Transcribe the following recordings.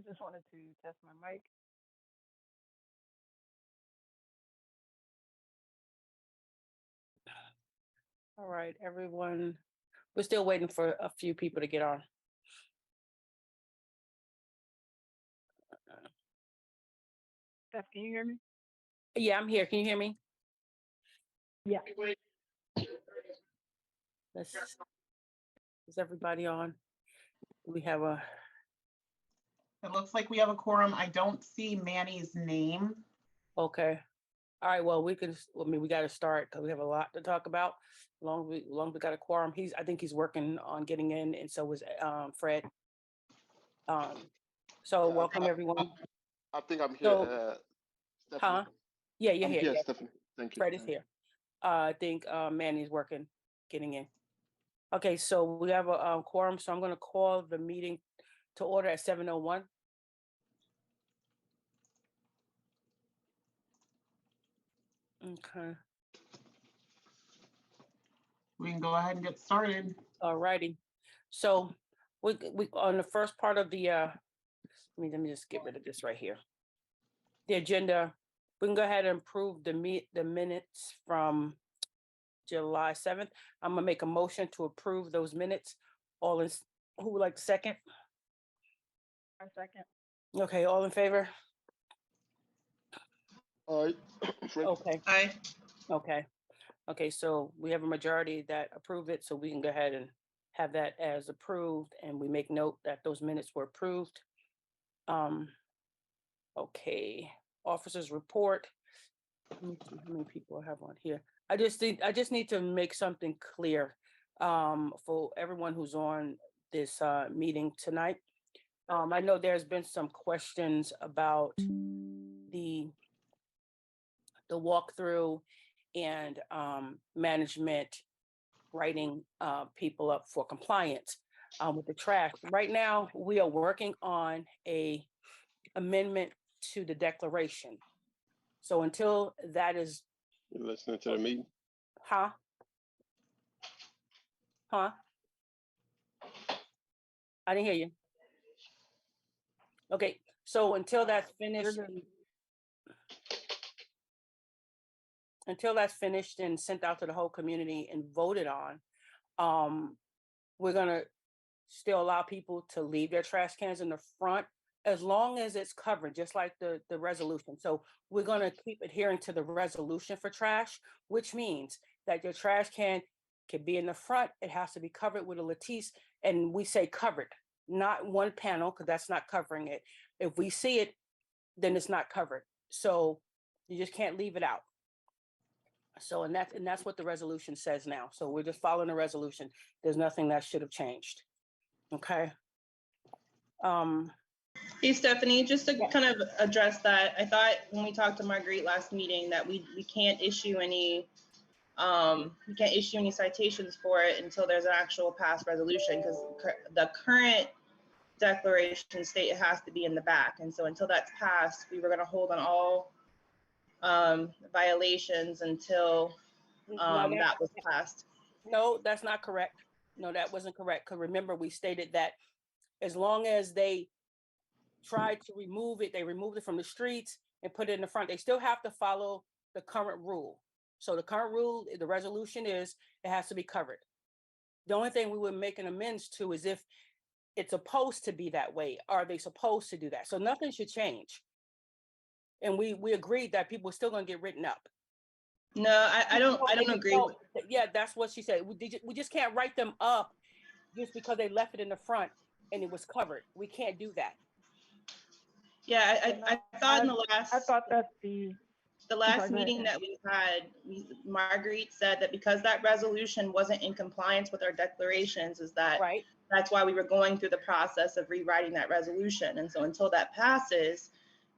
just wanted to test my mic. All right, everyone. We're still waiting for a few people to get on. Steph, can you hear me? Yeah, I'm here. Can you hear me? Yeah. Let's, is everybody on? We have a, It looks like we have a quorum. I don't see Manny's name. okay. All right, well, we got to start because we have a lot to talk about. Long as we got a quorum. I think he's working on getting in, and so was Fred. So Yeah, welcome everyone. I think I'm here. So, Stephanie. Yeah, you're I'm here. here, Yeah. Stephanie. Thank you. Fred is here. I think Manny's working, getting in. Okay, so we have a quorum, so I'm going to call the meeting to order at 7:01. Okay. We can go ahead and get started. All righty. So we on the first part of the let me just get rid of this right here. The agenda, we can go ahead and approve the minutes from July 7th. I'm gonna make a motion to approve those minutes. Who would like to second? I second. Okay, all in favor? All right. Fred. Okay, Aye. okay, so we have a majority that approve it, so we can go ahead and have that as approved, and we make note that those minutes were approved. Okay, officers report. Let me see how many people I have on here. I just need to make something clear for everyone who's on this meeting tonight. I know there's been some questions about the walkthrough and management writing people up for compliance with the trash. Right now, we are working on a amendment to the declaration. So until that is, You're listening to the meeting. huh? I didn't hear you. Okay, so until that's finished, and sent out to the whole community and voted on, we're gonna still allow people to leave their trash cans in the front as long as it's covered, just like the resolution. So we're gonna keep adhering to the resolution for trash, which means that your trash can be in the front. It has to be covered with a lattice, and we say covered, not one panel, because that's not covering it. If we see it, then it's not covered. So you just can't leave it out. So, and that's what the resolution says now. So we're just following the resolution. There's nothing that should have changed. Okay. Hey, Stephanie, just to Yeah. kind of address that, I thought when we talked to Marguerite last meeting that we can't issue any citations for it until there's an actual passed resolution, because the current declaration state it has to be in the back. And so until that's passed, we were going to hold on all violations until that was passed. No, that's not correct. No, that wasn't correct. Because remember, we stated that as long as they tried to remove it, they removed it from the streets and put it in the front, they still have to follow the current rule. So the current rule, the resolution is, it has to be covered. The only thing we would make an amends to is if it's supposed to be that way. Are they supposed to do that? So nothing should change. And we agreed that people are still going to get written up. No, I don't agree. Yeah, that's what she said. We just can't write them up just because they left it in the front and it was covered. We can't do that. Yeah, I thought in the last. I thought that the last meeting that we had, Marguerite said that because that resolution wasn't in compliance with our declarations, is that right. That's why we were going through the process of rewriting that resolution. And so until that passes,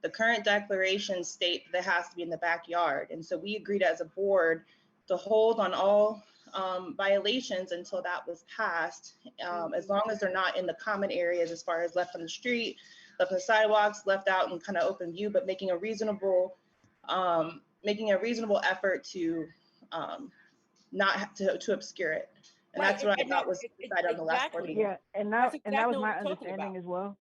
the current declarations state that it has to be in the backyard. And so we agreed as a board to hold on all violations until that was passed, as long as they're not in the common areas, as far as left on the street, left on the sidewalks, left out in kind of open view, but making a reasonable effort to not have to obscure it. And Right, that's what I thought was decided on the last board meeting. yeah, and that was my understanding as well.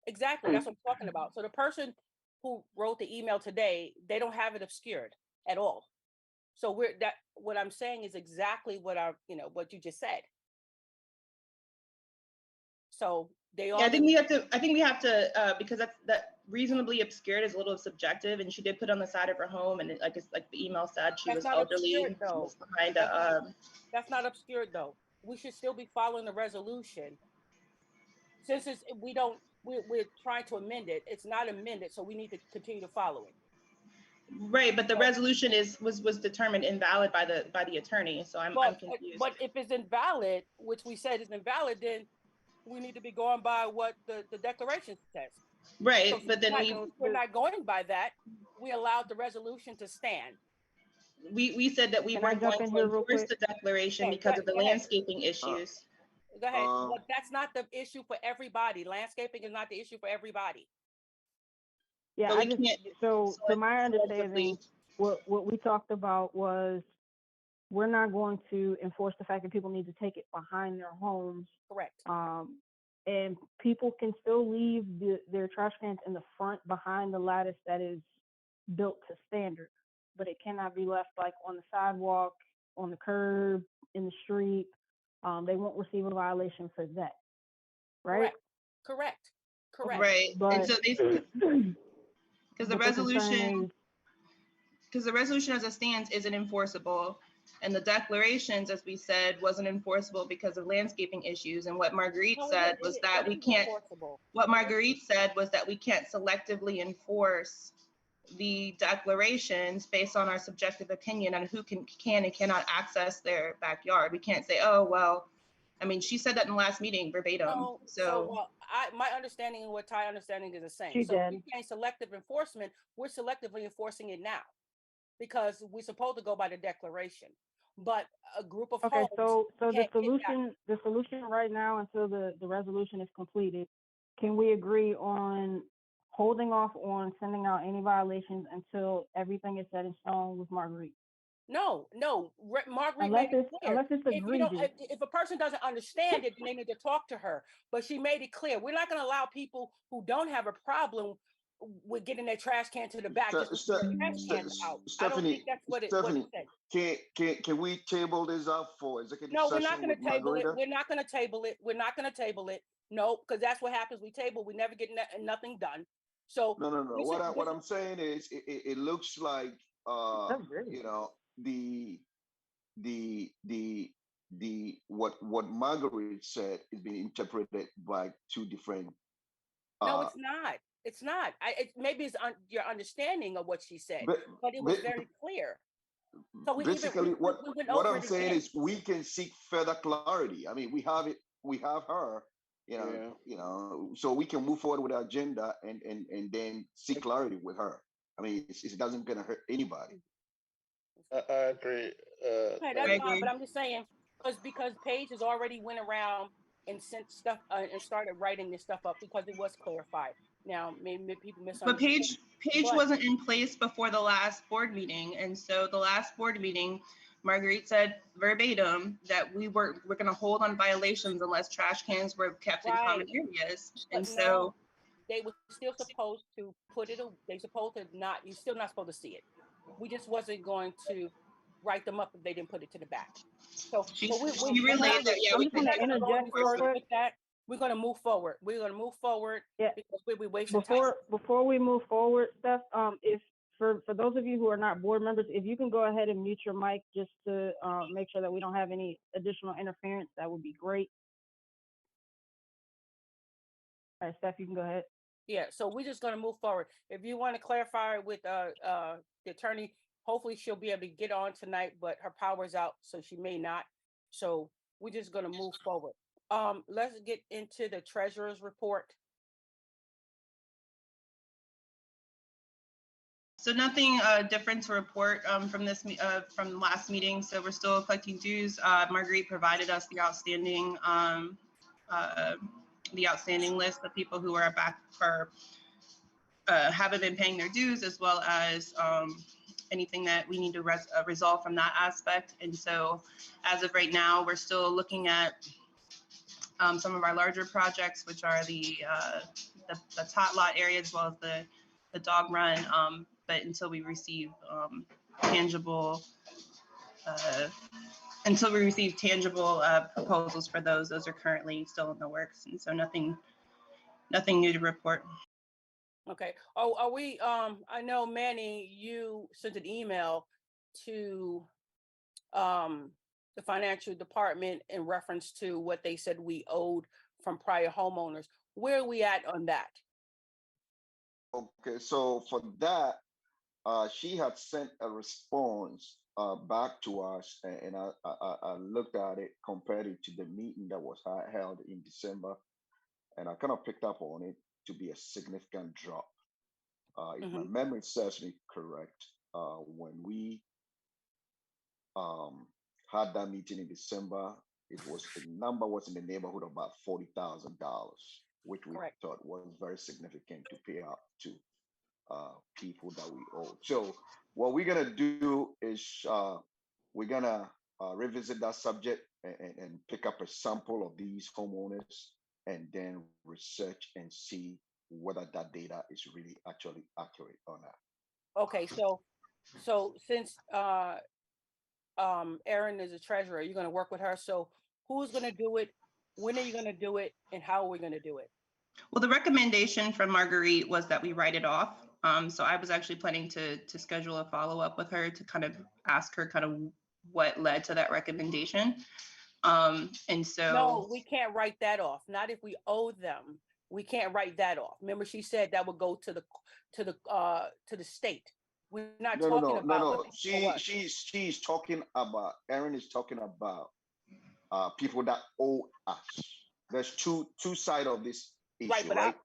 Exactly. That's what I'm talking about. So the person who wrote the email today, they don't have it obscured at all. So what I'm saying is exactly what what you just said. So they all. Yeah, I think we have to, because that reasonably obscured is a little subjective, and she did put on the side of her home, and it's like the email said she was That's not elderly, obscured, though. was behind That's not obscured though. We should still be following the resolution. Since we're trying to amend it, it's not amended, so we need to continue to follow it. right, but the So- resolution was determined invalid by the attorney, so I'm confused. But if it's invalid, which we said is invalid, then we need to be going by what the declaration says. Right, So but then we're not going by that. We allowed the resolution to stand. we said that we Can I weren't jump going in to here real enforce quick? the declaration Okay, because of the go ahead. landscaping issues. Go ahead. Um, But that's not the issue for everybody. Landscaping is not the issue for everybody. Yeah, But we can't so to my selectively- understanding, what we talked about was we're not going to enforce the fact that people need to take it behind their homes. Correct. And people can still leave their trash cans in the front behind the lattice that is built to standard, but it cannot be left like on the sidewalk, on the curb, in the street. They won't receive a violation for that, right? Correct. Right, and But so because the but the resolution. concern is, Because the resolution as it stands isn't enforceable. And the declarations, as we said, wasn't enforceable because of landscaping issues. And what Marguerite said was that we can't, what Marguerite said was that we can't selectively enforce the declarations based on our subjective opinion on who can and cannot access their backyard. We can't say, oh, well, I mean, she said that in the last meeting verbatim. My understanding and what Ty understanding is the same. She So did. we can't selective enforcement. We're selectively enforcing it now because we're supposed to go by the declaration. But a group of okay, homes. so the can't get solution right now until the resolution is completed, can we agree on holding off on sending out any violations until everything is set in stone with Marguerite? No, Marguerite Unless made it clear. unless it's egregious. If a person doesn't understand it, then they need to talk to her. But she made it clear. We're not going to allow people who don't have a problem with getting their trash can to the back. Just to get their trash cans out. I don't think that's what it said. Can we table this up for executive No, session? we're not going to with table it. Margarita? We're not going to table it. We're not going to table it. No, because that's what happens. We table. We never get nothing done. So No. What I'm saying is, it looks like That's great. you know, what Margaret said is being interpreted by two different. no, it's not. It's not. Maybe it's your understanding of what she said, but it was very clear. So basically, what I'm saying again. is we can seek further clarity. I mean, we have it. We have her. So we can move forward with our agenda and then seek clarity with her. I mean, it doesn't gonna hurt anybody. I agree. Okay, that's fine, but I'm just saying because Paige has already went around and sent stuff and started writing this stuff up because it was clarified. Now, maybe people misunderstood. But Paige wasn't in place before the last board meeting, and so the last board meeting, Marguerite said verbatim that we're going to hold on violations unless trash cans were kept in common areas, and so they were still supposed to put it. They supposed to not. You're still not supposed to see it. We just wasn't going to write them up if they didn't put it to the back. So she relayed that. Yeah, I'm just going to interject real quick. We're going to move forward. Yeah. Because we're wasting time. Before we move forward, Steph, if for those of you who are not board members, if you can go ahead and mute your mic just to make sure that we don't have any additional interference, that would be great. All right, Steph, you can go ahead. Yeah, so we're just going to move forward. If you want to clarify with the attorney, hopefully she'll be able to get on tonight, but her power's out, so she may not. So we're just going to move forward. Let's get into the treasurer's report. So nothing different to report from from last meeting. So we're still collecting dues. Marguerite provided us the outstanding list of people who are back for haven't been paying their dues, as well as anything that we need to resolve from that aspect. And so as of right now, we're still looking at some of our larger projects, which are the the tot lot area as well as the dog run. But until we receive tangible proposals for those are currently still in the works, and so nothing new to report. Okay. Oh, are we, I know Manny, you sent an email to the financial department in reference to what they said we owed from prior homeowners. Where are we at on that? Okay, so for that, she had sent a response back to us, and I looked at it, compared it to the meeting that was held in December, and I kind of picked up on it to be a significant drop. If my memory serves me correct, when we had that meeting in December, the number was in the neighborhood of about $40,000, which we Correct. thought was very significant to pay out to people that we owe. So what we're gonna do is we're gonna revisit that subject and pick up a sample of these homeowners and then research and see whether that data is really actually accurate or not. Okay, so since Erin is a treasurer, you're going to work with her. So who's going to do it? When are you going to do it? And how are we going to do it? Well, the recommendation from Marguerite was that we write it off. So I was actually planning to schedule a follow-up with her to kind of ask her kind of what led to that recommendation. And so no, we can't write that off. Not if we owe them. We can't write that off. Remember, she said that would go to the state. We're not talking about. No. She's talking about. Erin is talking about people that owe us. There's two sides of this issue, right? But right?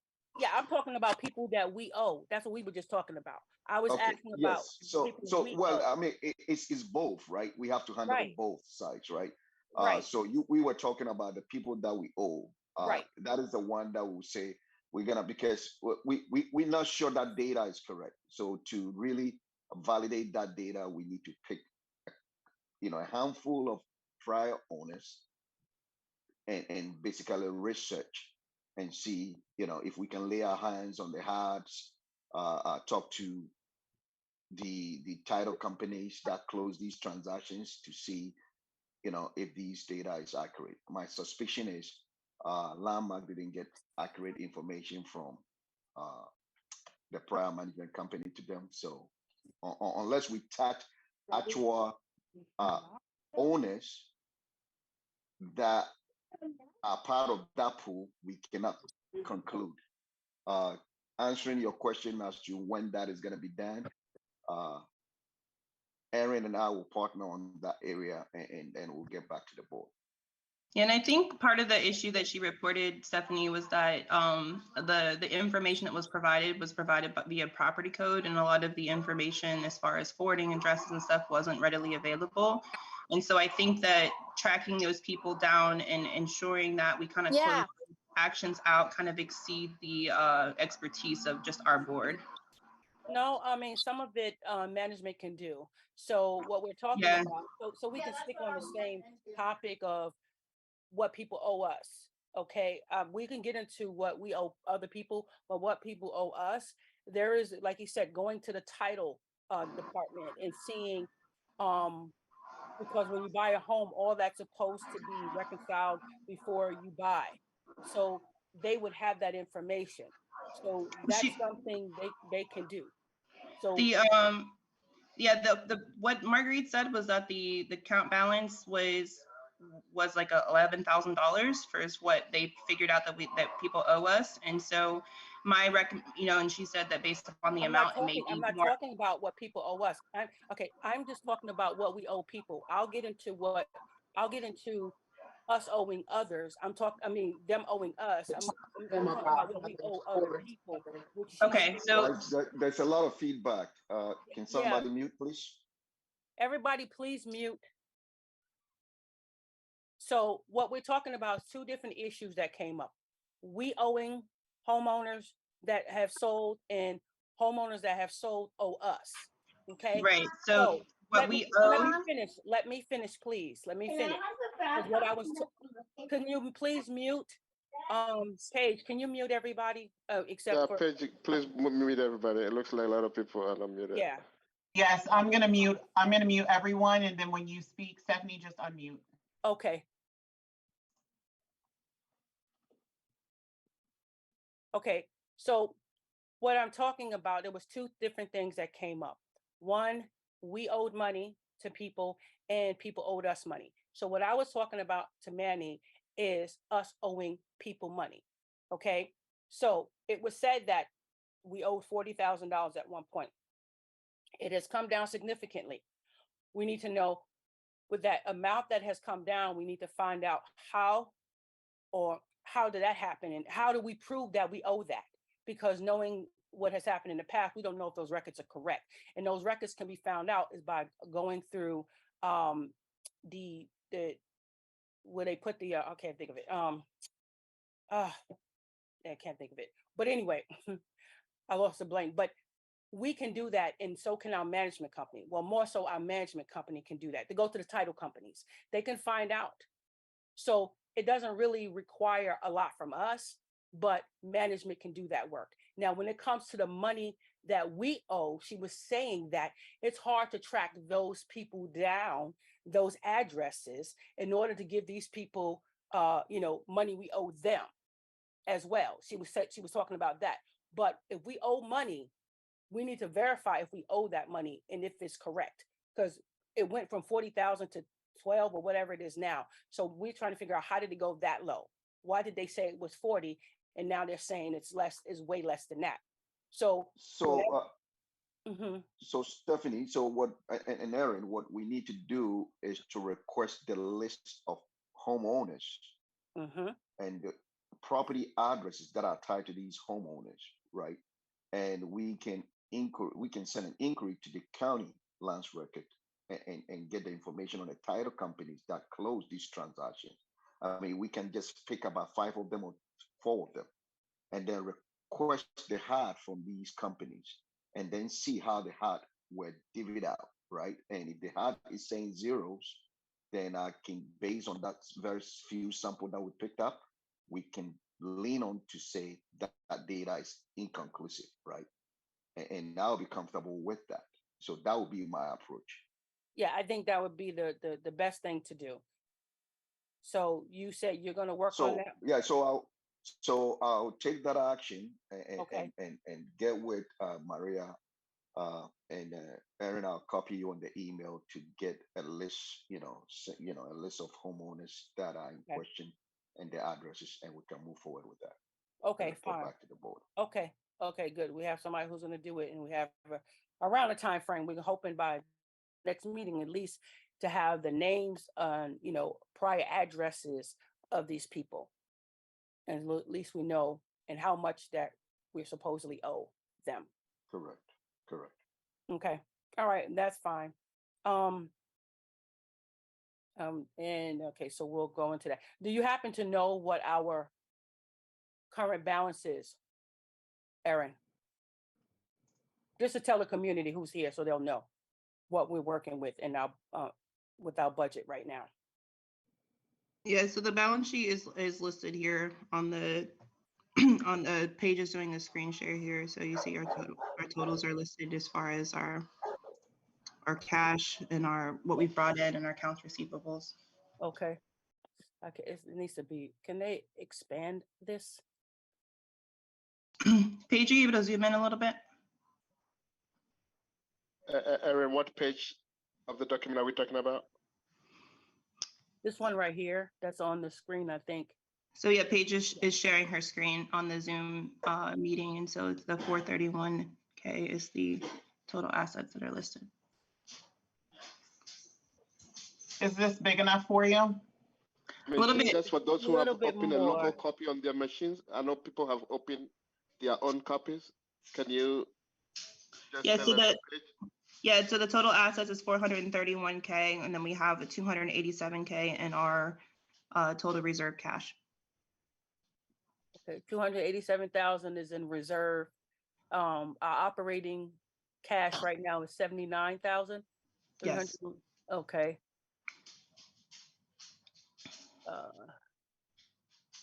I'm talking about people that we owe. That's what we were just talking about. I was asking about. Yes. So well, I mean, it's both, right? We have to handle both sides, right? Right. So we were talking about the people that we owe. Right. That is the one that will say we're gonna, because we're not sure that data is correct. So to really validate that data, we need to pick, a handful of prior owners and basically research and see, if we can lay our hands on the hearts, talk to the title companies that close these transactions to see, if these data is accurate. My suspicion is Landmark didn't get accurate information from the prior management company to them. So unless we touch actual owners that are part of that pool, we cannot conclude. Answering your question as to when that is going to be done, Erin and I will partner on that area, and we'll get back to the board. Yeah, and I think part of the issue that she reported, Stephanie, was that the information that was provided via property code, and a lot of the information as far as forwarding addresses and stuff wasn't readily available. And so I think that tracking those people down and ensuring that we kind of close actions out kind of exceed the expertise of just our board. No, I mean, some of it management can do. So what we're talking about, so we can stick on the same topic of what people owe us. Okay, we can get into what we owe other people, but what people owe us, there is, like you said, going to the title department and seeing, because when you buy a home, all that's supposed to be reconciled before you buy. So they would have that information. So that's something they can do. So the what Marguerite said was that the account balance was like $11,000 for what they figured out that people owe us. And so my and she said that based upon the amount, it may be I'm not more. talking about what people owe us. I'm just talking about what we owe people. I'll get into us owing others. Them owing us. I'm talking about what we owe other people. Okay, so there's a lot of feedback. Can somebody mute, please? Everybody, please mute. So what we're talking about is two different issues that came up. We owing homeowners that have sold and homeowners that have sold owe us. Okay. Right. So what we owe. Let me finish, please. Let me finish. What I was. Can you please mute? Paige, can you mute everybody? Yeah, Except for, Paige, please mute everybody. It looks like a lot of people are unmuted. yeah. Yes, I'm gonna mute everyone, and then when you speak, Stephanie, just unmute. Okay. Okay, so what I'm talking about, there was two different things that came up. One, we owed money to people and people owed us money. So what I was talking about to Manny is us owing people money. Okay, so it was said that we owed $40,000 at one point. It has come down significantly. We need to know with that amount that has come down, we need to find out how did that happen and how do we prove that we owe that? Because knowing what has happened in the past, we don't know if those records are correct. And those records can be found out is by going through the where they put the I can't think of it. I can't think of it. But anyway, I lost the blame. But we can do that, and so can our management company. Well, more so our management company can do that. They go to the title companies. They can find out. So it doesn't really require a lot from us, but management can do that work. Now, when it comes to the money that we owe, she was saying that it's hard to track those people down, those addresses, in order to give these people, money we owe them as well. She was talking about that. But if we owe money, we need to verify if we owe that money and if it's correct, because it went from 40,000 to 12 or whatever it is now. So we're trying to figure out, how did it go that low? Why did they say it was 40 and now they're saying it's way less than that? So so Stephanie, so what, and Aaron, what we need to do is to request the list of homeowners and the property addresses that are tied to these homeowners, right? And we can send an inquiry to the county lands record and get the information on the title companies that close these transactions. I mean, we can just pick about 5 of them or 4 of them, and then request the HUD from these companies, and then see how the HUD were divvied out, right? And if the HUD is saying zeros, then I can, based on that very few sample that we picked up, we can lean on to say that that data is inconclusive, right? And I'll be comfortable with that. So that would be my approach. Yeah, I think that would be the best thing to do. So you said you're going to work on that? Yeah, so I'll take that action and get with Maria and Aaron. I'll copy you on the email to get a list, a list of homeowners that are in question and their addresses, and we can move forward with that. Okay, fine. Back to the board. Okay, good. We have somebody who's going to do it, and we have around a time frame. We're hoping by next meeting at least to have the names on, prior addresses of these people, and at least we know and how much that we're supposedly owe them. Correct. Okay. All right, that's fine. And okay, so we'll go into that. Do you happen to know what our current balance is, Aaron? Just to tell the community who's here so they'll know what we're working with in our with our budget right now. Yeah, so the balance sheet is listed here on the on the pages doing a screen share here. So you see our totals are listed as far as our cash and what we've brought in and our accounts receivables. Okay. It needs to be. Can they expand this? Paige, are you able to zoom in a little bit? Aaron, what page of the document are we talking about? This one right here, that's on the screen, I think. So yeah, Paige is sharing her screen on the Zoom meeting, and so it's the 431K is the total assets that are listed. Is this big enough for you? I mean, a little bit. just for those who have opened a local copy on their machines. I know people have opened their own copies. Can you just so the total assets is 431K, and then we have a 287K in our total reserve cash. Okay, 287,000 is in reserve. Our operating cash right now is 79,000. Yes. Okay.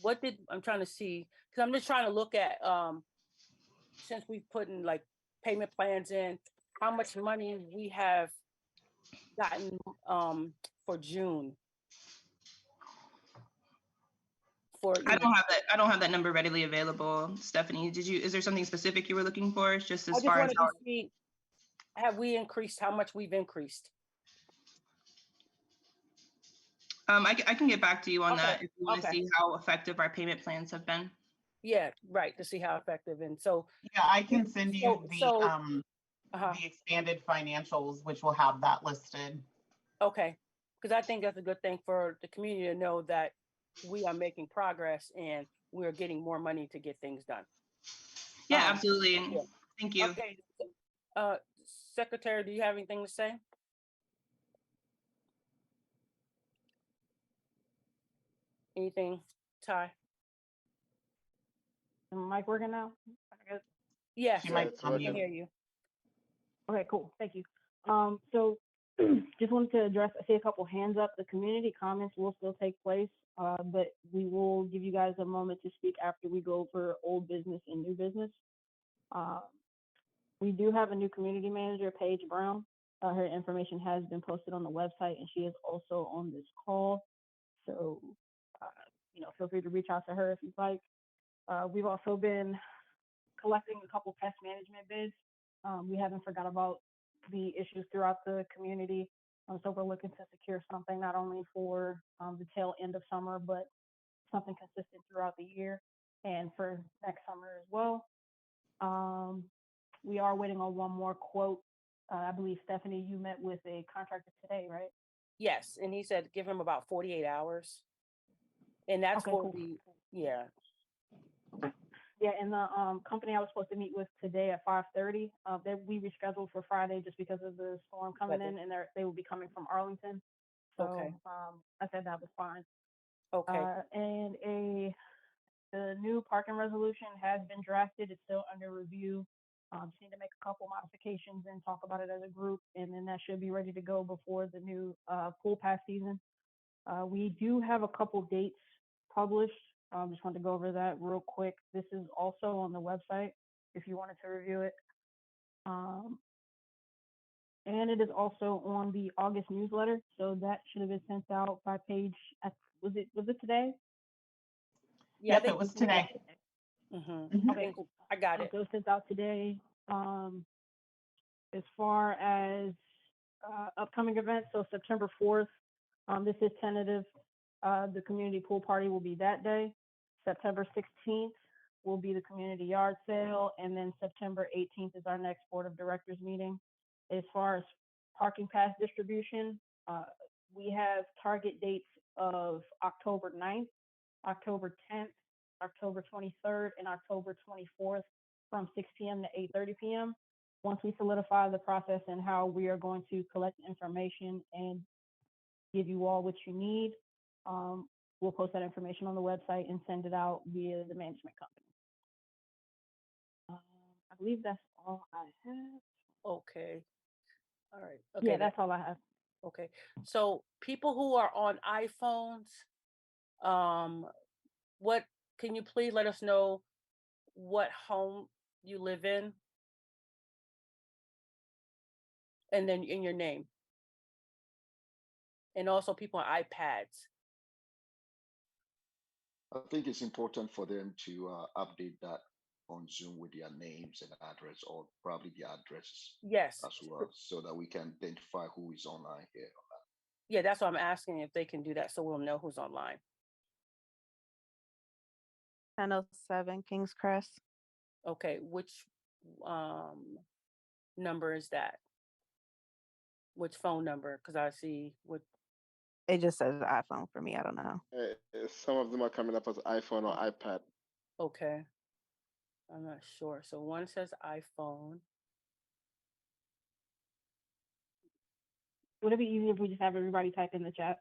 what did, I'm trying to see, because I'm just trying to look at, since we've put in like payment plans in, how much money we have gotten, for June. For, you I know, don't have that number readily available. Stephanie, is there something specific you were looking for? Just I as just far as wanted to see, have we increased, how much we've increased? I can get back to you on Okay, that if you want to okay. see how effective our payment plans have been. Yeah, right, to see how effective, and so, Yeah, I can send you uh-huh, the expanded financials, which will have that listed. okay. Because I think that's a good thing for the community to know that we are making progress and we're getting more money to get things done. Yeah, absolutely. Yeah. Thank you. Okay, Secretary, do you have anything to say? Anything, Ty? Is my mic working now? I guess. Yes, She Yeah, might it's I on can working. hear mute. you. Okay, cool. Thank you. So just wanted to address, I see a couple hands up. The community comments will still take place, but we will give you guys a moment to speak after we go over old business and new business. We do have a new community manager, Paige Brown. Her information has been posted on the website, and she is also on this call. So, feel free to reach out to her if you'd like. We've also been collecting a couple pest management bids. We haven't forgot about the issues throughout the community. So we're looking to secure something not only for the tail end of summer, but something consistent throughout the year and for next summer as well. We are waiting on one more quote. I believe, Stephanie, you met with a contractor today, right? Yes, and he said give him about 48 hours. And that's Okay, for cool. yeah. Yeah, and the company I was supposed to meet with today at 5:30, we rescheduled for Friday just because of the storm coming in, and they will be coming from Arlington. So Okay. I said that was fine. Okay. And the new parking resolution has been drafted. It's still under review. Just need to make a couple modifications and talk about it as a group, and then that should be ready to go before the new pool pass season. We do have a couple dates published. Just wanted to go over that real quick. This is also on the website if you wanted to review it. And it is also on the August newsletter. So that should have been sent out by Paige. Was it today? Yeah, Yep, it was today. Mm-hmm. Okay, cool. I got it. So it was sent out today. As far as upcoming events, so September 4th, this is tentative. The community pool party will be that day. September 16th will be the community yard sale, and then September 18th is our next board of directors meeting. As far as parking pass distribution, we have target dates of October 9th, October 10th, October 23rd, and October 24th from 6 p.m. to 8:30 p.m. Once we solidify the process and how we are going to collect information and give you all what you need, we'll post that information on the website and send it out via the management company. I believe that's all I have. Okay. All right. Okay. Yeah, that's all I have. Okay. So people who are on iPhones, what can you please let us know what home you live in? And then in your name. And also people on iPads. I think it's important for them to update that on Zoom with their names and address, or probably the addresses Yes. as well, so that we can identify who is online here. Yeah, that's what I'm asking, if they can do that so we'll know who's online. 1007 Kings Crest. Okay, which number is that? Which phone number? Because I see what. It just says iPhone for me. I don't know. Some of them are coming up as iPhone or iPad. Okay. I'm not sure. So one says iPhone. Would it be easier if we just have everybody type in the chat?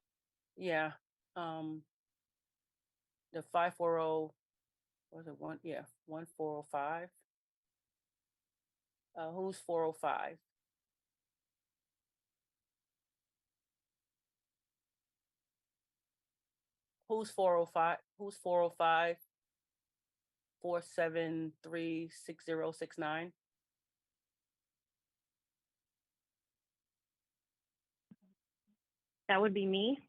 Yeah. The 540, was it one? Yeah, 1405. Who's 405? Who's 405? Who's 405 473 6069? That would be me.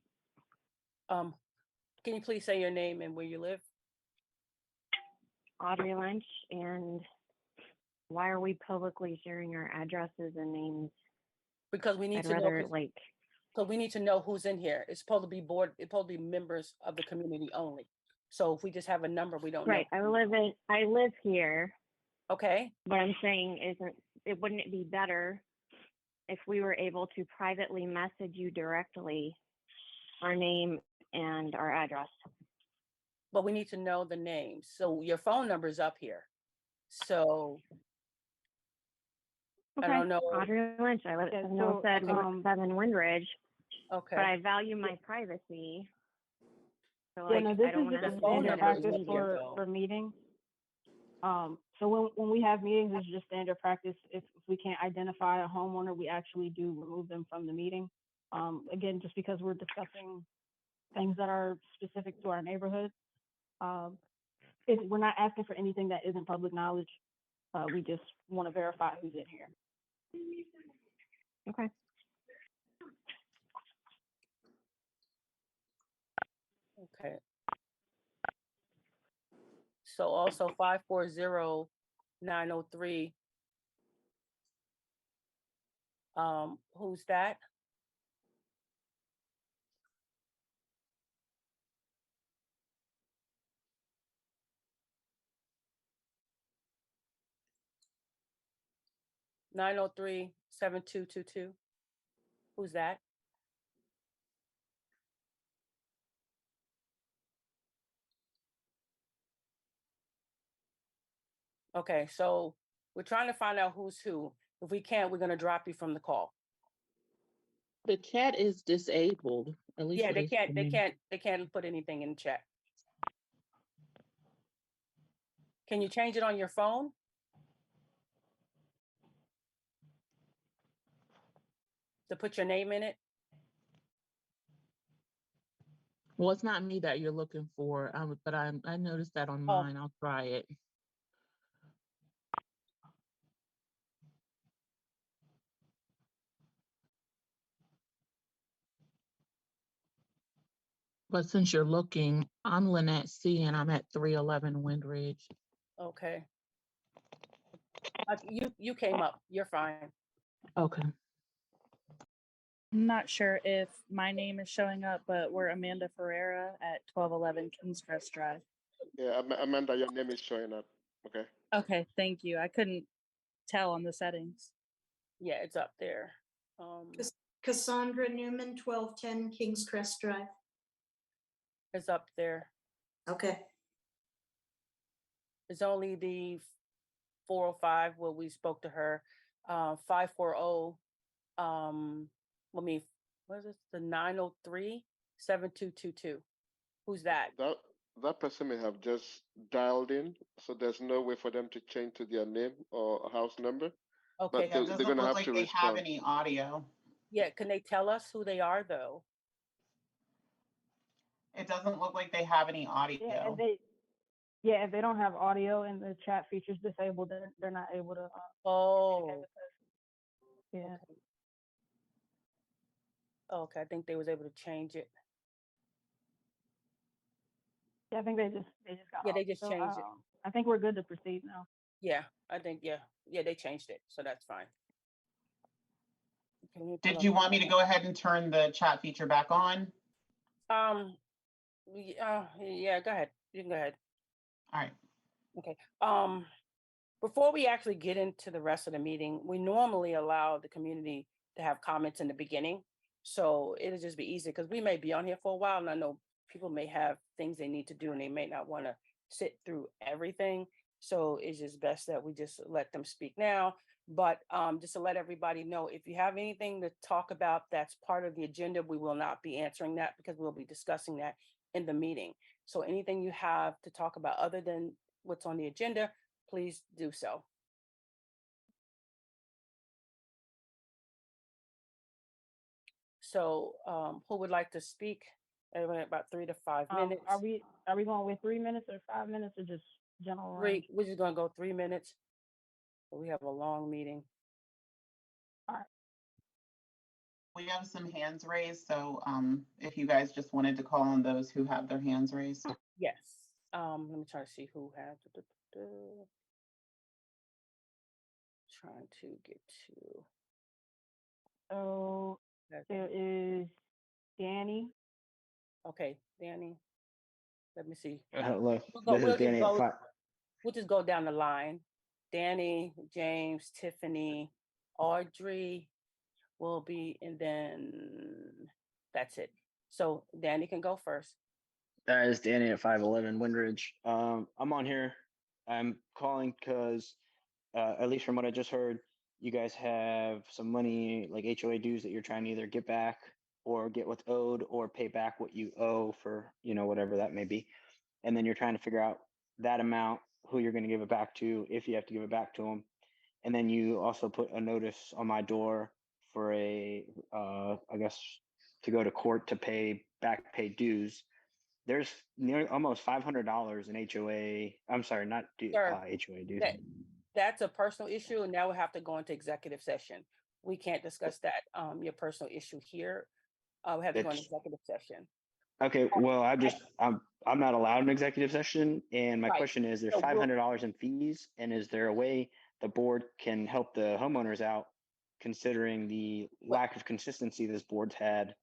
Can you please say your name and where you live? Audrey Lynch. And why are we publicly sharing our addresses and names? Because we need I'd to know, rather like, so we need to know who's in here. It's supposed to be it's supposed to be members of the community only. So if we just have a number, we don't right. know. I live here. Okay, What I'm saying wouldn't it be better if we were able to privately message you directly our name and our address? but we need to know the names. So your phone number's up here. So Okay. I don't know. Audrey Lynch. I live, Yeah, as Noel so, said, 7 Windridge, Okay. but I value my privacy. So Yeah, like, no, I this don't is want just to a phone standard number is practice in here, though. for meetings. So when we have meetings, it's just standard practice. If we can't identify a homeowner, we actually do remove them from the meeting. Again, just because we're discussing things that are specific to our neighborhood. We're not asking for anything that isn't public knowledge. We just want to verify who's in here. Okay. Okay. So also 540903. Who's that? (903) 7222. Who's that? Okay, so we're trying to find out who's who. If we can't, we're gonna drop you from the call. The chat is disabled. At least Yeah, it is for me. they can't put anything in the chat. Can you change it on your phone? To put your name in it? Well, it's not me that you're looking for, but I noticed that on Oh. mine. I'll try it. But since you're looking, I'm Lynette C. and I'm at 311 Windridge. Okay. You came up, you're fine. Okay. I'm not sure if my name is showing up, but we're Amanda Ferreira at 1211 Kings Crest Drive. Yeah, Amanda, your name is showing up. Okay. Okay, thank you. I couldn't tell on the settings. Yeah, it's up there. Cassandra Newman, 1210 Kings Crest Drive. It's up there. Okay. It's only the 405 where we spoke to her. 540, what is it? The 903-7222. Who's that? That person may have just dialed in, so there's no way for them to change to their name or house number. Okay. But Yeah, it they're doesn't gonna look have like to they have respond. any audio. Yeah, can they tell us who they are though? It doesn't look like they have any audio. If they don't have audio and the chat feature's disabled, then they're not able to. Yeah. Okay, I think they was able to change it. Yeah, I think they just got. Yeah, off. they just So, changed it. I think we're good to proceed now. Yeah, I think, yeah, they changed it, so that's fine. Did you want me to go ahead and turn the chat feature back on? Yeah, go ahead. You can go ahead. All right. Okay. Before we actually get into the rest of the meeting, we normally allow the community to have comments in the beginning. So it'll just be easy because we may be on here for a while, and I know people may have things they need to do and they may not want to sit through everything. So it's just best that we just let them speak now. But just to let everybody know, if you have anything to talk about that's part of the agenda, we will not be answering that because we'll be discussing that in the meeting. So anything you have to talk about other than what's on the agenda, please do so. So who would like to speak Everyone about 3 to 5 minutes. Are we going with 3 minutes or 5 minutes or just general range? We're just gonna go 3 minutes. We have a long meeting. We have some hands raised, so if you guys just wanted to call on those who have their hands raised. Yes. Let me try to see who has. Trying to get to. So there is Danny. Okay, Danny. Let me see. Hello, We'll this is Danny at we'll just go down the line. Danny, James, Tiffany, Audrey will be, and then that's it. So Danny can go first. That is Danny at 511 Windridge. I'm on here. I'm calling because, at least from what I just heard, you guys have some money like HOA dues that you're trying to either get back or get what's owed or pay back what you owe for, whatever that may be. And then you're trying to figure out that amount, who you're going to give it back to, if you have to give it back to them. And then you also put a notice on my door for I guess, to go to court to pay dues. There's almost $500 in HOA. I'm sorry, not HOA dues. That's a personal issue, and now we have to go into executive session. We can't discuss that, your personal issue here. We have to go into executive session. Okay, well, I'm not allowed an executive session, and my question is, there's $500 in fees, and is there a way the board can help the homeowners out, considering the lack of consistency this board's had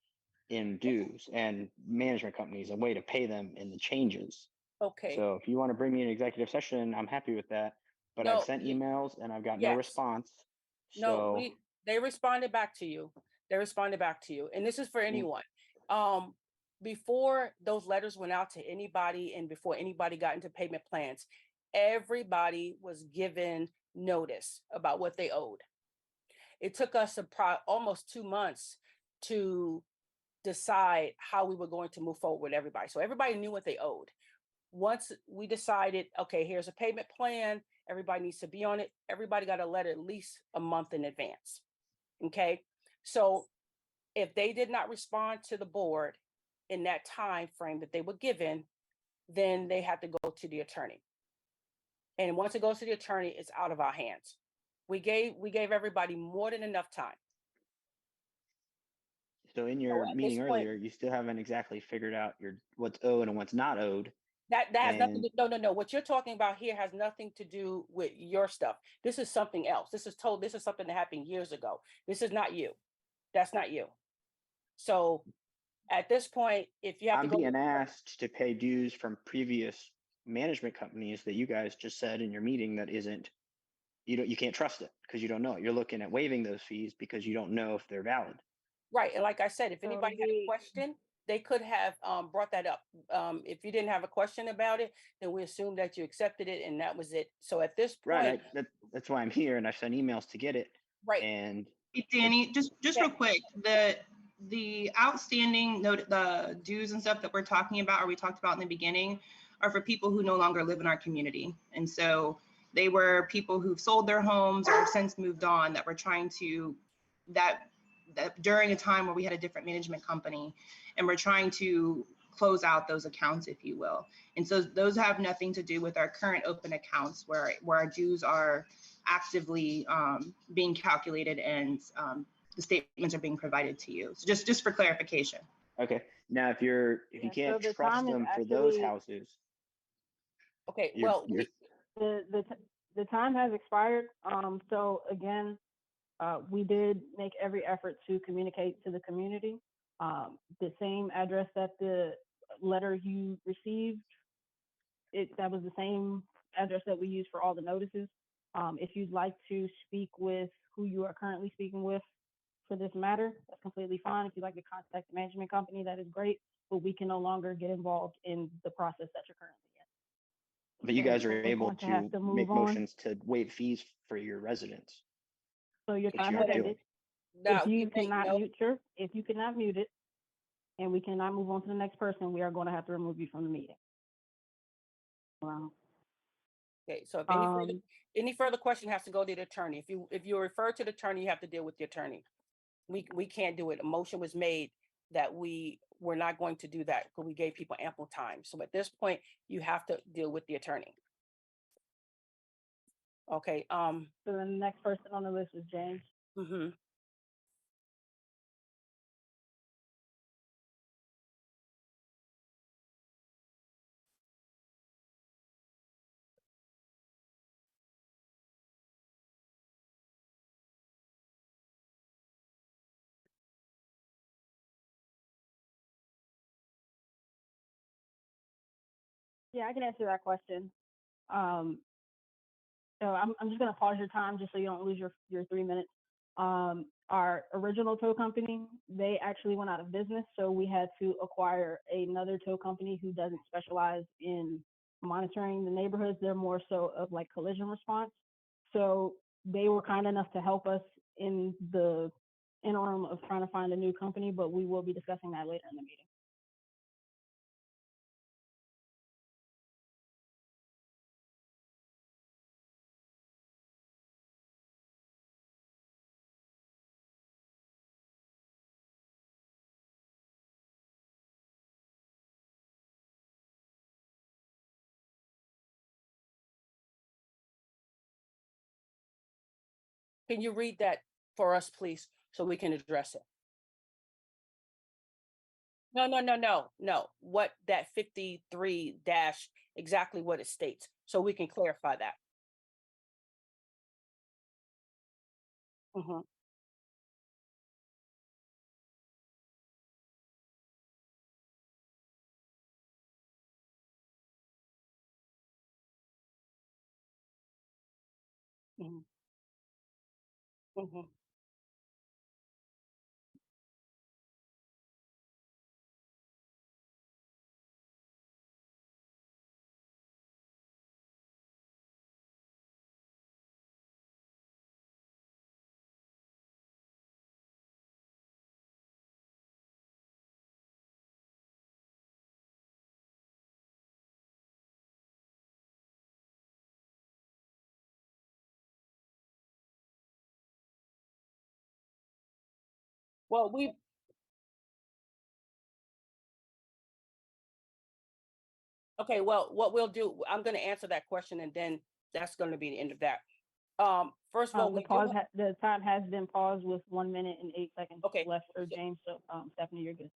in dues and management companies, a way to pay them in the changes? Okay. So if you want to bring me an executive session, I'm happy with that. But I've sent emails and I've got no response. No, they responded back to you. And this is for anyone. Before those letters went out to anybody and before anybody got into payment plans, everybody was given notice about what they owed. It took us almost 2 months to decide how we were going to move forward with everybody. So everybody knew what they owed. Once we decided, okay, here's a payment plan, everybody needs to be on it, everybody got a letter at least a month in advance. Okay. So if they did not respond to the board in that time frame that they were given, then they had to go to the attorney. And once it goes to the attorney, it's out of our hands. We gave everybody more than enough time. So in your meeting earlier, you still haven't exactly figured out what's owed and what's not owed. That has nothing to no. What you're talking about here has nothing to do with your stuff. This is something else. This is something that happened years ago. This is not you. That's not you. So at this point, if you have I'm being asked to pay dues from previous management companies that you guys just said in your meeting that isn't, you can't trust it because you don't know it. You're looking at waiving those fees because you don't know if they're valid. Right. And like I said, if anybody had a question, they could have brought that up. If you didn't have a question about it, then we assumed that you accepted it and that was it. So at this point, that's why I'm here, and I sent emails to get it. Right. And hey, Danny, just real quick, the outstanding the dues and stuff that we're talking about, or we talked about in the beginning, are for people who no longer live in our community. And so they were people who've sold their homes or have since moved on that were trying to that during a time where we had a different management company, and we're trying to close out those accounts, if you will. And so those have nothing to do with our current open accounts where our dues are actively being calculated and the statements are being provided to you. So just for clarification. Okay. Now, if you can't trust them for those houses. Okay. Well, the time has expired. So again, we did make every effort to communicate to the community. The same address that the letter you received, that was the same address that we used for all the notices. If you'd like to speak with who you are currently speaking with for this matter, that's completely fine. If you'd like to contact the management company, that is great, but we can no longer get involved in the process that you're currently in. But you guys are able to make motions to waive fees for your residents. So your time has ended. If you cannot mute it, and we cannot move on to the next person, we are going to have to remove you from the meeting. Wow. Okay, so if any further question has to go to the attorney. If you refer to the attorney, you have to deal with the attorney. We can't do it. A motion was made. that we were not going to do that because we gave people ample time. So at this point, you have to deal with the attorney. Okay. So the next person on the list is James. Mhm. Yeah, I can answer that question. So I'm just gonna pause your time just so you don't lose your 3 minutes. Our original tow company, they actually went out of business, so we had to acquire another tow company who doesn't specialize in monitoring the neighborhoods. They're more so of like collision response. So they were kind enough to help us in the interim of trying to find a new company, but we will be discussing that later in the meeting. Can you read that for us, please, so we can address it? No. What that 53 dash, exactly what it states, so we can clarify that. Mhm. Mhm. Mhm. Well, okay, well, what we'll do, I'm gonna answer that question, and then that's gonna be the end of that. First of all, we do, The time has been paused with 1 minute and 8 seconds okay, left for James. So Stephanie, you're good.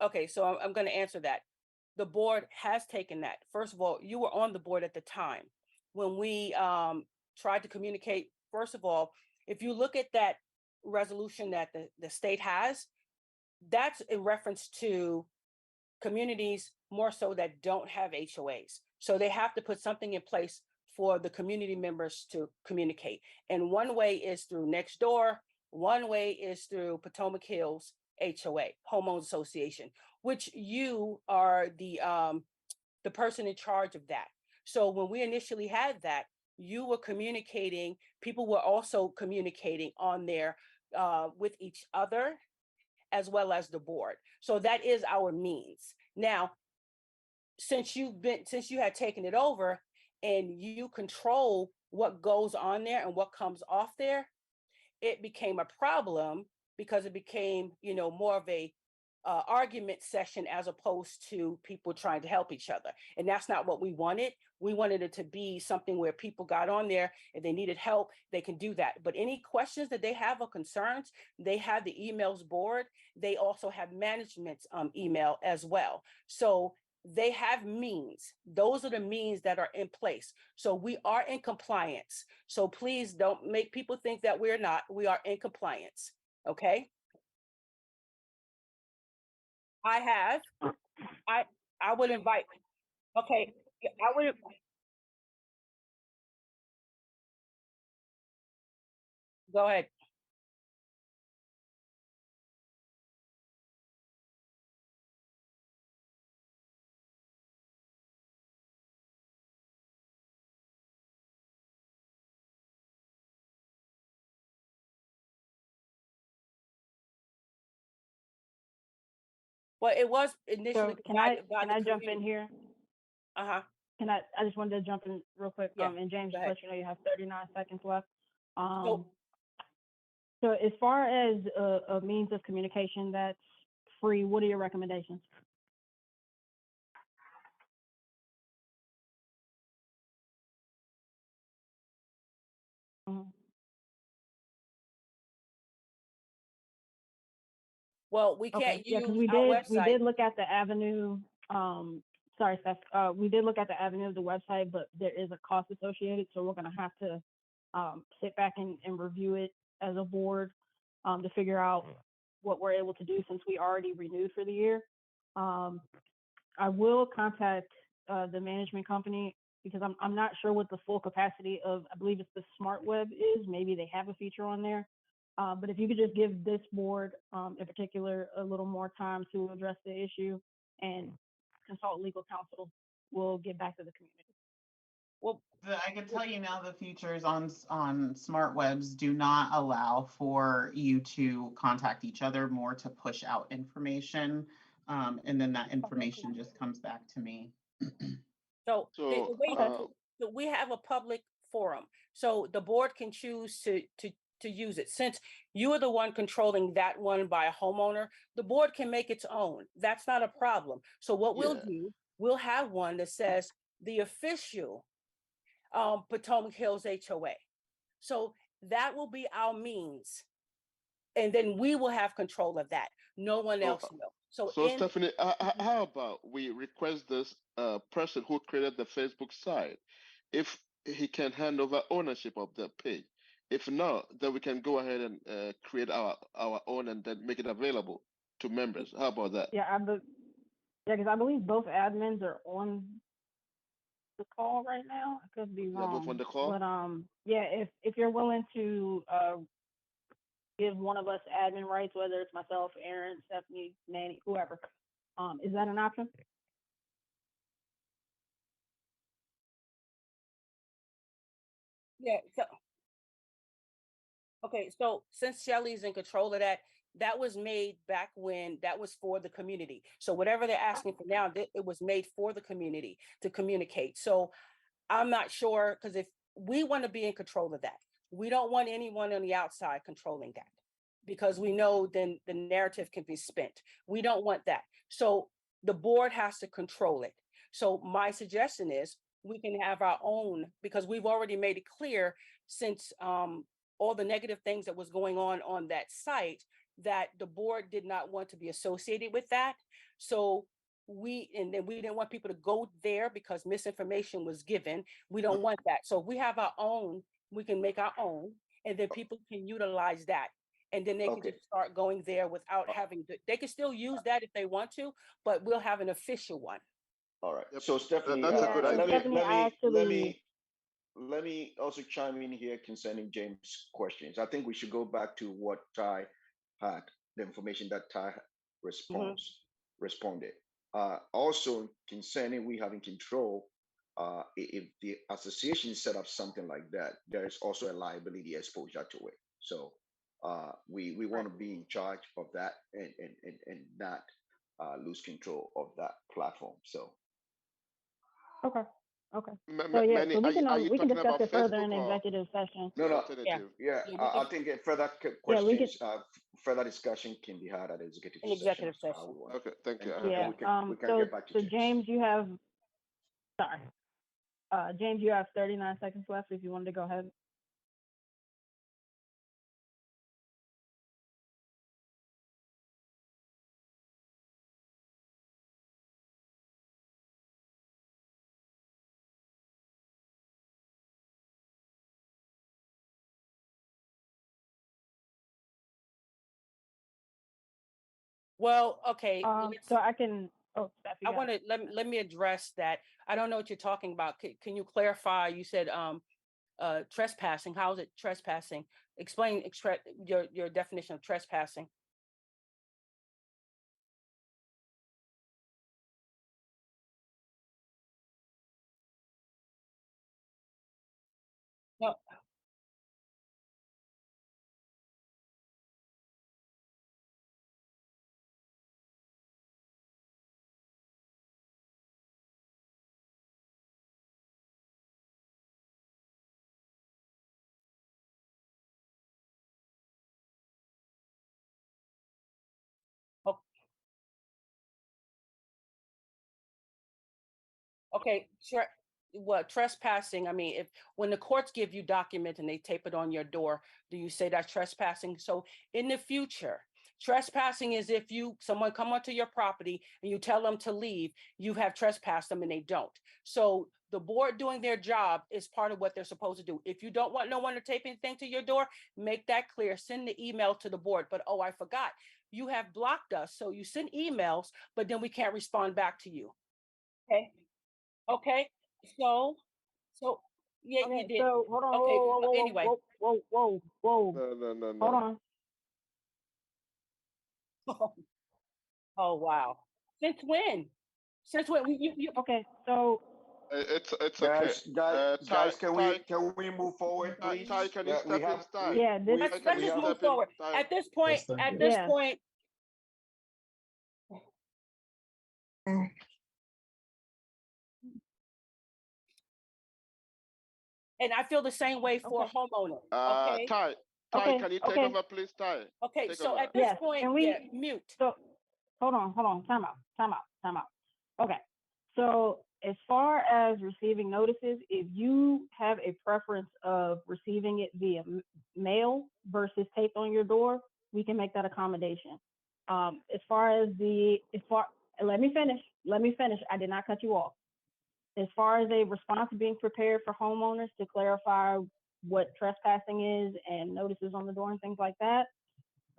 okay, so I'm gonna answer that. The board has taken that. First of all, you were on the board at the time when we tried to communicate. First of all, if you look at that resolution that the state has, that's in reference to communities more so that don't have HOAs. So they have to put something in place for the community members to communicate. And one way is through Nextdoor, one way is through Potomac Hills HOA, Homeowners Association, which you are the person in charge of that. So when we initially had that, you were communicating, people were also communicating on there with each other as well as the board. So that is our means. Now, since you had taken it over and you control what goes on there and what comes off there, it became a problem because it became, more of a argument session as opposed to people trying to help each other. And that's not what we wanted. We wanted it to be something where people got on there. If they needed help, they can do that. But any questions that they have or concerns, they have the emails board. They also have management's email as well. So they have means. Those are the means that are in place. So we are in compliance. So please don't make people think that we're not. We are in compliance. Okay. I have. I I would invite. Okay, yeah, I would. Go ahead. Well, it was initially So can I by can the I jump in community. here? Uh-huh. I just wanted to jump in real quick. Yeah. And James, Go just ahead. let you know you have 39 seconds left. So So as far as a means of communication that's free. What are your recommendations? Mhm. Well, we Okay, can't yeah, because use we our did website. look at the avenue. Sorry, Steph. We did look at the avenue of the website, but there is a cost associated, so we're gonna have to sit back and review it as a board to figure out what we're able to do since we already renewed for the year. I will contact the management company because I'm not sure what the full capacity of, I believe it's the smart web is. Maybe they have a feature on there. But if you could just give this board in particular a little more time to address the issue and consult legal counsel, we'll get back to the community. Well, I can tell you now the features on smart webs do not allow for you to contact each other, more to push out information. And then that information just comes back to me. So, So, the way so we have a public forum, so the board can choose to use it. Since you are the one controlling that one by a homeowner, the board can make its own. That's not a problem. So what we'll Yeah. do, we'll have one that says the official Potomac Hills HOA. So that will be our means. And then we will have control of that. No one So, else will. So so in Stephanie, how about we request this person who created the Facebook site, if he can hand over ownership of the page. If not, then we can go ahead and create our own and then make it available to members. How about that? Yeah, because I believe both admins are on the call right now. I could be Yeah, both on wrong, the call. but yeah, if you're willing to give one of us admin rights, whether it's myself, Aaron, Stephanie, Nanny, whoever, is that an option? yeah, so okay, so since Shelley's in control of that, that was made back when that was for the community. So whatever they're asking for now, it was made for the community to communicate. So I'm not sure, because if we want to be in control of that, we don't want anyone on the outside controlling that, because we know then the narrative can be spent. We don't want that. So the board has to control it. So my suggestion is we can have our own, because we've already made it clear since all the negative things that was going on that site, that the board did not want to be associated with that. So and then we didn't want people to go there because misinformation was given. We don't want that. So if we have our own, we can make our own, and then people can utilize that. And then they can Okay. just start going there without having to, they can still use that if they want to, but we'll have an official one. All right. Yep. So Stephanie, That's a good Yeah, let me idea. Stephanie, let I me let actually, me let me also chime in here concerning James' questions. I think we should go back to what Ty had, the information that Ty responded. Also concerning we having control, if the association set up something like that, there's also a liability exposure to it. So we want to be in charge of that and not lose control of that platform. So okay. So yeah, Manny, so are you we can talking discuss about it further Facebook in or executive session. no, the no, Yeah, alternative? yeah, yeah, I think further Yeah, we can. questions, further discussion can be had at the executive an session. executive So I session. would want, Okay, thank you. Yeah. we can get back to So James. James, James, you have 39 seconds left if you wanted to go ahead. Well, okay, So I can. Oh, Steph, you I got want it. to let me address that. I don't know what you're talking about. Can you clarify? You said trespassing. How is it trespassing? Explain your definition of trespassing. No, Okay, what trespassing? I mean, if when the courts give you documents and they tape it on your door, do you say that's trespassing? So in the future, trespassing is if someone come onto your property and you tell them to leave, you have trespassed them and they don't. So the board doing their job is part of what they're supposed to do. If you don't want no one to tape anything to your door, make that clear. Send the email to the board. But oh, I forgot, you have blocked us. So you send emails, but then we can't respond back to you. Okay. Okay, so, yeah, you Okay, did. so hold on, Okay, whoa, but whoa, anyway, whoa, whoa, whoa, whoa, whoa. No, no, no, Hold no. on. oh wow. Since when? Since when? You Okay, so It's okay. Ty, Ty, can we move forward, please? Ty, can you We step in, have Ty? yeah, this let's Ty, can you just move step in, forward. Ty? At this point, yeah. and I feel the same way for Okay. homeowner. Okay. Ty, Okay, can you take okay. over, please, Ty? Okay, Take so over. at this Yes. point, Can we yeah, mute. so hold on. Time out. Okay. So as far as receiving notices, if you have a preference of receiving it via mail versus taped on your door, we can make that accommodation. As far as let me finish. I did not cut you off. As far as a response being prepared for homeowners to clarify what trespassing is and notices on the door and things like that,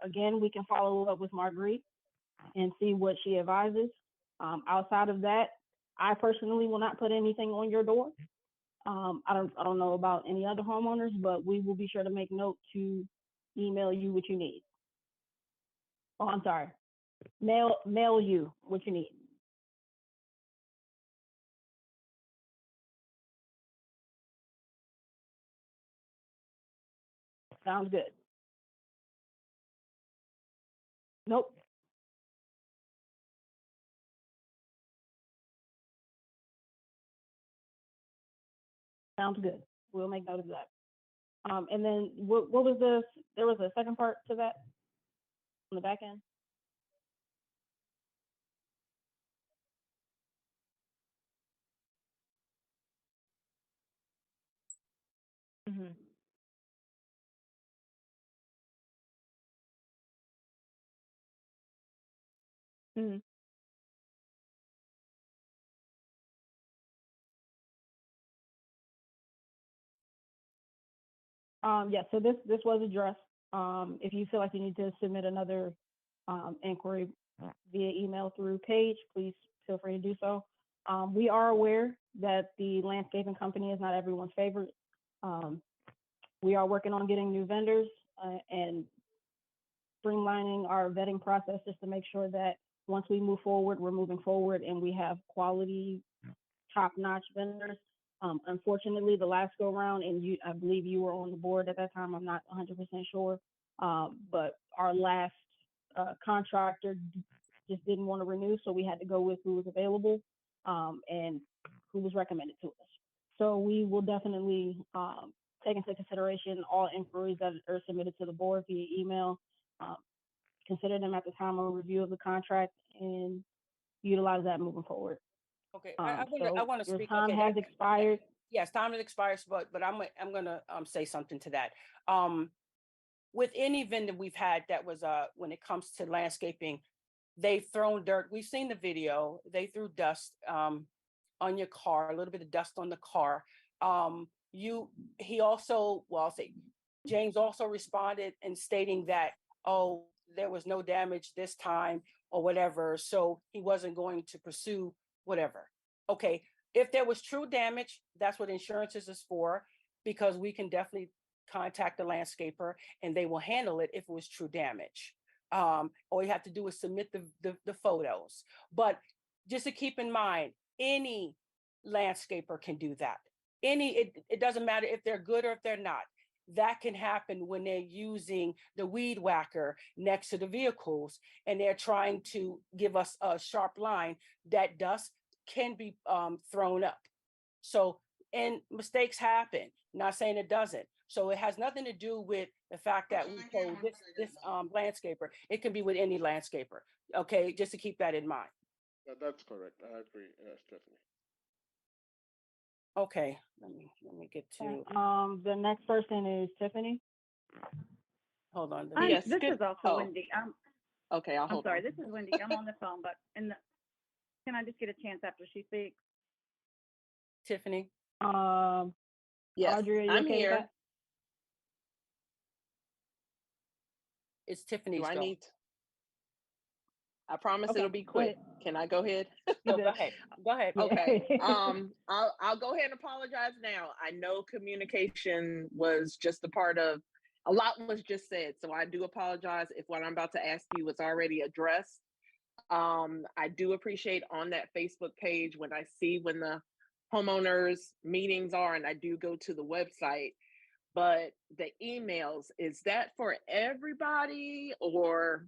again, we can follow up with Marguerite and see what she advises. Outside of that, I personally will not put anything on your door. I don't know about any other homeowners, but we will be sure to make note to email you what you need. Oh, I'm sorry, mail you what you need. Sounds good. Nope. Sounds good. We'll make note of that. And then what was there was a second part to that on the back end? Mm-hmm. Mm-hmm. Yeah, so this was addressed. If you feel like you need to submit another inquiry via email through Paige, please feel free to do so. We are aware that the landscaping company is not everyone's favorite. We are working on getting new vendors and streamlining our vetting process just to make sure that once we move forward, we're moving forward and we have quality, top-notch vendors. Unfortunately, the last go round, and I believe you were on the board at that time. I'm not 100% sure, but our last contractor just didn't want to renew, so we had to go with who was available and who was recommended to us. So we will definitely take into consideration all inquiries that are submitted to the board via email, consider them at the time of review of the contract, and utilize that moving forward. Okay, I want to your speak. time Okay, has expired. yes, time has expired, but I'm gonna say something to that. With any vendor we've had that was when it comes to landscaping, they've thrown dirt. We've seen the video. They threw dust on your car, a little bit of dust on the car. He also, well, I'll say James also responded and stating that, oh, there was no damage this time or whatever, so he wasn't going to pursue whatever. Okay, if there was true damage, that's what insurances is for, because we can definitely contact the landscaper and they will handle it if it was true damage. All you have to do is submit the photos. But just to keep in mind, any landscaper can do that. It doesn't matter if they're good or if they're not. That can happen when they're using the weed whacker next to the vehicles and they're trying to give us a sharp line. That dust can be thrown up. So, and mistakes happen. Not saying it doesn't. So it has nothing to do with the fact that we told this landscaper. It can be with any landscaper. Okay, just to keep that in mind. That's correct. I agree, Stephanie. Okay, let me get to, The next person is Tiffany. hold on. let me- Yes, This good. is also Oh, Wendy. okay, I'll I'm hold sorry. on. This is Wendy. I'm on the phone, but can I just get a chance after she speaks? Tiffany, Yes, Audrey, are you I'm okay with here. that? it's Do Tiffany's I go. need? I promise Okay, it'll be go quick. ahead. Can I go ahead? No, You go good. ahead. Go ahead. Yeah. Okay. I'll go ahead and apologize now. I know communication was just a part of a lot was just said, so I do apologize if what I'm about to ask you was already addressed. I do appreciate on that Facebook page when I see when the homeowners meetings are, and I do go to the website. But the emails, is that for everybody, or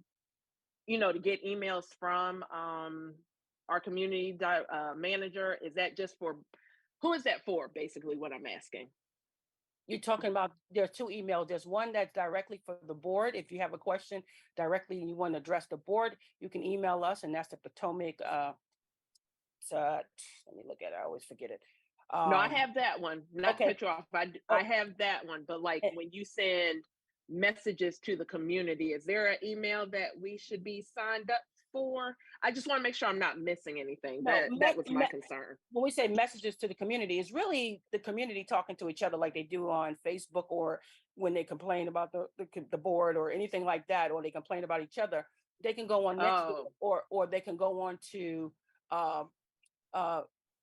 to get emails from our community manager? Is that just for who is that for? Basically, what I'm asking. You're talking about, there's two emails. There's one that's directly for the board. If you have a question directly and you want to address the board, you can email us, and that's the Potomac. Let me look at it. I always forget it. No, I have that one. Not okay. cut you off. I Oh. have that one. But like Eh. when you send messages to the community, is there an email that we should be signed up for? I just want to make sure I'm not missing anything. No, That was my concern. When we say messages to the community, it's really the community talking to each other like they do on Facebook, or when they complain about the board or anything like that, or they complain about each other. They can go on next, or they can go on to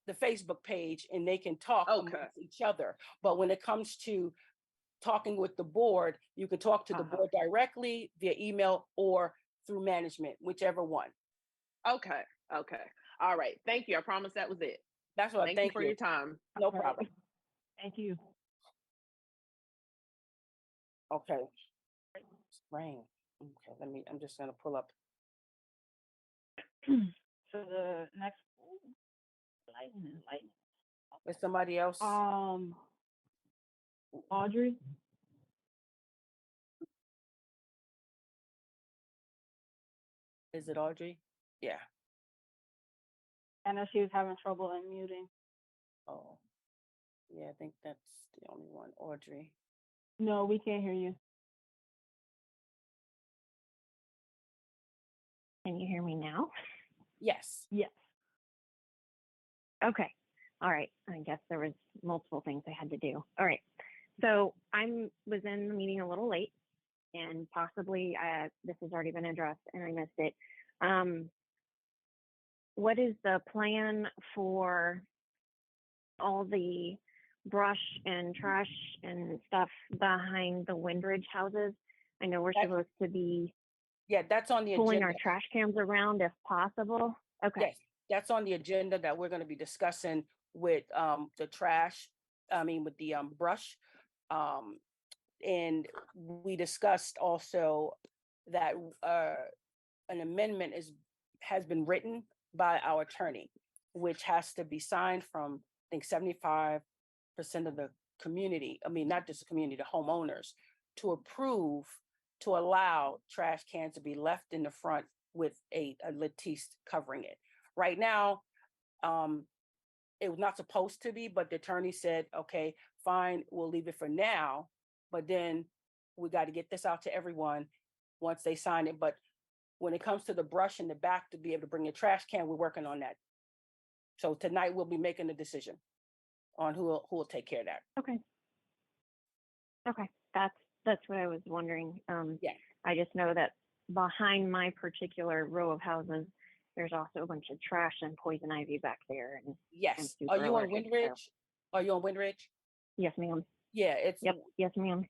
the Facebook page, and they can talk amongst each other. But when it comes to talking with the board, you can talk to the board directly via email or through management, whichever one. Okay. All right. Thank you. I promise that was it. That's what. Thank you for your time. No problem. Thank you. Okay. Rain. Okay, I'm just gonna pull up. So the next lightning. Is somebody else? Audrey. Is it Audrey? Yeah. I know she was having trouble unmuting. Oh, yeah. I think that's the only one. Audrey. No, we can't hear you. Can you hear me now? Yes. Yes. Okay. All right. I guess there was multiple things I had to do. All right. So was in the meeting a little late, and possibly this has already been addressed and I missed it. What is the plan for all the brush and trash and stuff behind the Windridge houses? I know we're supposed to be that's on the pulling agenda. our trash cans around if possible. Okay. Yes, that's on the agenda that we're going to be discussing with the trash. With the brush. And we discussed also that an amendment has been written by our attorney, which has to be signed from, I think, 75% of the community. Not just the community, the homeowners, to approve to allow trash cans to be left in the front with a lattice covering it. Right now, it was not supposed to be, but the attorney said, okay, fine, we'll leave it for now. But then we got to get this out to everyone once they sign it. But when it comes to the brush in the back to be able to bring a trash can, we're working on that. So tonight we'll be making a decision on who will take care of that. Okay. That's what I was wondering. Yeah. I just know that behind my particular row of houses, there's also a bunch of trash and poison ivy back there. And yes. Are you on Windridge? So. Are you on Windridge? Yes, ma'am. Yeah, it's. Yep. Yes, ma'am.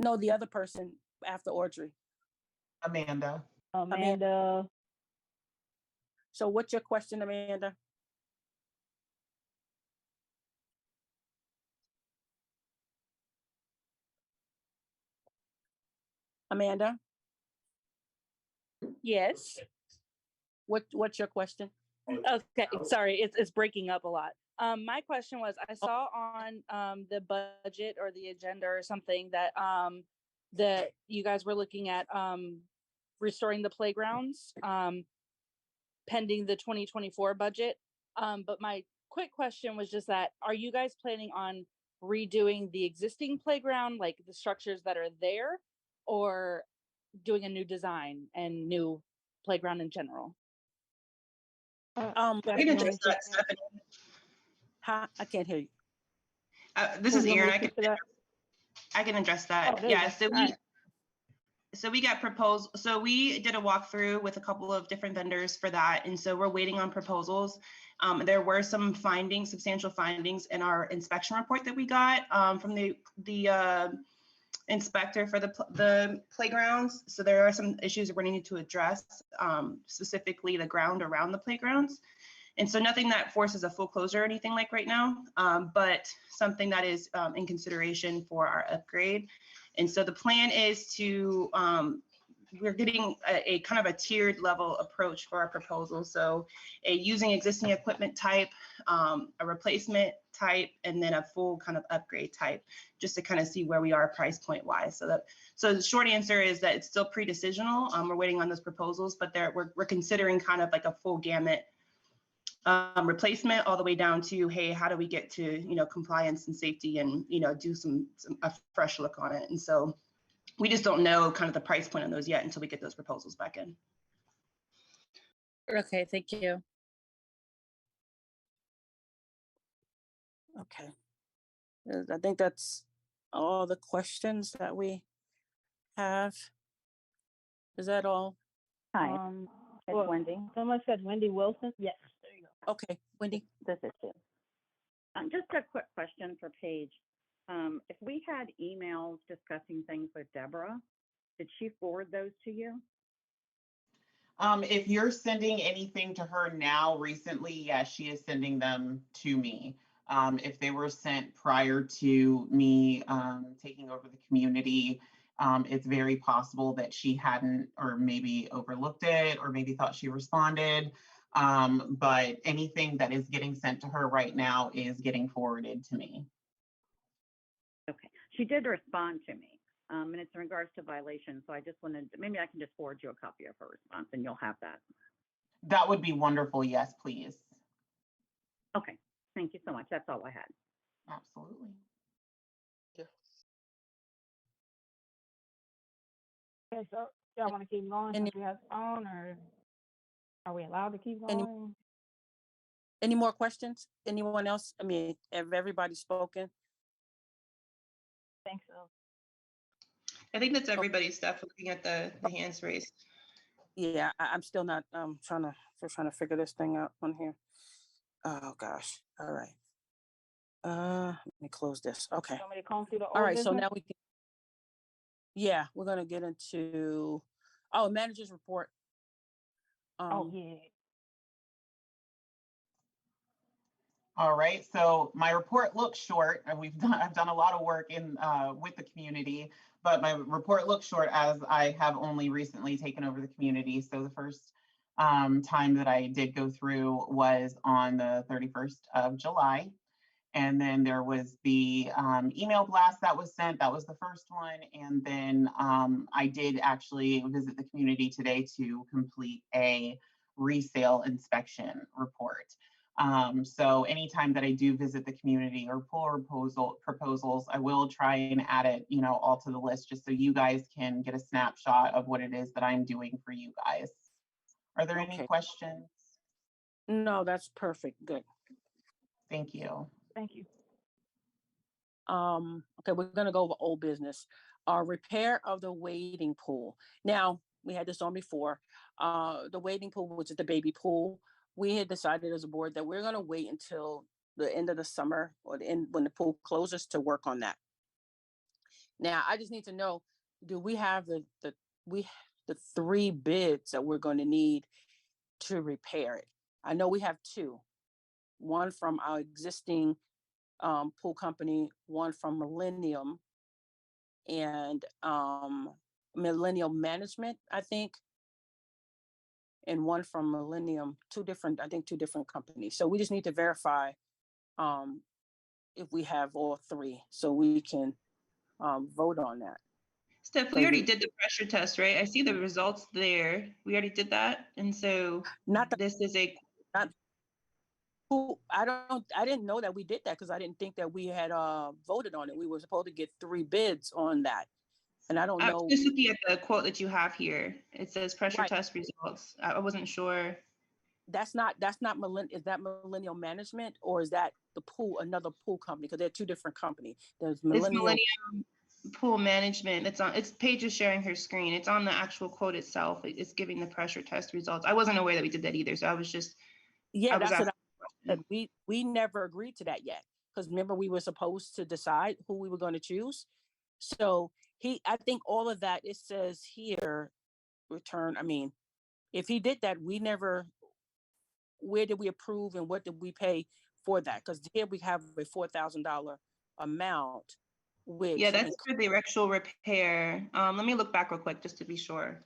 No, the other person after Audrey. Amanda. Amanda. So what's your question, Amanda? Amanda, Yes. what's your question? Okay, sorry, it's breaking up a lot. My question was, I saw on the budget or the agenda or something that that you guys were looking at restoring the playgrounds pending the 2024 budget. But my quick question was just that, are you guys planning on redoing the existing playground, like the structures that are there, or doing a new design and new playground in general? I can address that, Stephanie. Huh? I can't hear you. This is Erin. I can address that. Oh, Yeah. So we got proposed. So we did a walkthrough with a couple of different vendors for that, and so we're waiting on proposals. There were some findings, substantial findings, in our inspection report that we got from the inspector for the playgrounds. So there are some issues that we're needing to address, specifically the ground around the playgrounds. And so nothing that forces a full closure or anything like right now, but something that is in consideration for our upgrade. And so the plan is to, we're getting a kind of a tiered level approach for our proposal. So using existing equipment type, a replacement type, and then a full kind of upgrade type, just to kind of see where we are price point wise. So the short answer is that it's still pre-decisional. We're waiting on those proposals, but we're considering kind of like a full gamut replacement all the way down to, hey, how do we get to, compliance and safety and, do a fresh look on it. And so we just don't know kind of the price point on those yet until we get those proposals back in. Okay, thank you. Okay. I think that's all the questions that we have. Is that all? Hi, it's Wendy. Someone said Wendy Wilson. Yes, there you go. Okay, Wendy. This is it. Just a quick question for Paige. If we had emails discussing things with Deborah, did she forward those to you? If you're sending anything to her now recently, yes, she is sending them to me. If they were sent prior to me taking over the community, it's very possible that she hadn't, or maybe overlooked it, or maybe thought she responded. But anything that is getting sent to her right now is getting forwarded to me. Okay, she did respond to me, and it's in regards to violations. So I just wanted, maybe I can just forward you a copy of her response, and you'll have that. That would be wonderful. Yes, please. Okay, thank you so much. That's all I had. Absolutely. Okay, so y'all want to keep going since we have phone, or are we allowed to keep going? Any more questions? Anyone else? I mean, have everybody spoken? I think so. I think that's everybody, Steph, looking at the hands raised. Yeah, I'm still not trying to figure this thing out on here. Oh gosh. All right. Let me close this. Okay. Want me to comb through the All right. old So business? now we can. Yeah, we're gonna get into manager's report. Oh yeah. All right, so my report looks short, and I've done a lot of work in with the community, but my report looks short as I have only recently taken over the community. So the first time that I did go through was on the 31st of July. And then there was the email blast that was sent. That was the first one. And then I did actually visit the community today to complete a resale inspection report. So anytime that I do visit the community or pull proposals, I will try and add it, all to the list, just so you guys can get a snapshot of what it is that I'm doing for you guys. Are there any questions? No, that's perfect. Good. Thank you. Thank you. Okay, we're gonna go over old business. Repair of the wading pool. Now, we had this on before. The wading pool, which is the baby pool, we had decided as a board that we're gonna wait until the end of the summer or the end when the pool closes to work on that. Now, I just need to know, do we have the 3 bids that we're going to need to repair it? I know we have 2, one from our existing pool company, one from Millennium and Millennium Management, I think, and one from Millennium, 2 different companies. So we just need to verify if we have all 3 so we can vote on that. Steph, we already did the pressure test, right? I see the results there. We already did that. And so this is a I didn't know that we did that because I didn't think that we had voted on it. We were supposed to get 3 bids on that. And I don't know. Just looking at the quote that you have here. It says pressure test results. I wasn't sure. That's not is that Millennial Management or is that the pool, another pool company? Because they're 2 different companies. There's Millennium. It's Millennium Pool Management. It's Paige is sharing her screen. It's on the actual quote itself. It's giving the pressure test results. I wasn't aware that we did that either. So I was just that's what I said. We never agreed to that yet. Because remember, we were supposed to decide who we were going to choose. So I think all of that, it says here, return. I mean, if he did that, where did we approve and what did we pay for that? Because here we have a $4,000 amount. Which that's for the actual repair. Let me look back real quick just to be sure.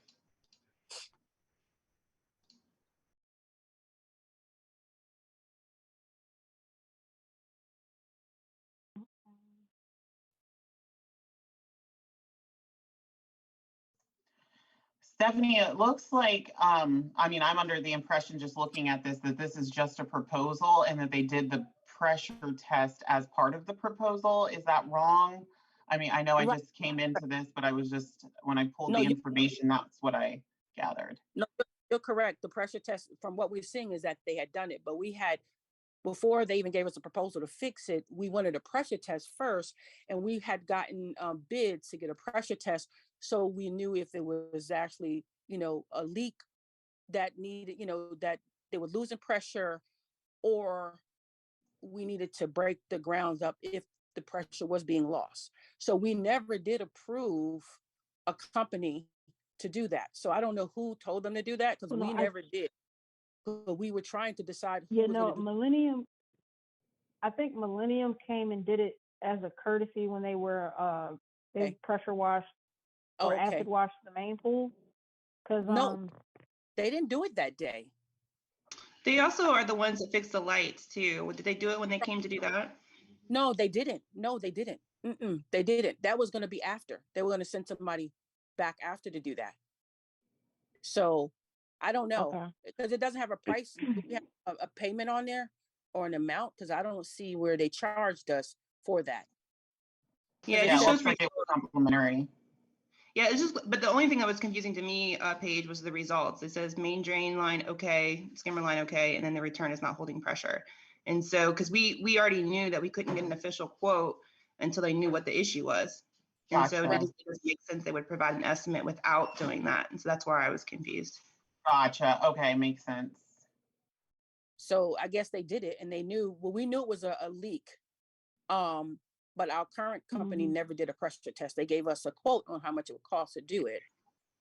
Stephanie, it looks like, I mean, I'm under the impression just looking at this, that this is just a proposal and that they did the pressure test as part of the proposal. Is that wrong? I mean, I know I just came into this, but I was just, when I pulled the information, that's what I gathered. No, you're correct. The pressure test, from what we're seeing, is that they had done it, but we had, before they even gave us a proposal to fix it, we wanted a pressure test first, and we had gotten bids to get a pressure test, so we knew if it was actually, a leak that needed, that they were losing pressure, or we needed to break the grounds up if the pressure was being lost. So we never did approve a company to do that. So I don't know who told them to do that because we never did. But we were trying to decide who was going to do. Millennium, I think Millennium came and did it as a courtesy when they were they pressure washed or acid washed the main pool. Because no, they didn't do it that day. They also are the ones that fix the lights too. Did they do it when they came to do that? No, they didn't. No, they didn't. They didn't. That was going to be after. They were going to send somebody back after to do that. So I don't know because it doesn't have a price. Do we have a payment on there or an amount? Because I don't see where they charged us for that. Yeah, it just shows like it was complimentary. Yeah, it's just, but the only thing that was confusing to me, Paige, was the results. It says main drain line okay, skimmer line okay, and then the return is not holding pressure. And so, because we already knew that we couldn't get an official quote until they knew what the issue was. And so that just doesn't make sense. They would provide an estimate without doing that. And so that's where I was confused. Gotcha. Okay, makes sense. So I guess they did it and they knew, well, we knew it was a leak. But our current company never did a pressure test. They gave us a quote on how much it would cost to do it.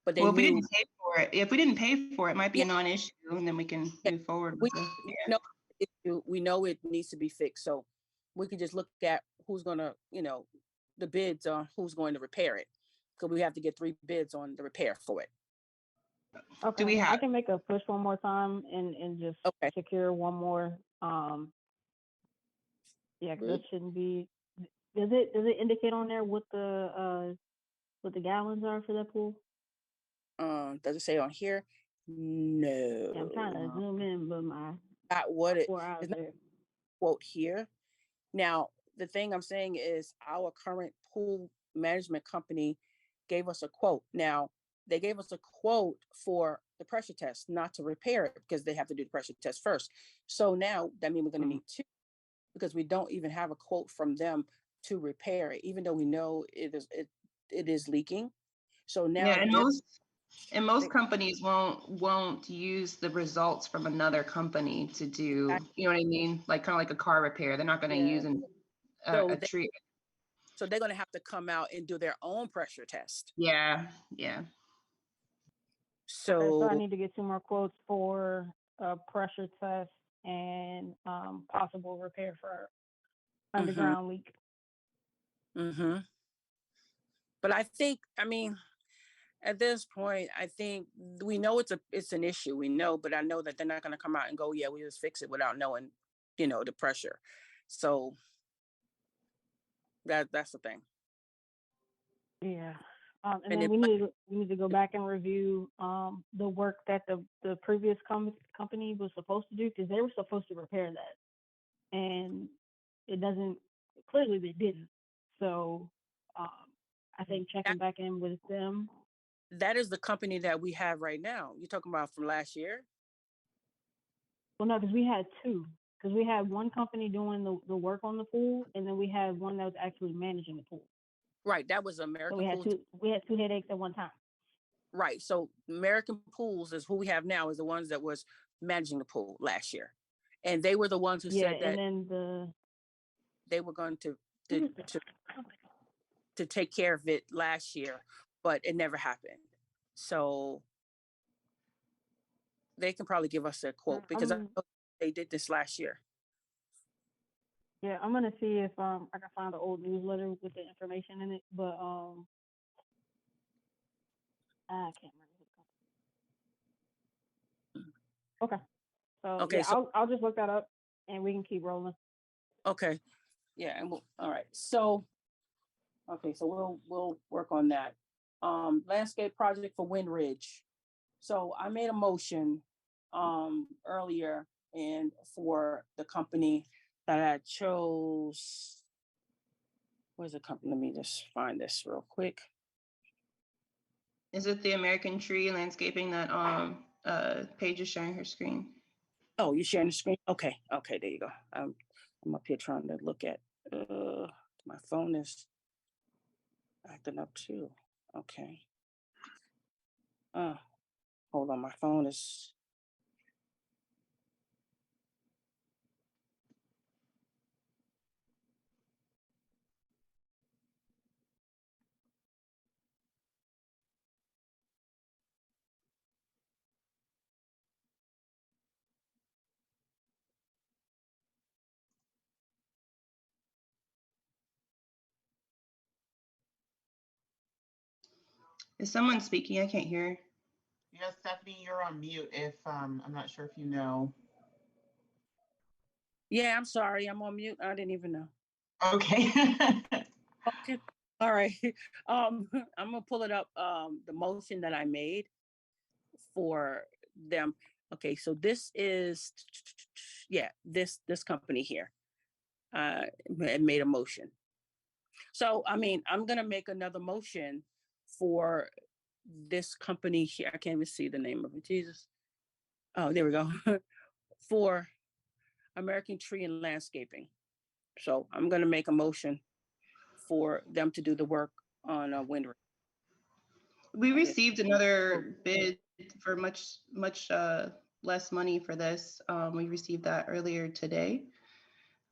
But if we didn't pay for it, it might be a non-issue, and then we can move forward with it. We know it needs to be fixed. So we can just look at who's going to, the bids on who's going to repair it. Because we have to get 3 bids on the repair for it. Okay, I can make a push one more time and just secure one more. Yeah, because that shouldn't be. Does it indicate on there what the gallons are for that pool? Does it say on here? No. Yeah, I'm trying to zoom in, but not what it is not quote here. Now, the thing I'm saying is our current pool management company gave us a quote. Now, they gave us a quote for the pressure test, not to repair it because they have to do the pressure test first. So now that means we're going to need 2 because we don't even have a quote from them to repair it, even though we know it is leaking. So now, and most companies won't use the results from another company to do, you know what I mean? Like kind of like a car repair. They're not going to use a treatment. So they're going to have to come out and do their own pressure test. Yeah. Okay, so I So need to get 2 more quotes for a pressure test and possible repair for underground leak. But I think, I mean, at this point, I think we know it's an issue. We know, but I know that they're not going to come out and go, yeah, we just fix it without knowing, the pressure. So that's the thing. Yeah. And And then it we need to go back and review the work that the previous company was supposed to do, because they were supposed to repair that, and it doesn't. Clearly, they didn't. So I think checking back in with them. that is the company that we have right now. You're talking about from last year? Well, no, because we had 2. Because we had one company doing the work on the pool, and then we had one that was actually managing the pool. Right. That was So American we had Pools. we had 2 headaches at one time. Right. So American Pools is who we have now, is the ones that was managing the pool last year. And they were the ones who Yeah, said that and then they were going to take care of it last year, but it never happened. So they can probably give us a quote, because I know they did this last year. yeah, I'm gonna see if I can find an old newsletter with the information in it, but I can't remember. Okay, so Okay, yeah, so I'll just look that up, and we can keep rolling. okay. Yeah, and all right. So okay, so we'll work on that. Landscape project for Wind Ridge. So I made a motion earlier, and for the company that I chose. Where's the company? Let me just find this real quick. Is it the American Tree Landscaping that Paige is sharing her screen? Oh, you're sharing the screen? Okay, there you go. I'm up here trying to look at my phone is acting up too. Okay. Hold on, my phone is. Is someone speaking? I can't hear. Yeah, Stephanie, you're on mute. If I'm not sure if you know. Yeah, I'm sorry. I'm on mute. I didn't even know. Okay. Okay. All right. I'm gonna pull it up. The motion that I made for them. Okay, so this is this company here. Made a motion. So I mean, I'm gonna make another motion for this company here. I can't even see the name of it. Jesus. Oh, there we go. For American Tree and Landscaping. So I'm gonna make a motion for them to do the work on Wind Ridge. We received another bid for much less money for this. We received that earlier today.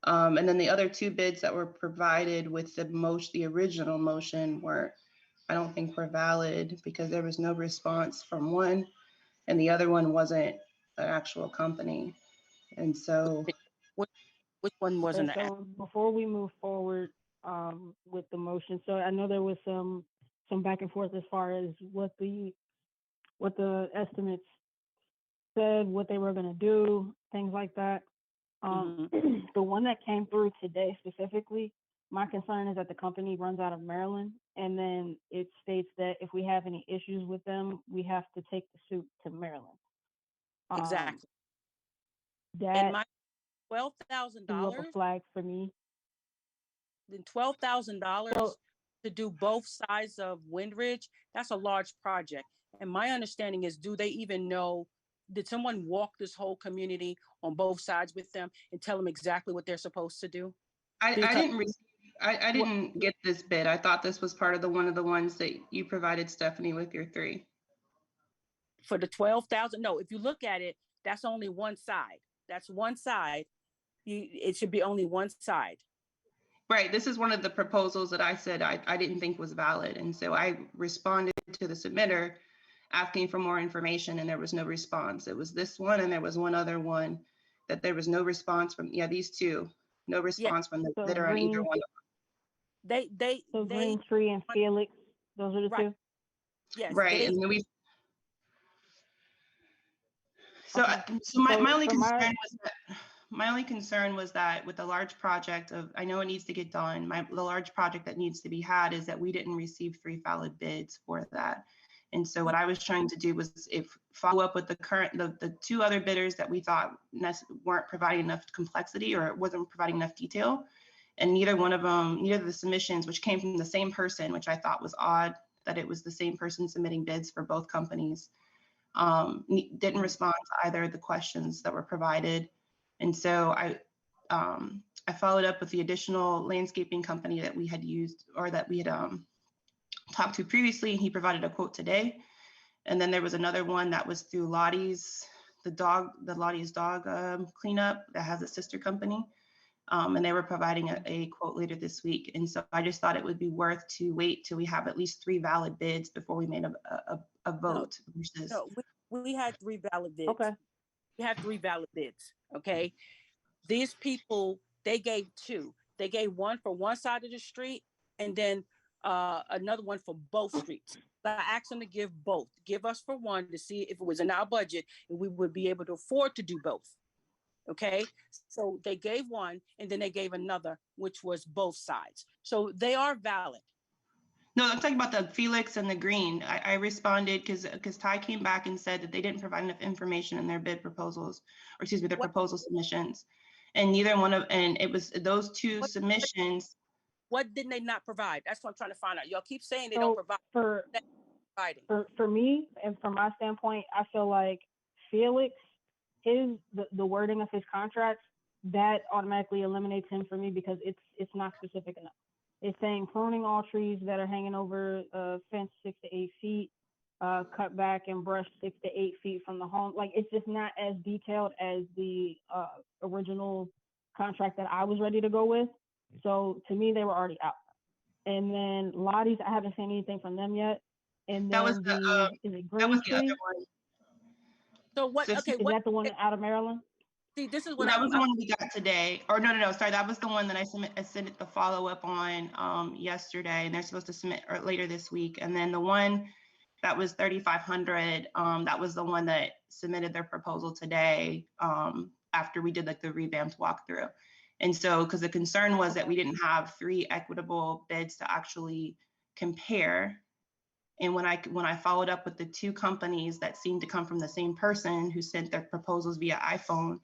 And then the other 2 bids that were provided with the original motion I don't think were valid, because there was no response from one, and the other one wasn't an actual company. And so which one wasn't Okay, so before we move forward with the motion, so I know there was some back and forth as far as what the estimates said, what they were going to do, things like that. The one that came through today specifically, my concern is that the company runs out of Maryland, and then it states that if we have any issues with them, we have to take the suit to Maryland. exactly. That and my $12,000 threw up a flag for me. Then $12,000 to do both sides of Wind Ridge. That's a large project. And my understanding is, do they even know? Did someone walk this whole community on both sides with them and tell them exactly what they're supposed to do? I didn't get this bid. I thought this was part of one of the ones that you provided, Stephanie, with your 3. For the 12,000? No, if you look at it, that's only one side. That's one side. It should be only one side. Right. This is one of the proposals that I said I didn't think was valid. And so I responded to the submitter asking for more information, and there was no response. It was this one, and there was one other one that there was no response from. Yeah, these two, no response from the So bidder on either Green, one. so Green Tree and Felix, those are the Right. two? Yes. Right. And then we. So, Okay. so my So only for concern my- was that my only concern was that with the large project of, I know it needs to get done. The large project that needs to be had is that we didn't receive 3 valid bids for that. And so what I was trying to do was follow up with the 2 other bidders that we thought weren't providing enough complexity or wasn't providing enough detail. And neither of the submissions, which came from the same person, which I thought was odd that it was the same person submitting bids for both companies, didn't respond to either of the questions that were provided. And so I followed up with the additional landscaping company that we had used or that we had talked to previously, and he provided a quote today. And then there was another one that was through Lottie's, Lottie's dog cleanup that has a sister company. And they were providing a quote later this week. And so I just thought it would be worth to wait till we have at least 3 valid bids before we made a vote. No, we had 3 valid bids. Okay. We had 3 valid bids. Okay. These people, they gave 2. They gave one for one side of the street and then another one for both streets. I asked them to give both. Give us for one to see if it was in our budget and we would be able to afford to do both. Okay. So they gave one and then they gave another, which was both sides. So they are valid. No, I'm talking about the Felix and the Green. I responded because Ty came back and said that they didn't provide enough information in their bid proposals, or excuse me, their proposal submissions. And neither one of, and it was those 2 submissions. What didn't they not provide? That's what I'm trying to find out. Y'all keep saying they don't provide. For me, and from my standpoint, I feel like Felix, the wording of his contracts, that automatically eliminates him for me because it's not specific enough. It's saying pruning all trees that are hanging over a fence 6 to 8 feet, cut back and brush 6 to 8 feet from the home. Like, it's just not as detailed as the original contract that I was ready to go with. So to me, they were already out. And then Lottie's, I haven't seen anything from them yet. And then That was is it Green that was the Tree? other one. So what? So Okay, is that the one out of Maryland? See, this is what that was the one we got today. Or no, sorry, that was the one that I sent the follow up on yesterday, and they're supposed to submit later this week. And then the one that was 3,500, that was the one that submitted their proposal today after we did like the revamped walkthrough. And so, because the concern was that we didn't have 3 equitable bids to actually compare. And when I followed up with the 2 companies that seemed to come from the same person who sent their proposals via iPhone,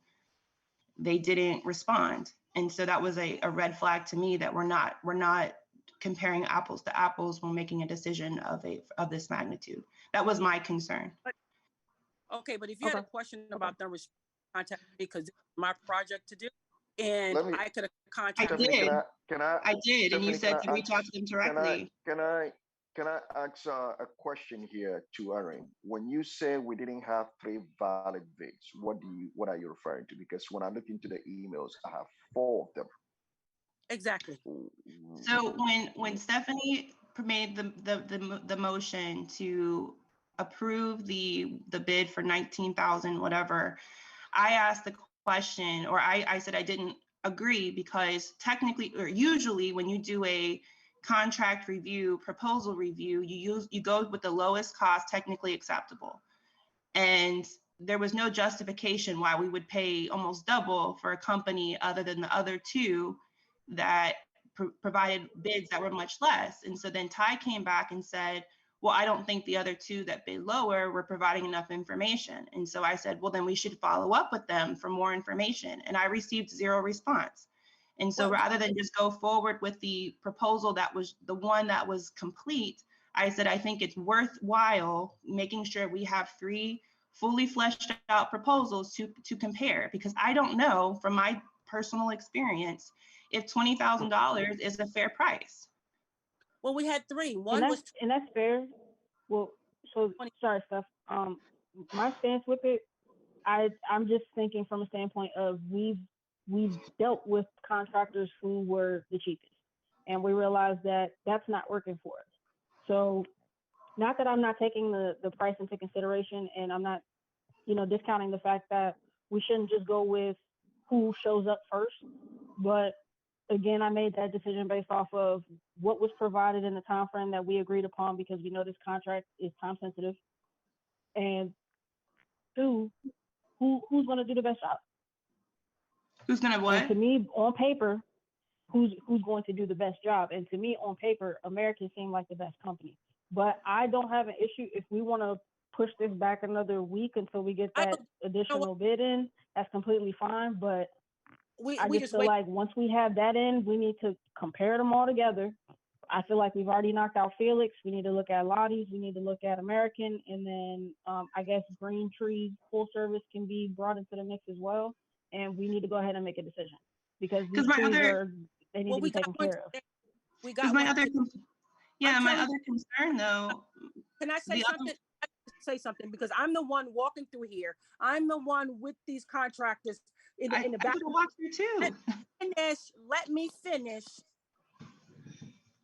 they didn't respond. And so that was a red flag to me that we're not comparing apples to apples when making a decision of this magnitude. That was my concern. Okay, but if you had a question about them, contact me because it's my project to do. And I could have contacted. I did, and you said to reach out to them directly. Can I ask a question here to Erin? When you say we didn't have 3 valid bids, what are you referring to? Because when I look into the emails, I have 4 of them. Exactly. So when Stephanie made the motion to approve the bid for 19,000 whatever, I asked the question, or I said I didn't agree because technically or usually when you do a contract review, proposal review, you go with the lowest cost technically acceptable. And there was no justification why we would pay almost double for a company other than the other 2 that provided bids that were much less. And so then Ty came back and said, well, I don't think the other 2 that bid lower were providing enough information. And so I said, well, then we should follow up with them for more information. And I received 0 response. And so rather than just go forward with the proposal that was the one that was complete, I said, I think it's worthwhile making sure we have 3 fully fleshed out proposals to compare, because I don't know from my personal experience if $20,000 is a fair price. Well, we had 3. And that's fair. Well, so sorry, Steph. My stance with it, I'm just thinking from a standpoint of we've we've dealt with contractors who were the cheapest, and we realized that that's not working for us. So, not that I'm not taking the price into consideration, and I'm not, discounting the fact that we shouldn't just go with who shows up first, but again, I made that decision based off of what was provided in the time frame that we agreed upon, because we know this contract is time sensitive. And two, who's going to do the best job? Who's going to what? And to me, on paper, who's going to do the best job? And to me, on paper, American seemed like the best company. But I don't have an issue if we want to push this back another week until we get that additional bid in. That's completely fine. But I just feel like once we have that in, we need to compare them all together. I feel like we've already knocked out Felix. We need to look at Lottie's. We need to look at American. And then I guess Green Trees full service can be brought into the mix as well. And we need to go ahead and make a decision, because these trees they need to be taken care of. We got my other concern though. Can I say something? Say something, because I'm the one walking through here. I'm the one with these contractors in the back. I walk through too. Let me finish.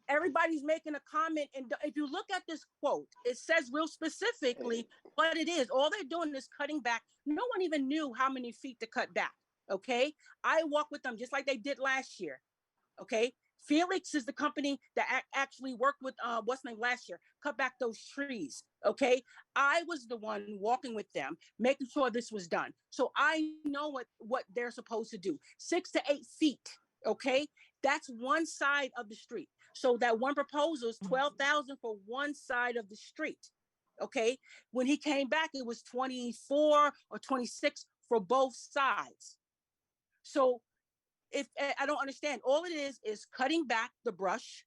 Everybody's making a comment, and if you look at this quote, it says real specifically what it is. All they're doing is cutting back. No one even knew how many feet to cut back. Okay, I walk with them just like they did last year. Okay, Felix is the company that actually worked with what's the name last year, cut back those trees. Okay, I was the one walking with them, making sure this was done. So I know what they're supposed to do. 6 to 8 feet. Okay, that's one side of the street. So that one proposal is $12,000 for one side of the street. Okay, when he came back, it was 24 or 26 for both sides. So if I don't understand, all it is cutting back the brush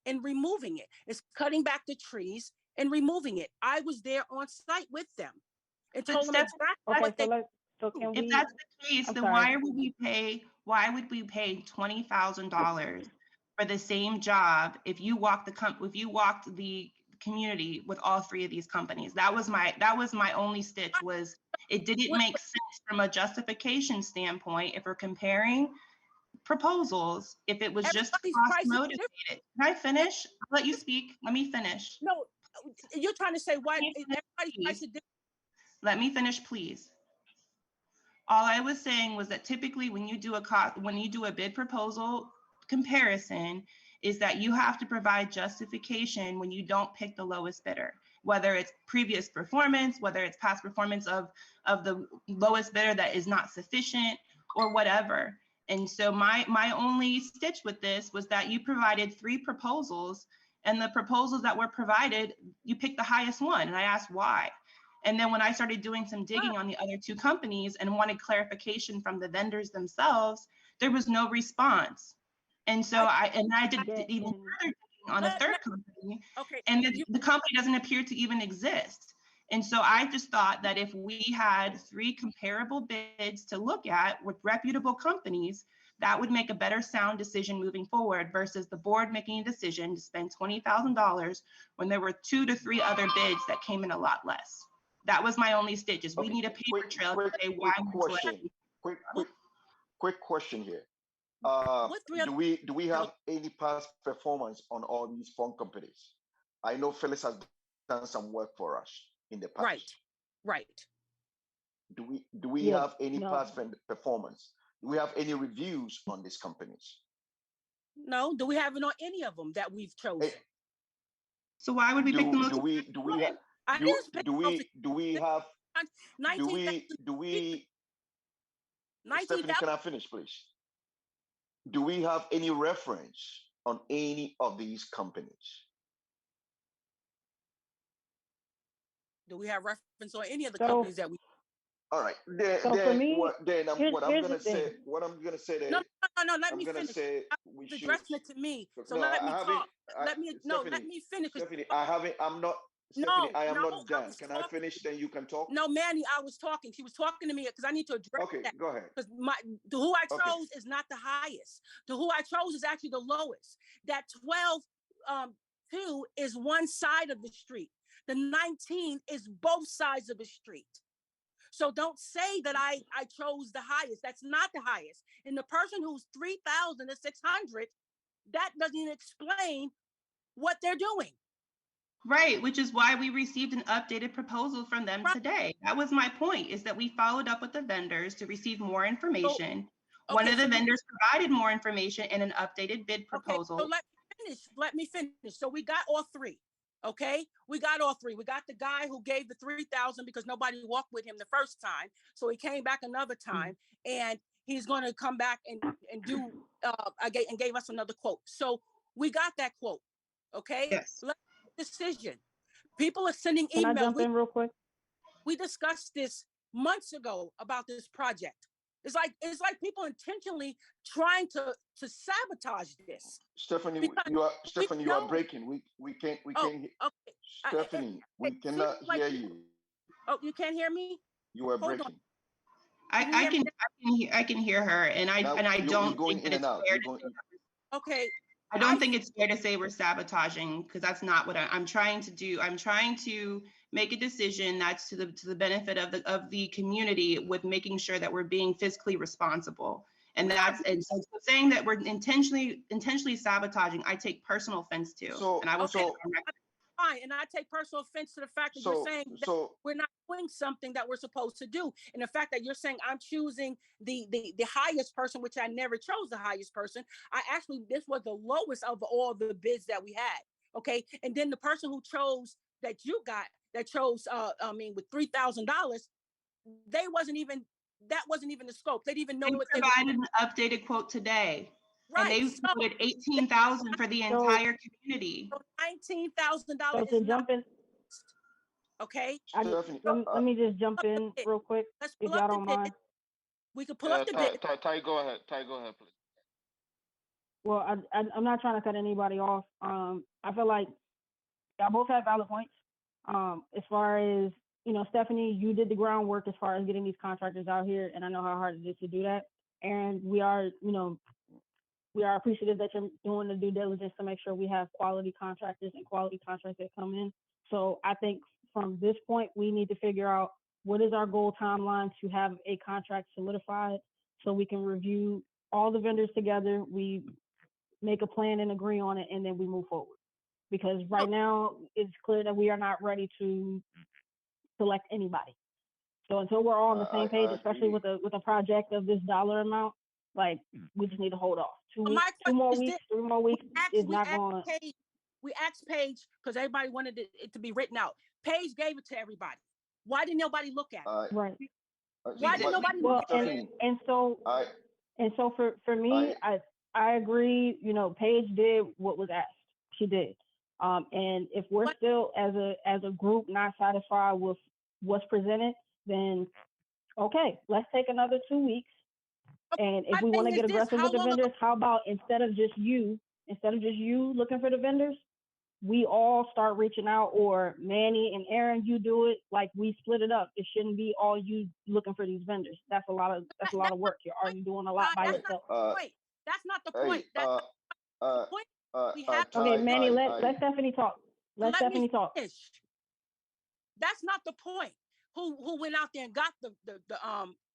and removing it. It's cutting back the trees and removing it. I was there on site with them and told them exactly what they. If that's the case, then why would we pay $20,000 for the same job if you walked the community with all three of these companies? That was my only stitch. Was it didn't make sense from a justification standpoint if we're comparing proposals, if it was just cost motivated. Can I finish? I'll let you speak. Let me finish. No, you're trying to say why everybody's price is different. Let me finish, please. All I was saying was that typically when you do a bid proposal comparison, is that you have to provide justification when you don't pick the lowest bidder, whether it's previous performance, whether it's past performance of the lowest bidder that is not sufficient or whatever. And so my only stitch with this was that you provided 3 proposals, and the proposals that were provided, you picked the highest one. And I asked why. And then when I started doing some digging on the other 2 companies and wanted clarification from the vendors themselves, there was no response. And so I did even further digging on a third company, and the company doesn't appear to even exist. And so I just thought that if we had 3 comparable bids to look at with reputable companies, that would make a better sound decision moving forward versus the board making a decision to spend $20,000 when there were 2 to 3 other bids that came in a lot less. That was my only stitch. Is we need a paper trail to say why. Quick question here. Do we have any past performance on all these phone companies? I know Phyllis has done some work for us in the past. Right. Do we have any past performance? Do we have any reviews on these companies? No. Do we have it on any of them that we've chosen? So why would we pick the most? Stephanie, can I finish, please? Do we have any reference on any of these companies? Do we have reference on any of the companies that we? All right. What I'm gonna say there. No. Let me finish. Addressing it to me. So let me talk. Let me finish. Stephanie, I'm not. Stephanie, I am not done. Can I finish? Then you can talk. No, Manny, I was talking. She was talking to me because I need to address that. Okay, go ahead. Because the who I chose is not the highest. The who I chose is actually the lowest. That 12-2 is one side of the street. The 19 is both sides of the street. So don't say that I chose the highest. That's not the highest. And the person who's 3,600, that doesn't explain what they're doing. Right, which is why we received an updated proposal from them today. That was my point, is that we followed up with the vendors to receive more information. One of the vendors provided more information and an updated bid proposal. Okay, so let me finish. So we got all three. Okay, we got all three. We got the guy who gave the 3,000 because nobody walked with him the first time. So he came back another time, and he's going to come back and do again, and gave us another quote. So we got that quote. Okay. Yes. Let's make a decision. People are sending emails. Can I jump in real quick? We discussed this months ago about this project. It's like people intentionally trying to sabotage this. Stephanie, you are breaking. We can't okay. Stephanie, we cannot hear you. Oh, you can't hear me? You are breaking. I can hear her, and I don't going think in that and out. Okay. I don't think it's fair to say we're sabotaging, because that's not what I'm trying to do. I'm trying to make a decision that's to the benefit of the community, with making sure that we're being fiscally responsible. And so saying that we're intentionally sabotaging, I take personal offense to. And I will say that on record. Fine, and I take personal offense to the fact that you're saying that we're not doing something that we're supposed to do, and the fact that you're saying I'm choosing the highest person, which I never chose the highest person. This was the lowest of all the bids that we had. Okay, and then the person who chose with $3,000, that wasn't even the scope. They didn't even know what they provided an updated quote today. Right. And they quoted $18,000 for the entire community. So $19,000. So to jump in, okay. Let me just jump in real quick, if y'all don't mind. We could pull up the bid. Ty, go ahead. Ty, go ahead, please. Well, I'm not trying to cut anybody off. I feel like y'all both have valid points. As far as, Stephanie, you did the groundwork as far as getting these contractors out here, and I know how hard it is to do that. And we are appreciative that you're doing the due diligence to make sure we have quality contractors and quality contracts that come in. So I think from this point, we need to figure out what is our goal timeline to have a contract solidified, so we can review all the vendors together, we make a plan and agree on it, and then we move forward. Because right now it's clear that we are not ready to select anybody. So until we're all on the same page, especially with a project of this dollar amount, like, we just need to hold off. 2 more weeks, 3 more weeks is not going. We asked Paige because everybody wanted it to be written out. Paige gave it to everybody. Why didn't nobody look at it? Right. Why didn't nobody look at it? And so for me, I agree. Paige did what was asked. She did. And if we're still as a group not satisfied with what's presented, then okay, let's take another 2 weeks. And if we want to get aggressive with the vendors, how about instead of just you looking for the vendors, we all start reaching out, or Manny and Aaron, you do it. Like, we split it up. It shouldn't be all you looking for these vendors. That's a lot of work. You're already doing a lot by yourself. That's not the point. That's not the point. We have okay, Manny, let Stephanie talk. Let Stephanie talk. That's not the point. Who went out there and got the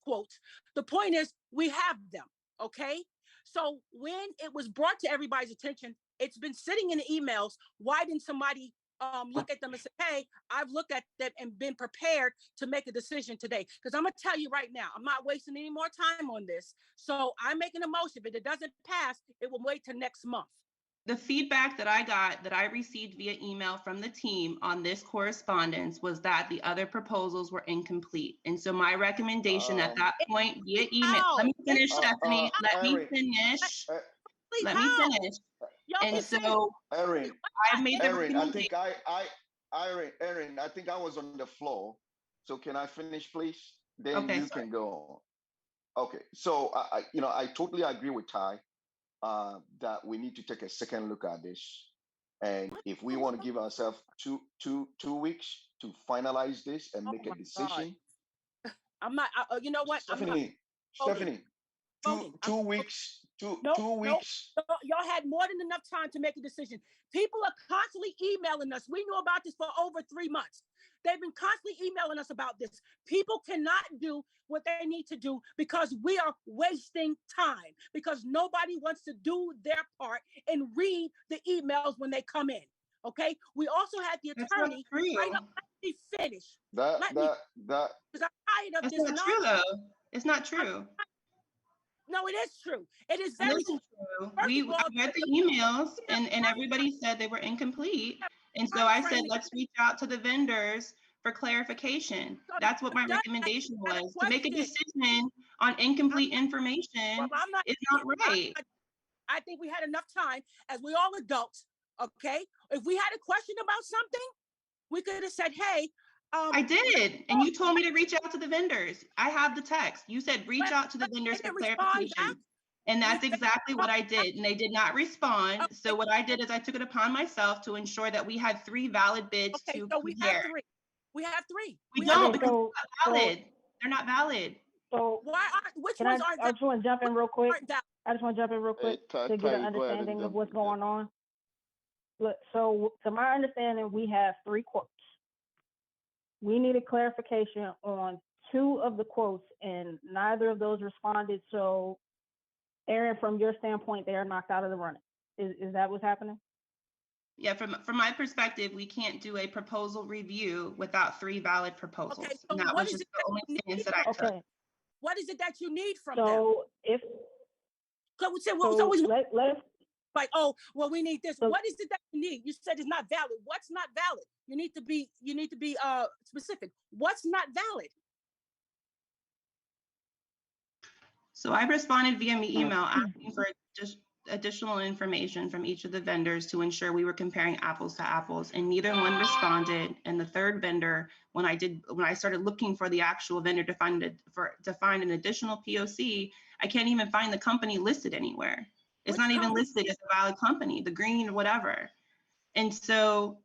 quotes? The point is we have them. Okay. So when it was brought to everybody's attention, it's been sitting in the emails. Why didn't somebody look at them and say, hey, I've looked at them and been prepared to make a decision today? Because I'm going to tell you right now, I'm not wasting any more time on this. So I'm making a motion. If it doesn't pass, it will wait till next month. The feedback that I received via email from the team on this correspondence was that the other proposals were incomplete. And so my recommendation at that point via email, let me finish, Stephanie, let me finish. And so Erin, I made the Erin, I think I was on the floor. So can I finish, please? Then you can go on. Okay. So I totally agree with Ty. That we need to take a second look at this, and if we want to give ourselves two weeks to finalize this and make a decision. I'm not. You know what, Stephanie, 2 weeks Two weeks. Y'all had more than enough time to make a decision. People are constantly emailing us. We knew about this for over 3 months. They've been constantly emailing us about this. People cannot do what they need to do because we are wasting time, because nobody wants to do their part and read the emails when they come in. Okay. We also had the attorney. Let me finish. Because I'm tired of That's this. not true, though. It's not true. No, it is true. It is It very isn't true. First I of all, read the emails and everybody said they were incomplete. And so I said, let's reach out to the vendors for clarification. That's what my recommendation was. To make a decision on incomplete information is not right. I think we had enough time, as we all adults, okay? If we had a question about something, we could have said, hey, I did. And you told me to reach out to the vendors. I have the text. You said reach out to the vendors for clarification. And that's exactly what I did. And they did not respond. So what I did is I took it upon myself to ensure that we had 3 valid bids to compare. We have 3. We don't, because they're not valid. They're not valid. So which ones aren't? I just want to jump in real quick. I just want to jump in real quick to get an understanding of what's going on. Look, so to my understanding, we have 3 quotes. We needed clarification on 2 of the quotes, and neither of those responded. So, Aaron, from your standpoint, they are knocked out of the running. Is that what's happening? Yeah, from my perspective, we can't do a proposal review without 3 valid proposals. Okay, so and that was just the only stance that I took. What is it that you need from them? So let's like, oh, well, we need this. What is it that you need? You said it's not valid. What's not valid? You need to be specific. What's not valid? So I responded via email asking for just additional information from each of the vendors to ensure we were comparing apples to apples, and neither one responded. And the third vendor, when I started looking for the actual vendor to find an additional POC, I can't even find the company listed anywhere. It's not even listed as a valid company, the green, whatever. And so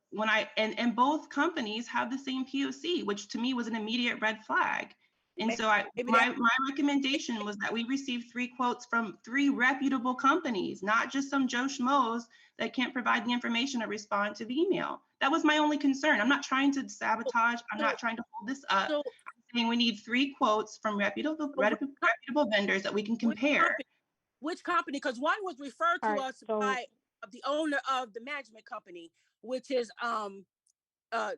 and both companies have the same POC, which to me was an immediate red flag. And so my recommendation was that we receive 3 quotes from 3 reputable companies, not just some Joe Schmoes that can't provide the information or respond to the email. That was my only concern. I'm not trying to sabotage. I'm not trying to hold this up. I'm saying we need 3 quotes from reputable vendors that we can compare. Which company? Because one was referred to us by the owner of the management company, which is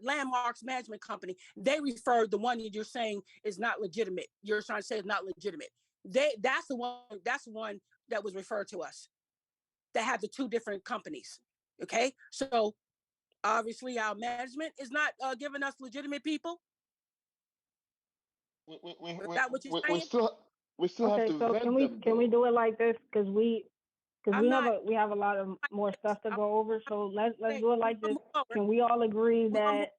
Landmarks Management Company. They referred the one that you're saying is not legitimate. You're trying to say it's not legitimate. That's the one that was referred to us. That had the 2 different companies. Okay, so obviously our management is not giving us legitimate people. We still have to so vet can we do it like this? Because we have a lot of more stuff to go over. So let's do it like this. Can we all agree that?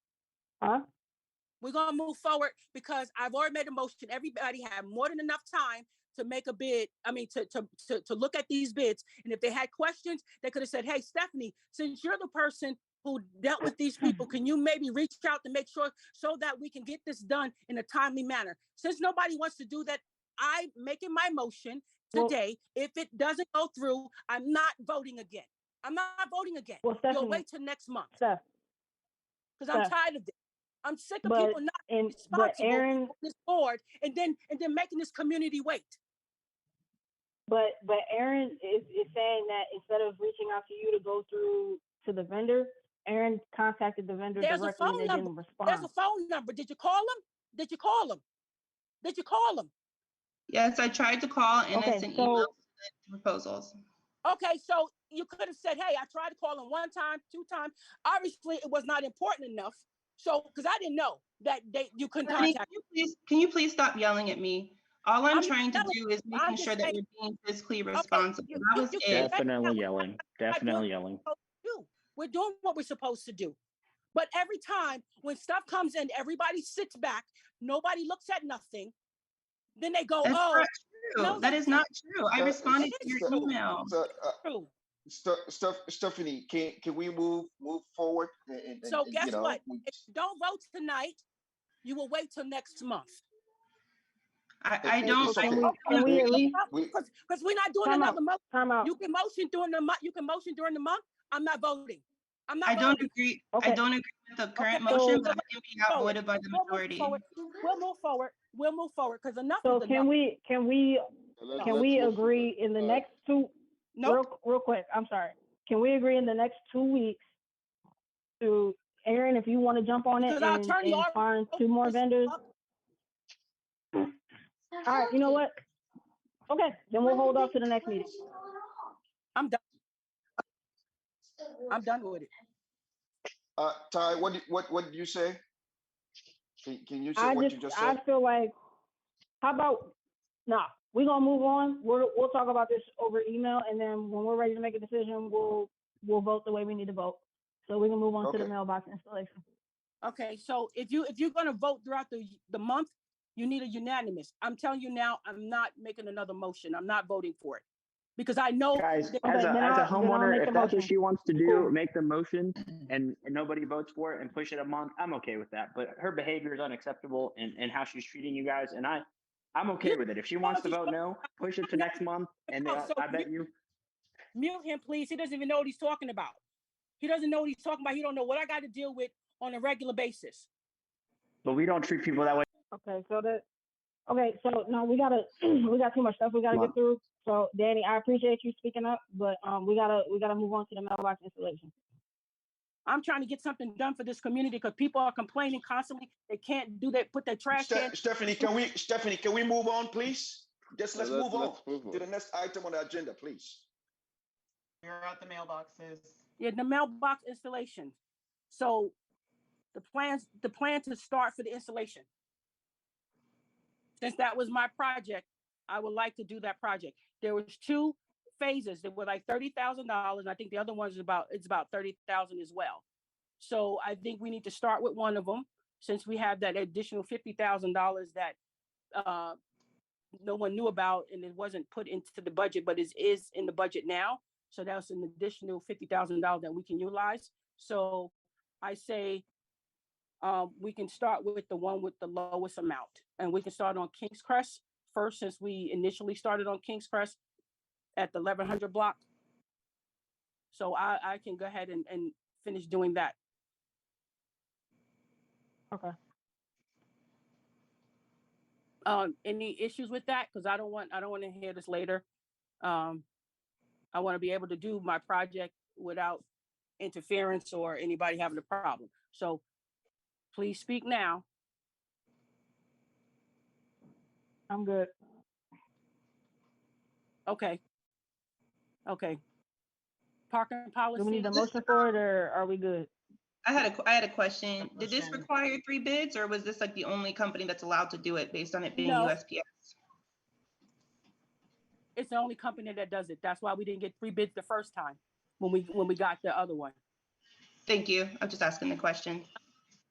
We're gonna move forward because I've already made a motion. Everybody had more than enough time to make a bid. I mean, to look at these bids. And if they had questions, they could have said, "Hey, Stephanie, since you're the person who dealt with these people, can you maybe reach out to make sure so that we can get this done in a timely manner?" Since nobody wants to do that, I'm making my motion today. If it doesn't go through, I'm not voting again. I'm not voting again. Well, Stephanie, you'll wait till next month. Because I'm tired of this. I'm sick of people not responsible for this board and then making this community wait. But Aaron is saying that instead of reaching out to you to go through to the vendor, Aaron contacted the vendor directly and they didn't respond. There's a phone number. Did you call him? Did you call him? Yes, I tried to call and I sent emails to the proposals. Okay, so you could have said, "Hey, I tried to call him 1 time, 2 times." Obviously, it was not important enough. So, because I didn't know that you couldn't contact. Can you please stop yelling at me? All I'm trying to do is making sure that we're being fiscally responsible. That was it. Definitely yelling. Definitely yelling. We're doing what we're supposed to do. But every time when stuff comes in, everybody sits back. Nobody looks at nothing. Then they go, That's "Oh, not true. no, that is not true. I responded to your email." Stephanie, can we move forward? So guess what? If you don't vote tonight, you will wait till next month. I don't. It's okay. Can we at least Because we're not doing time another out? month. Time out. You can motion during the month. You can motion during the month. I'm not voting. I'm not I don't voting. agree. Okay. I don't agree with the current Okay, motion, So but it can be outvoted by the majority. We'll move forward. We'll move forward because enough so is enough. can we Let's agree move forward. in the next two? Nope. Real quick. I'm sorry. Can we agree in the next 2 weeks to Aaron, if you want to jump on it Because our and attorney find 2 more vendors? All right. You know what? Okay. Then we'll hold off to the next meeting. I'm done. I'm done with it. Ty, what did you say? Can you say what you just said? I feel like, how about, we're gonna move on. We'll talk about this over email, and then when we're ready to make a decision, we'll vote the way we need to vote. So we can move on to the Okay. mailbox installation. Okay, so if you're gonna vote throughout the month, you need a unanimous. I'm telling you now, I'm not making another motion. I'm not voting for it. Because I know Guys, that- as a homeowner, make if the that's what motion. she wants to do, make the motion and nobody votes for it and push it a month, I'm okay with that. But her behavior is unacceptable and how she's treating you guys. And I'm okay with it. If she wants to vote no, push it to next month. And So I bet you. mute him, please. He doesn't even know what he's talking about. He doesn't know what he's talking about. He don't know what I got to deal with on a regular basis. But we don't treat people that way. Okay, so no, we got too much stuff we gotta get through. So Danny, I appreciate you speaking up, but we gotta move on to the mailbox installation. I'm trying to get something done for this community because people are complaining constantly. They can't do that, put their trash can. Stephanie, can we move on, please? Let's move on move on to the next item on the agenda, please. We're at the mailboxes. Yeah, the mailbox installation. So the plan to start for the installation. Since that was my project, I would like to do that project. There was 2 phases that were like $30,000. I think the other one is about $30,000 as well. So I think we need to start with one of them since we have that additional $50,000 that no one knew about and it wasn't put into the budget, but it is in the budget now. So that's an additional $50,000 that we can utilize. So I say we can start with the one with the lowest amount, and we can start on King's Crest first, since we initially started on King's Crest at the 1100 block. So I can go ahead and finish doing that. Okay. Any issues with that? Because I don't want to hear this later. I want to be able to do my project without interference or anybody having a problem. So please speak now. I'm good. Okay. Parking policy. Do we need a motion for it, or are we good? I had a question. Did this require 3 bids, or was this like the only company that's allowed to do it based on it being No. USPS? It's the only company that does it. That's why we didn't get 3 bids the first time when we got the other one. Thank you. I'm just asking the question.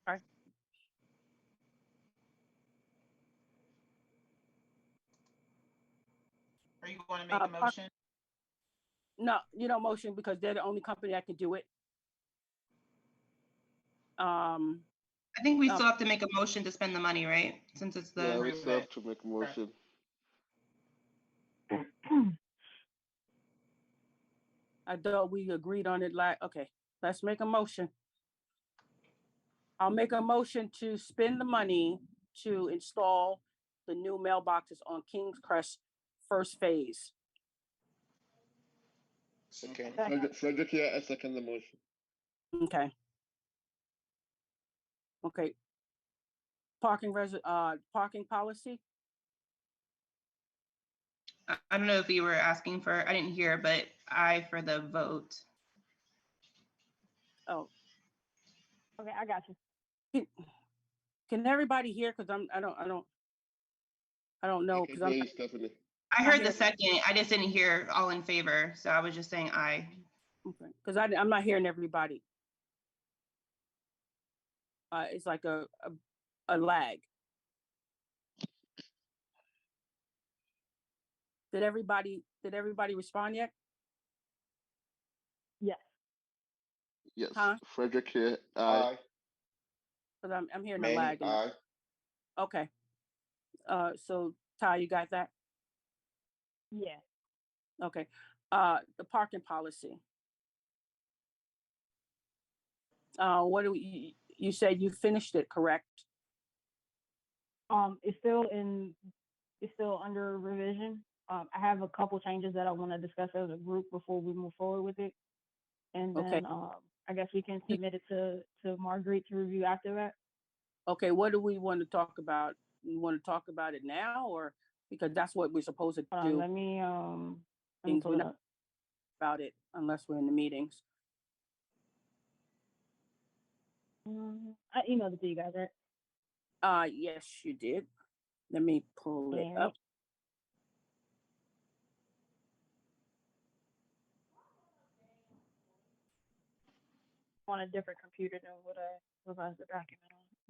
All right. Are you going to make a motion? No, you don't motion because they're the only company that can do it. I think we still have to make a motion to spend the money, right? Since it's the. Yeah, we still have to make a motion. I thought we agreed on it okay, let's make a motion. I'll make a motion to spend the money to install the new mailboxes on King's Crest first phase. Second. Frederick, yeah, I second the motion. Okay. Parking policy. I don't know if you were asking for, I didn't hear, but I for the vote. Oh. Okay, I got you. Can everybody hear? Because I don't know. I heard the second. I just didn't hear all in favor, so I was just saying aye. Okay, because I'm not hearing everybody. It's like a lag. Did everybody respond yet? Yes. Yes. Huh? Frederick here. Aye. Because I'm hearing a lag. Aye. Okay. So Ty, you got that? Yeah. Okay. The parking policy. What do you said you finished it, correct? It's still under revision. I have a couple changes that I want to discuss as a group before we move forward with it. And Okay. then I guess we can submit it to Marguerite to review after that. Okay, what do we want to talk about? You want to talk about it now, or because that's what we're supposed to do? Let me Things pull we're it not up. about it unless we're in the meetings. I emailed it to you guys, right? Yes, you did. Let me pull it up. On a different computer than what I revised the document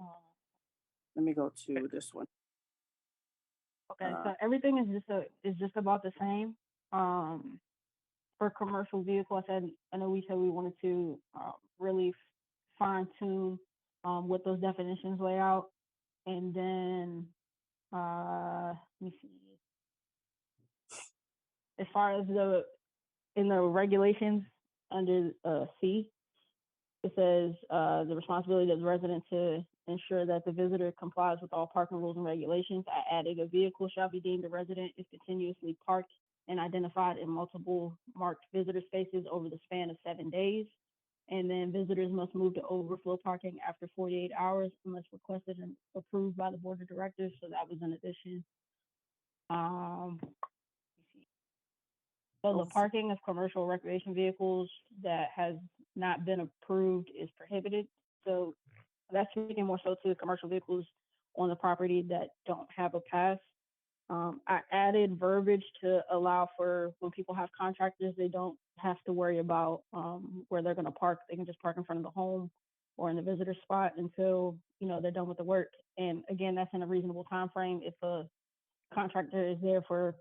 on. Let me go to this one. Okay, so everything is just about the same. For commercial vehicle, I know we said we wanted to really fine tune what those definitions lay out, and then let me see. As far as in the regulations under C, it says the responsibility of the resident to ensure that the visitor complies with all parking rules and regulations. I added a vehicle shall be deemed a resident if continuously parked and identified in multiple marked visitor spaces over the span of 7 days. And then visitors must move to overflow parking after 48 hours unless requested and approved by the board of directors. So that was an addition. So the parking of commercial recreation vehicles that has not been approved is prohibited. So that's speaking more so to commercial vehicles on the property that don't have a pass. I added verbiage to allow for when people have contractors, they don't have to worry about where they're going to park. They can just park in front of the home or in the visitor spot until they're done with the work. And again, that's in a reasonable time frame. If a contractor is there for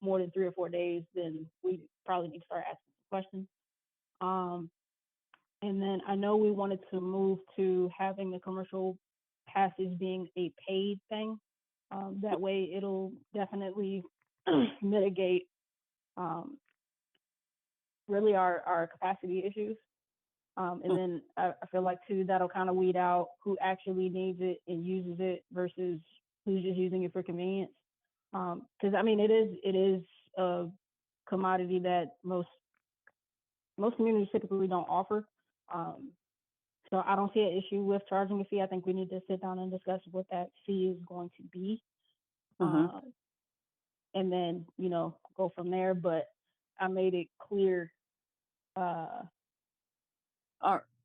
more than 3 or 4 days, then we probably need to start asking some questions. And then I know we wanted to move to having the commercial passes being a paid thing. That way it'll definitely mitigate really our capacity issues. And then I feel like too, that'll kind of weed out who actually needs it and uses it versus who's just using it for convenience. Because I mean, it is a commodity that most communities typically don't offer. So I don't see an issue with charging a fee. I think we need to sit down and discuss what that fee is going to be. And then, go from there. But I made it clear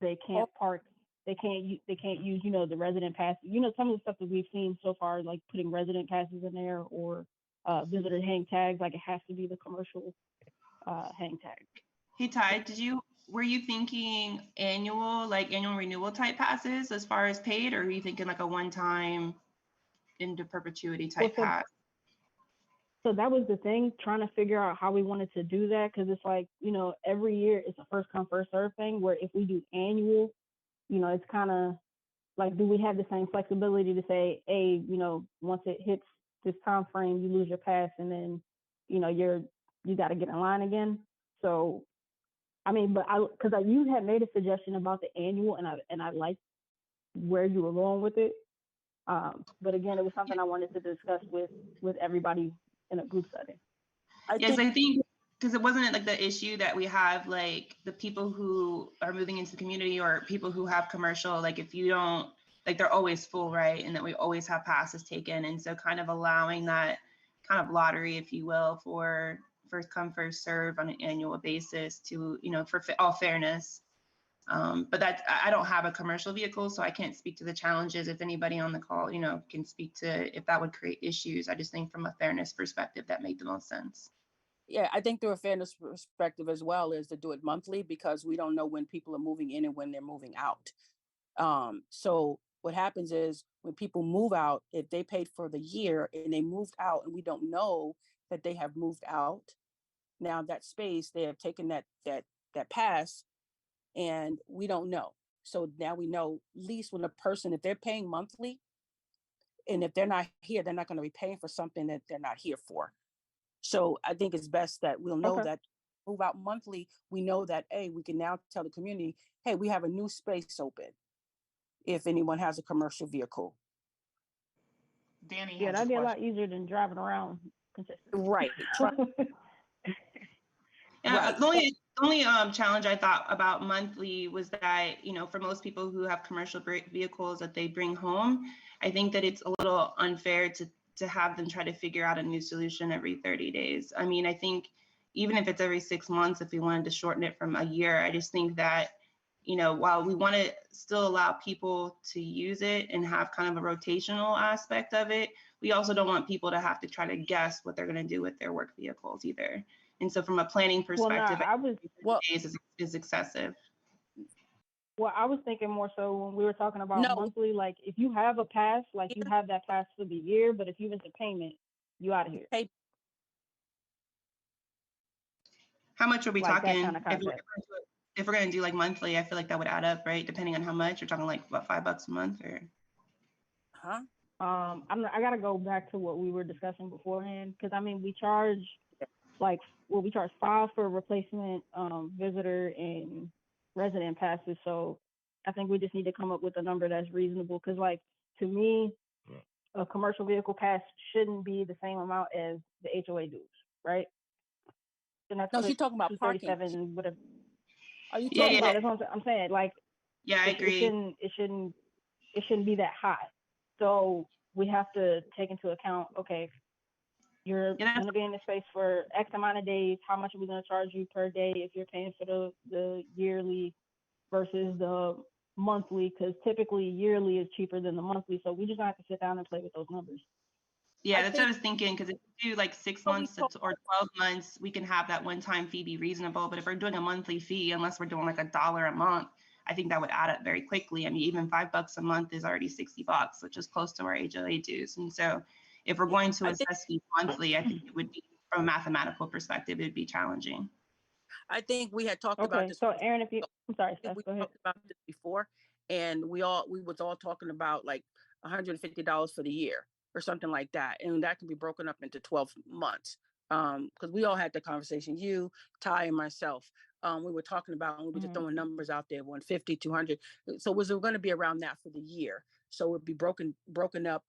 they can't park, they can't use, the resident pass. Some of the stuff that we've seen so far, like putting resident passes in there or visitor hang tags, like it has to be the commercial hang tag. Hey Ty, were you thinking annual renewal type passes as far as paid, or were you thinking like a one-time into perpetuity type pass? So that was the thing, trying to figure out how we wanted to do that, because it's like, every year it's a first come, first serve thing, where if we do annual, it's kind of like, do we have the same flexibility to say, hey, once it hits this time frame, you lose your pass, and then, you got to get in line again. So, I mean, but you had made a suggestion about the annual, and I liked where you were going with it. But again, it was something I wanted to discuss with everybody in a group setting. I think because it wasn't like the issue that we have, like the people who are moving into the community or people who have commercial, like if you don't, like they're always full, right? And that we always have passes taken. And so kind of allowing that kind of lottery, if you will, for first come, first serve on an annual basis to, for all fairness. But I don't have a commercial vehicle, so I can't speak to the challenges. If anybody on the call, can speak to if that would create issues. I just think from a fairness perspective, that made the most sense. Yeah, I think through a fairness perspective as well is to do it monthly, because we don't know when people are moving in and when they're moving out. So what happens is when people move out, if they paid for the year and they moved out and we don't know that they have moved out, now that space, they have taken that pass and we don't know. So now we know, at least when a person, if they're paying monthly, And if they're not here, they're not going to be paying for something that they're not here for. So I think it's best that we'll know that move out monthly. We know that, hey, we can now tell the community, hey, we have a new space open if anyone has a commercial vehicle. Danny Yeah, has that'd a be a question. lot easier than driving around consistently. Right. Yeah, Right. the only challenge I thought about monthly was that, you know, for most people who have commercial vehicles that they bring home, I think that it's a little unfair to have them try to figure out a new solution every 30 days. I mean, I think even if it's every 6 months, if we wanted to shorten it from a year, I just think that, you know, while we want to still allow people to use it and have kind of a rotational aspect of it, we also don't want people to have to try to guess what they're going to do with their work vehicles either. And so from a planning perspective, days is excessive. Well, I was thinking more so when we were talking about monthly, like if you have a pass, like you have that pass for the year, but if you miss a payment, you out of here. Hey, how much are we like talking? That kind of concept. If we're going to do like monthly, I feel like that would add up, right? Depending on how much. You're talking like what, $5 a month or? Huh? I gotta go back to what we were discussing beforehand, because I mean we charge we charge $5 for replacement visitor and resident passes. So I think we just need to come up with a number that's reasonable, because like to me, a commercial vehicle pass shouldn't be the same amount as the HOA dues, right? And that's no, she's talking about parking. Whatever. Are you Yeah, talking about? that's what I'm saying. Like, yeah, I agree. It shouldn't be that high. So we have to take into account, okay, you're going to be in the space for X amount of days. How much are we going to charge you per day if you're paying for the yearly versus the monthly? Because typically yearly is cheaper than the monthly. So we just have to sit down and play with those numbers. Yeah, that's what I was thinking, because if you do like 6 months or 12 months, we can have that one-time fee be reasonable. But if we're doing a monthly fee, unless we're doing like $1 a month, I think that would add up very quickly. I mean, even $5 a month is already $60, which is close to our HOA dues. And so if we're going to assess fees monthly, I think it would be, from a mathematical perspective, it'd be challenging. I think we had talked about this. So Aaron, I'm sorry, Steph, we go ahead. talked about this before, and we was all talking about like $150 for the year or something like that, and that can be broken up into 12 months. Because we all had the conversation, you, Ty, and myself. We were talking about, and we were just throwing numbers out there, 150, 200. So was it going to be around that for the year? So it'd be broken up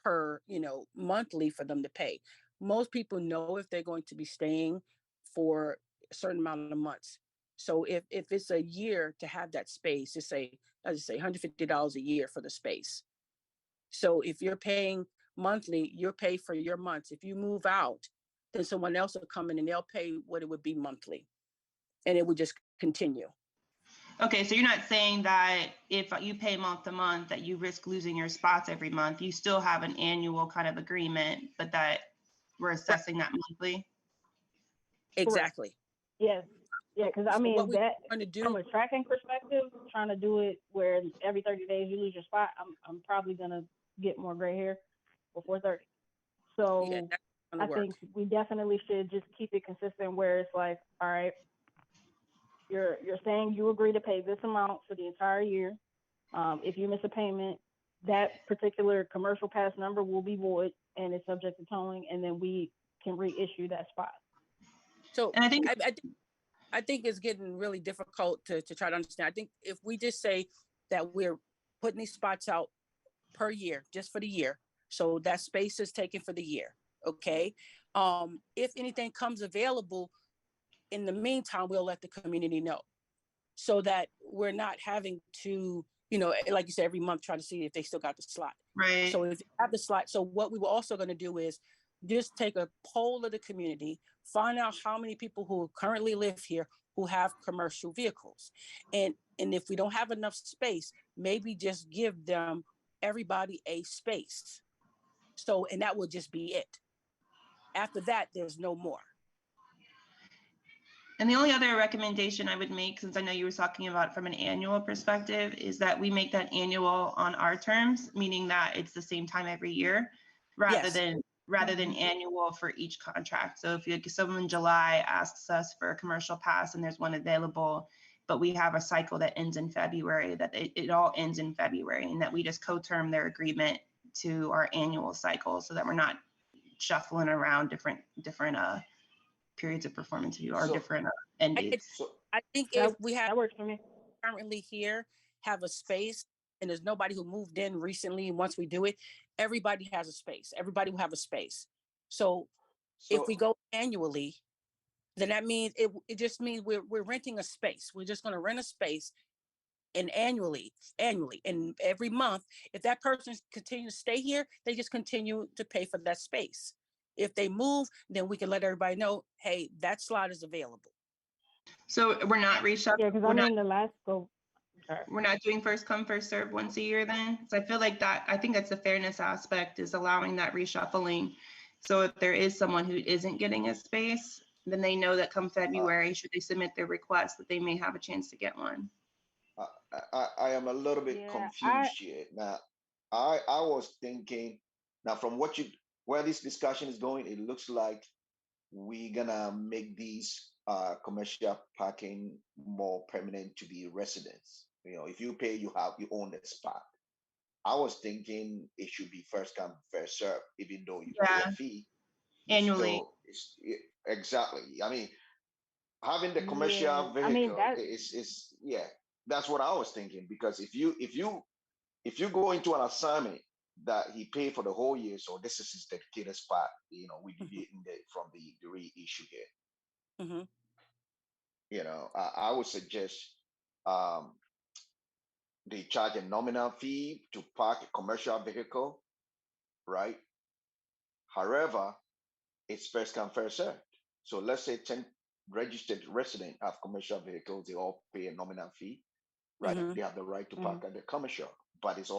per, monthly for them to pay. Most people know if they're going to be staying for a certain amount of months. So if it's a year to have that space, let's say $150 a year for the space. So if you're paying monthly, you're paid for your months. If you move out, then someone else will come in and they'll pay what it would be monthly. And it would just continue. Okay, so you're not saying that if you pay month to month that you risk losing your spots every month. You still have an annual kind of agreement, but that we're assessing that monthly? Exactly. Yes. Yeah, because I mean, that from a tracking perspective, trying to do it where every 30 days you lose your spot, I'm probably going to get more gray hair before 30. So I think we definitely should just keep it consistent where it's like, all right, you're saying you agree to pay this amount for the entire year. If you miss a payment, that particular commercial pass number will be void and it's subject to towing, and then we can reissue that spot. So and I think it's getting really difficult to try to understand. I think if we just say that we're putting these spots out per year, just for the year, so that space is taken for the year, okay? If anything comes available in the meantime, we'll let the community know, so that we're not having to, like you said, every month try to see if they still got the slot. Right. So if you have the slot, so what we were also going to do is just take a poll of the community, find out how many people who currently live here who have commercial vehicles. And if we don't have enough space, maybe just give everybody a space. So, and that will just be it. After that, there's no more. And the only other recommendation I would make, since I know you were talking about from an annual perspective, is that we make that annual on our terms, meaning that it's the same time every year, rather than annual for each contract. So if someone in July asks us for a commercial pass and there's one available, but we have a cycle that ends in February, that it all ends in February, and that we just co-term their agreement to our annual cycle so that we're not shuffling around different periods of performance review or different end dates. I think if That, we have that works for me. currently here have a space and there's nobody who moved in recently, once we do it, everybody has a space. Everybody will have a space. So if we go annually, then that means it just means we're renting a space. We're just going to rent a space and annually, and every month, if that person continues to stay here, they just continue to pay for that space. If they move, then we can let everybody know, hey, that slot is available. So we're not reshuffling. Yeah, because I mean the last go. We're not doing first come, first serve once a year then? So I feel like that, I think that's the fairness aspect, is allowing that reshuffling. So if there is someone who isn't getting a space, then they know that come February, should they submit their request, that they may have a chance to get one. I am a little bit confused here. Now, I was thinking, now from where this discussion is going, it looks like we're gonna make these commercial parking more permanent to be residents. You know, if you pay, you own the spot. I was thinking it should be first come, first serve, even though you pay a fee. Annually. Exactly. I mean, having the commercial vehicle is that's what I was thinking, because if you go into an assignment that he paid for the whole year, so this is his dedicated spot, you know, we deviating from the reissue here. Mm-hmm. You know, I would suggest they charge a nominal fee to park a commercial vehicle, right? However, it's first come, first served. So let's say 10 registered residents have commercial vehicles, they all pay a nominal fee, right? Mm-hmm. They have the right to park at the commercial, but it's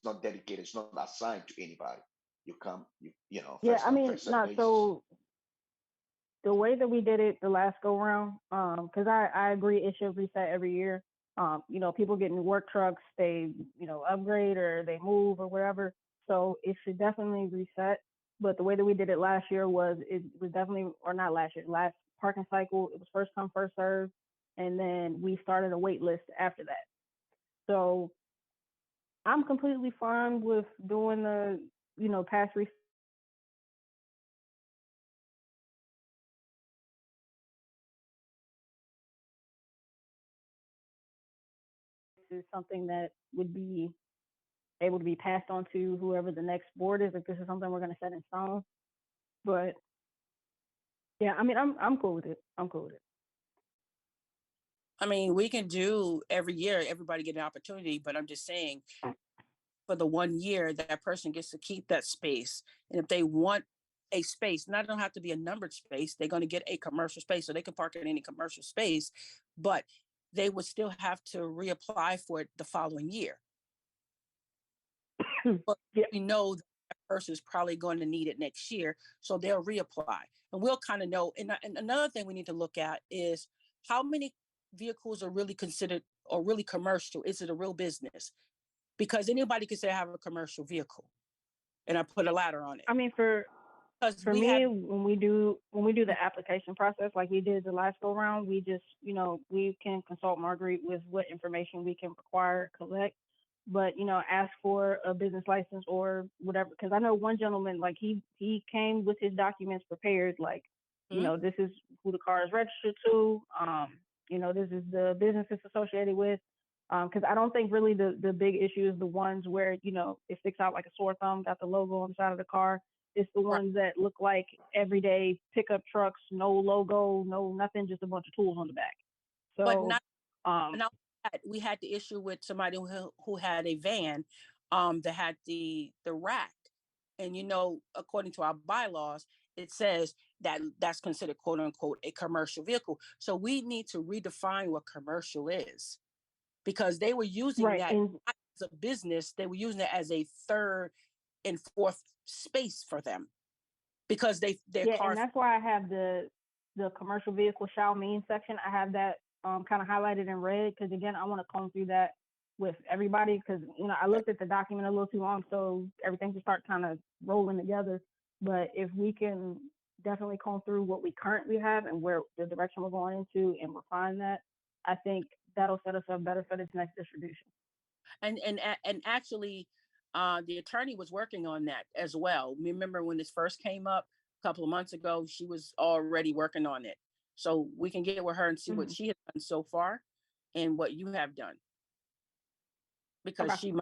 not dedicated, it's not assigned to anybody. You come, you know, Yeah, first I come, mean, first served not basis. so. The way that we did it the last go round, because I agree it should reset every year. You know, people getting work trucks, they upgrade or they move or whatever, so it should definitely reset. But the way that we did it last year was it was definitely, or not last year, last parking cycle, it was first come first serve, and then we started a wait list after that. So I'm completely fine with doing the past is something that would be able to be passed on to whoever the next board is, if this is something we're going to set in stone. But yeah, I mean, I'm cool with it. I'm cool with it. I mean, we can do every year, everybody get an opportunity, but I'm just saying for the 1 year, that person gets to keep that space. And if they want a space, not don't have to be a numbered space, they're going to get a commercial space, so they can park in any commercial space, but they would still have to reapply for it the following year. But we know that person is probably going to need it next year, so they'll reapply. And we'll kind of know. And another thing we need to look at is how many vehicles are really considered or really commercial. Is it a real business? Because anybody could say I have a commercial vehicle, and I put a ladder on it. I mean, for me, when we do the application process like we did the last go round, we just we can consult Marguerite with what information we can require, collect, but ask for a business license or whatever. Because I know one gentleman, like he came with his documents prepared, like this is who the car is registered to, this is the business it's associated with. Because I don't think really the big issue is the ones where it sticks out like a sore thumb, got the logo on the side of the car. It's the ones that look like everyday pickup trucks, no logo, no nothing, just a bunch of tools on the back. So, but we had the issue with somebody who had a van that had the rack, and according to our bylaws, it says that that's considered quote unquote a commercial vehicle. So we need to redefine what commercial is, because they were using that as a business. They were using it as a third and fourth space for them, because and that's why I have the commercial vehicle shall mean section. I have that kind of highlighted in red, because again, I want to comb through that with everybody, because I looked at the document a little too long, so everything just start kind of rolling together. But if we can definitely comb through what we currently have and where the direction we're going into and refine that, I think that'll set us up better for this next distribution. And actually, The attorney was working on that as well. Remember when this first came up a couple of months ago, she was already working on it. So we can get with her and see what she has done so far and what you have done. Because Okay.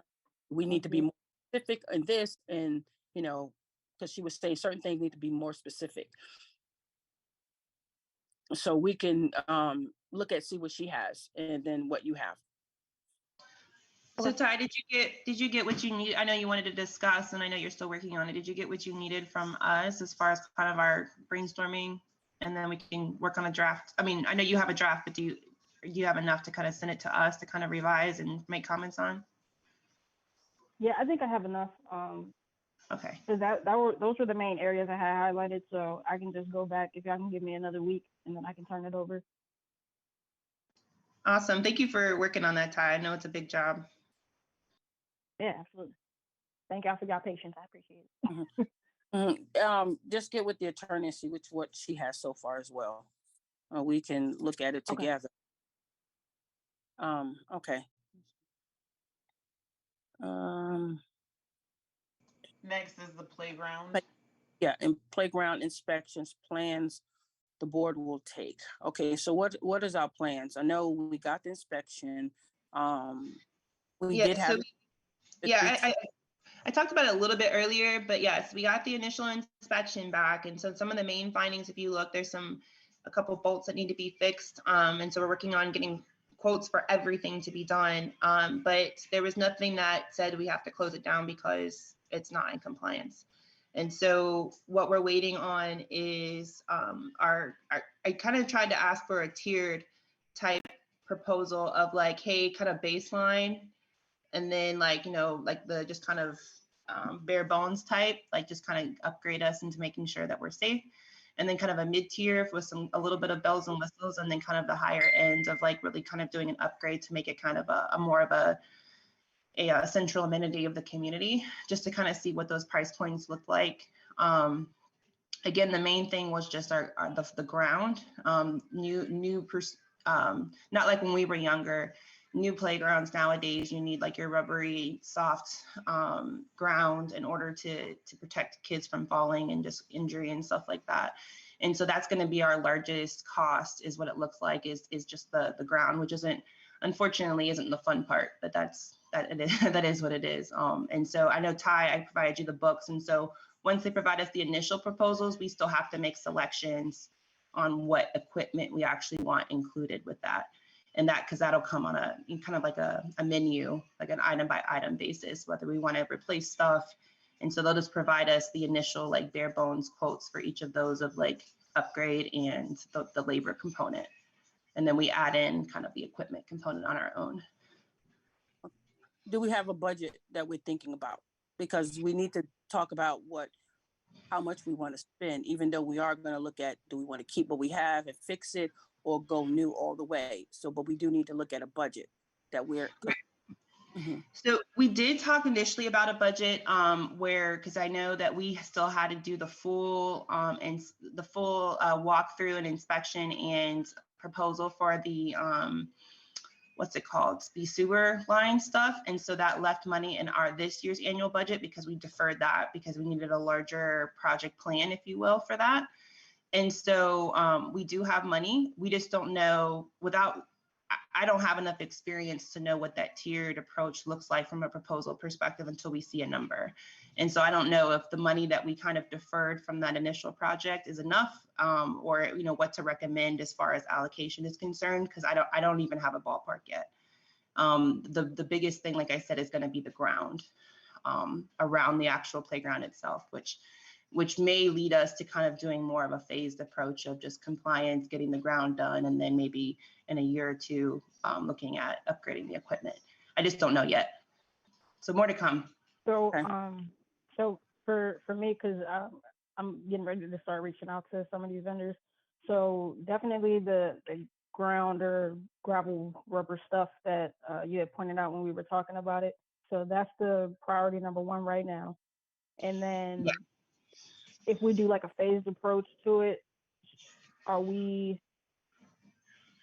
we need to be more specific in this, and because she was saying certain things need to be more specific. So we can look at, see what she has and then what you have. So Ty, did you get what you need? I know you wanted to discuss, and I know you're still working on it. Did you get what you needed from us as far as kind of our brainstorming, and then we can work on a draft? I mean, I know you have a draft, but do you have enough to kind of send it to us to kind of revise and make comments on? Yeah, I think I have enough. Okay. So those were the main areas I had highlighted. So I can just go back if y'all can give me another week, and then I can turn it over. Awesome. Thank you for working on that, Ty. I know it's a big job. Yeah, absolutely. Thank y'all for y'all patience. I appreciate it. Just get with the attorney and see what she has so far as well. We can look at it together. Okay. Next is the playground. Yeah, and playground inspections plans the board will take. Okay, so what is our plans? I know we got the inspection. We did have. I talked about it a little bit earlier, but yes, we got the initial inspection back. And so some of the main findings, if you look, there's a couple bolts that need to be fixed. And so we're working on getting quotes for everything to be done. But there was nothing that said we have to close it down because it's not in compliance. And so what we're waiting on is I kind of tried to ask for a tiered type proposal of like, hey, kind of baseline, and then like the just kind of bare bones type, like just kind of upgrade us into making sure that we're safe, and then kind of a mid-tier with a little bit of bells and whistles, and then kind of the higher end of like really kind of doing an upgrade to make it kind of a more of a central amenity of the community, just to kind of see what those price points look like. Again, the main thing was just the ground, not like when we were younger. New playgrounds nowadays, you need like your rubbery, soft ground in order to protect kids from falling and just injury and stuff like that. And so that's going to be our largest cost, is what it looks like, is just the ground, which unfortunately isn't the fun part, but that is what it is. And so I know Ty, I provided you the books, and so once they provide us the initial proposals, we still have to make selections on what equipment we actually want included with that. And because that'll come on a kind of like a menu, like an item by item basis, whether we want to replace stuff. And so they'll just provide us the initial like bare bones quotes for each of those of like upgrade and the labor component. And then we add in kind of the equipment component on our own. Do we have a budget that we're thinking about? Because we need to talk about how much we want to spend, even though we are going to look at, do we want to keep what we have and fix it or go new all the way? So, but we do need to look at a budget that we're. So we did talk initially about a budget because I know that we still had to do the full walkthrough and inspection and proposal for the what's it called, the sewer line stuff. And so that left money in this year's annual budget because we deferred that because we needed a larger project plan, if you will, for that. And so we do have money. We just don't know I don't have enough experience to know what that tiered approach looks like from a proposal perspective until we see a number. And so I don't know if the money that we kind of deferred from that initial project is enough, or what to recommend as far as allocation is concerned, because I don't even have a ballpark yet. The biggest thing, like I said, is going to be the ground around the actual playground itself, which may lead us to kind of doing more of a phased approach of just compliance, getting the ground done, and then maybe in a year or two, looking at upgrading the equipment. I just don't know yet. So more to come. So, so for me, because I'm getting ready to start reaching out to some of these vendors. So definitely the ground or gravel rubber stuff that you had pointed out when we were talking about it. So that's the priority number one right now. And then if we do like a phased approach to it,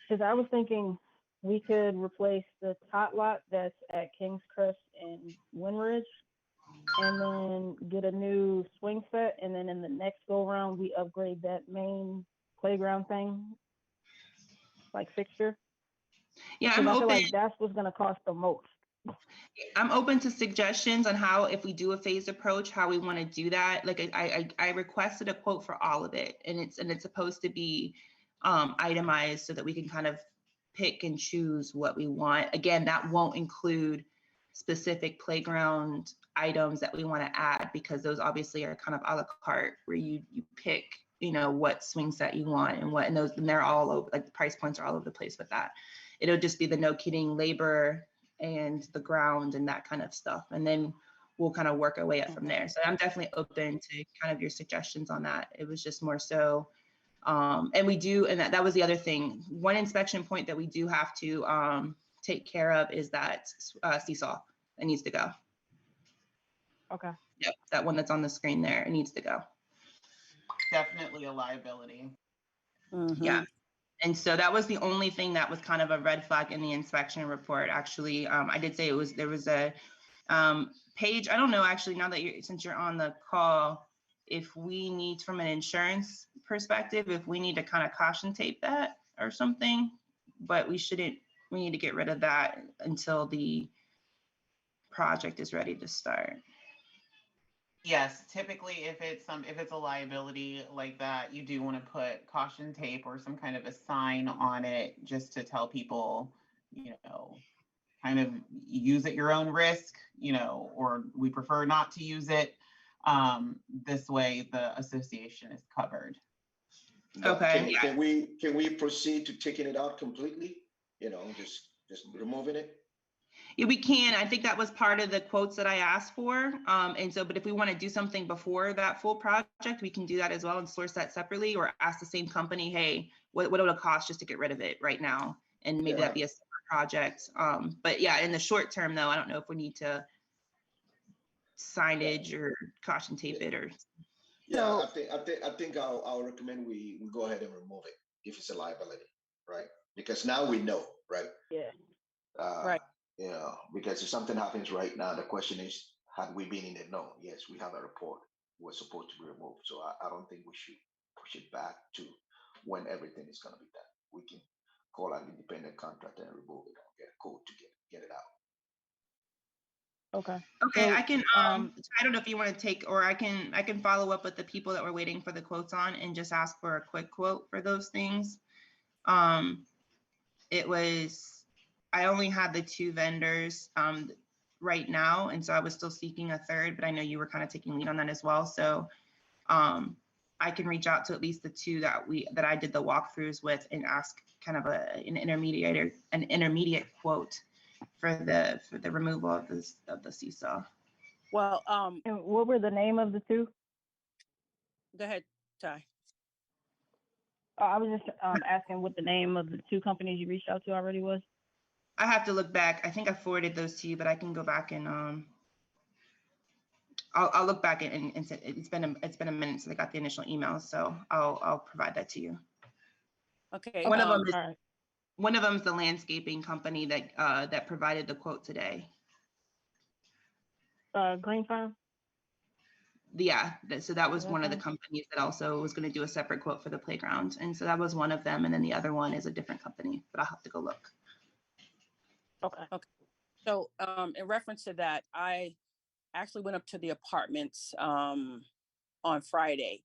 because I was thinking we could replace the tot lot that's at King's Crest and Windridge and then get a new swing set, and then in the next go round we upgrade that main playground thing, like fixture. Yeah, Because I'm I feel open. like that's what's gonna cost the most. I'm open to suggestions on how, if we do a phased approach, how we want to do that. Like I requested a quote for all of it, and it's supposed to be itemized so that we can kind of pick and choose what we want. Again, that won't include specific playground items that we want to add, because those obviously are kind of a la carte, where you pick, what swing set you want and those, and they're all over, like the price points are all over the place with that. It'll just be the no kidding labor and the ground and that kind of stuff. And then we'll kind of work our way up from there. So I'm definitely open to kind of your suggestions on that. It was just more so, and we do, and that was the other thing. One inspection point that we do have to take care of is that seesaw. It needs to go. Okay. Yep, that one that's on the screen there, it needs to go. Definitely a liability. Yeah. And so that was the only thing that was kind of a red flag in the inspection report. Actually, I did say there was a page. I don't know, actually, now that since you're on the call, if we need, from an insurance perspective, if we need to kind of caution tape that or something, but we need to get rid of that until the project is ready to start. Yes, typically if it's a liability like that, you do want to put caution tape or some kind of a sign on it, just to tell people, kind of use at your own risk, or we prefer not to use it. This way the association is covered. Okay. Can we proceed to taking it out completely? Just removing it? Yeah, we can. I think that was part of the quotes that I asked for. But if we want to do something before that full project, we can do that as well and source that separately, or ask the same company, hey, what would it cost just to get rid of it right now? And maybe that'd be a separate project. But yeah, in the short term though, I don't know if we need to signage or caution tape it or. Yeah, I think I'll recommend we go ahead and remove it if it's a liability, right? Because now we know, right? Yeah. Right. Because if something happens right now, the question is, had we been in the know? Yes, we have a report. We're supposed to be removed. So I don't think we should push it back to when everything is going to be done. We can call an independent contractor and remove it and get a code to get it out. Okay. Okay, So, I can, I don't know if you want to take, or I can follow up with the people that were waiting for the quotes on and just ask for a quick quote for those things. I only had the 2 vendors right now, and so I was still seeking a third, but I know you were kind of taking lead on that as well. So I can reach out to at least the 2 that I did the walkthroughs with and ask kind of an intermediate quote for the removal of the seesaw. Well, and what were the name of the 2? go ahead, Ty. I was just asking what the name of the 2 companies you reached out to already was. I have to look back. I think I forwarded those to you, but I can go back and I'll look back and it's been a minute since I got the initial email, so I'll provide that to you. Okay. One of them is the landscaping company that provided the quote today. Green Farm. Yeah, so that was one of the companies that also was going to do a separate quote for the playground, and so that was one of them, and then the other one is a different company, but I'll have to go look. Okay. So in reference to that, I actually went up to the apartments on Friday,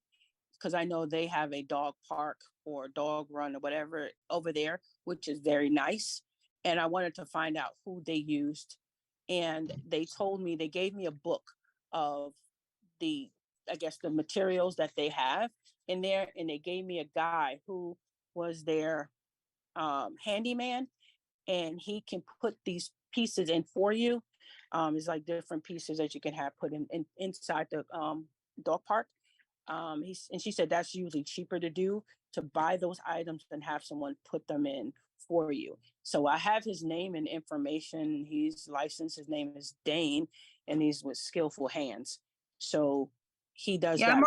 because I know they have a dog park or dog run or whatever over there, which is very nice. And I wanted to find out who they used. And they told me, they gave me a book of the materials that they have in there. And they gave me a guy who was their handyman, and he can put these pieces in for you. It's like different pieces that you can have put inside the dog park. She said that's usually cheaper to do, to buy those items than have someone put them in for you. So I have his name and information. He's licensed. His name is Dane, and he's with Skillful Hands. So he does that. I'm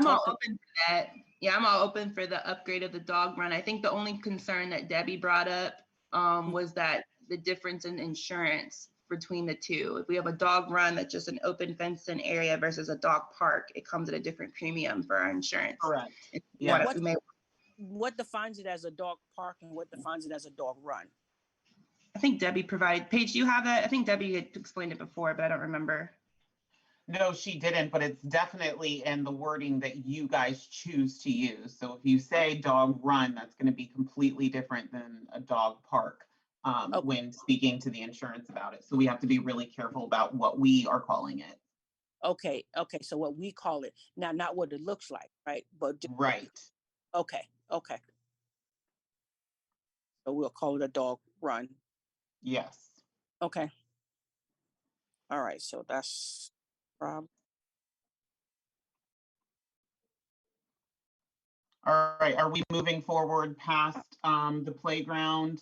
all open for that. Yeah, I'm all open for the upgrade of the dog run. I think the only concern that Debbie brought up was that the difference in insurance. between the two. If we have a dog run that's just an open fenced-in area versus a dog park, it comes at a different premium for our insurance. Correct. Yeah. Yeah. What defines it as a dog park and what defines it as a dog run? I think Debbie provided. Paige, do you have that? I think Debbie had explained it before, but I don't remember. No, she didn't, but it's definitely in the wording that you guys choose to use. So if you say dog run, that's going to be completely different than a dog park when speaking to the insurance about it. So we have to be really careful about what we are calling it. Okay, so what we call it now, not what it looks like, right? But right. Okay. So we'll call it a dog run. Yes. Okay. All right. So that's all right. Are we moving forward past the playground?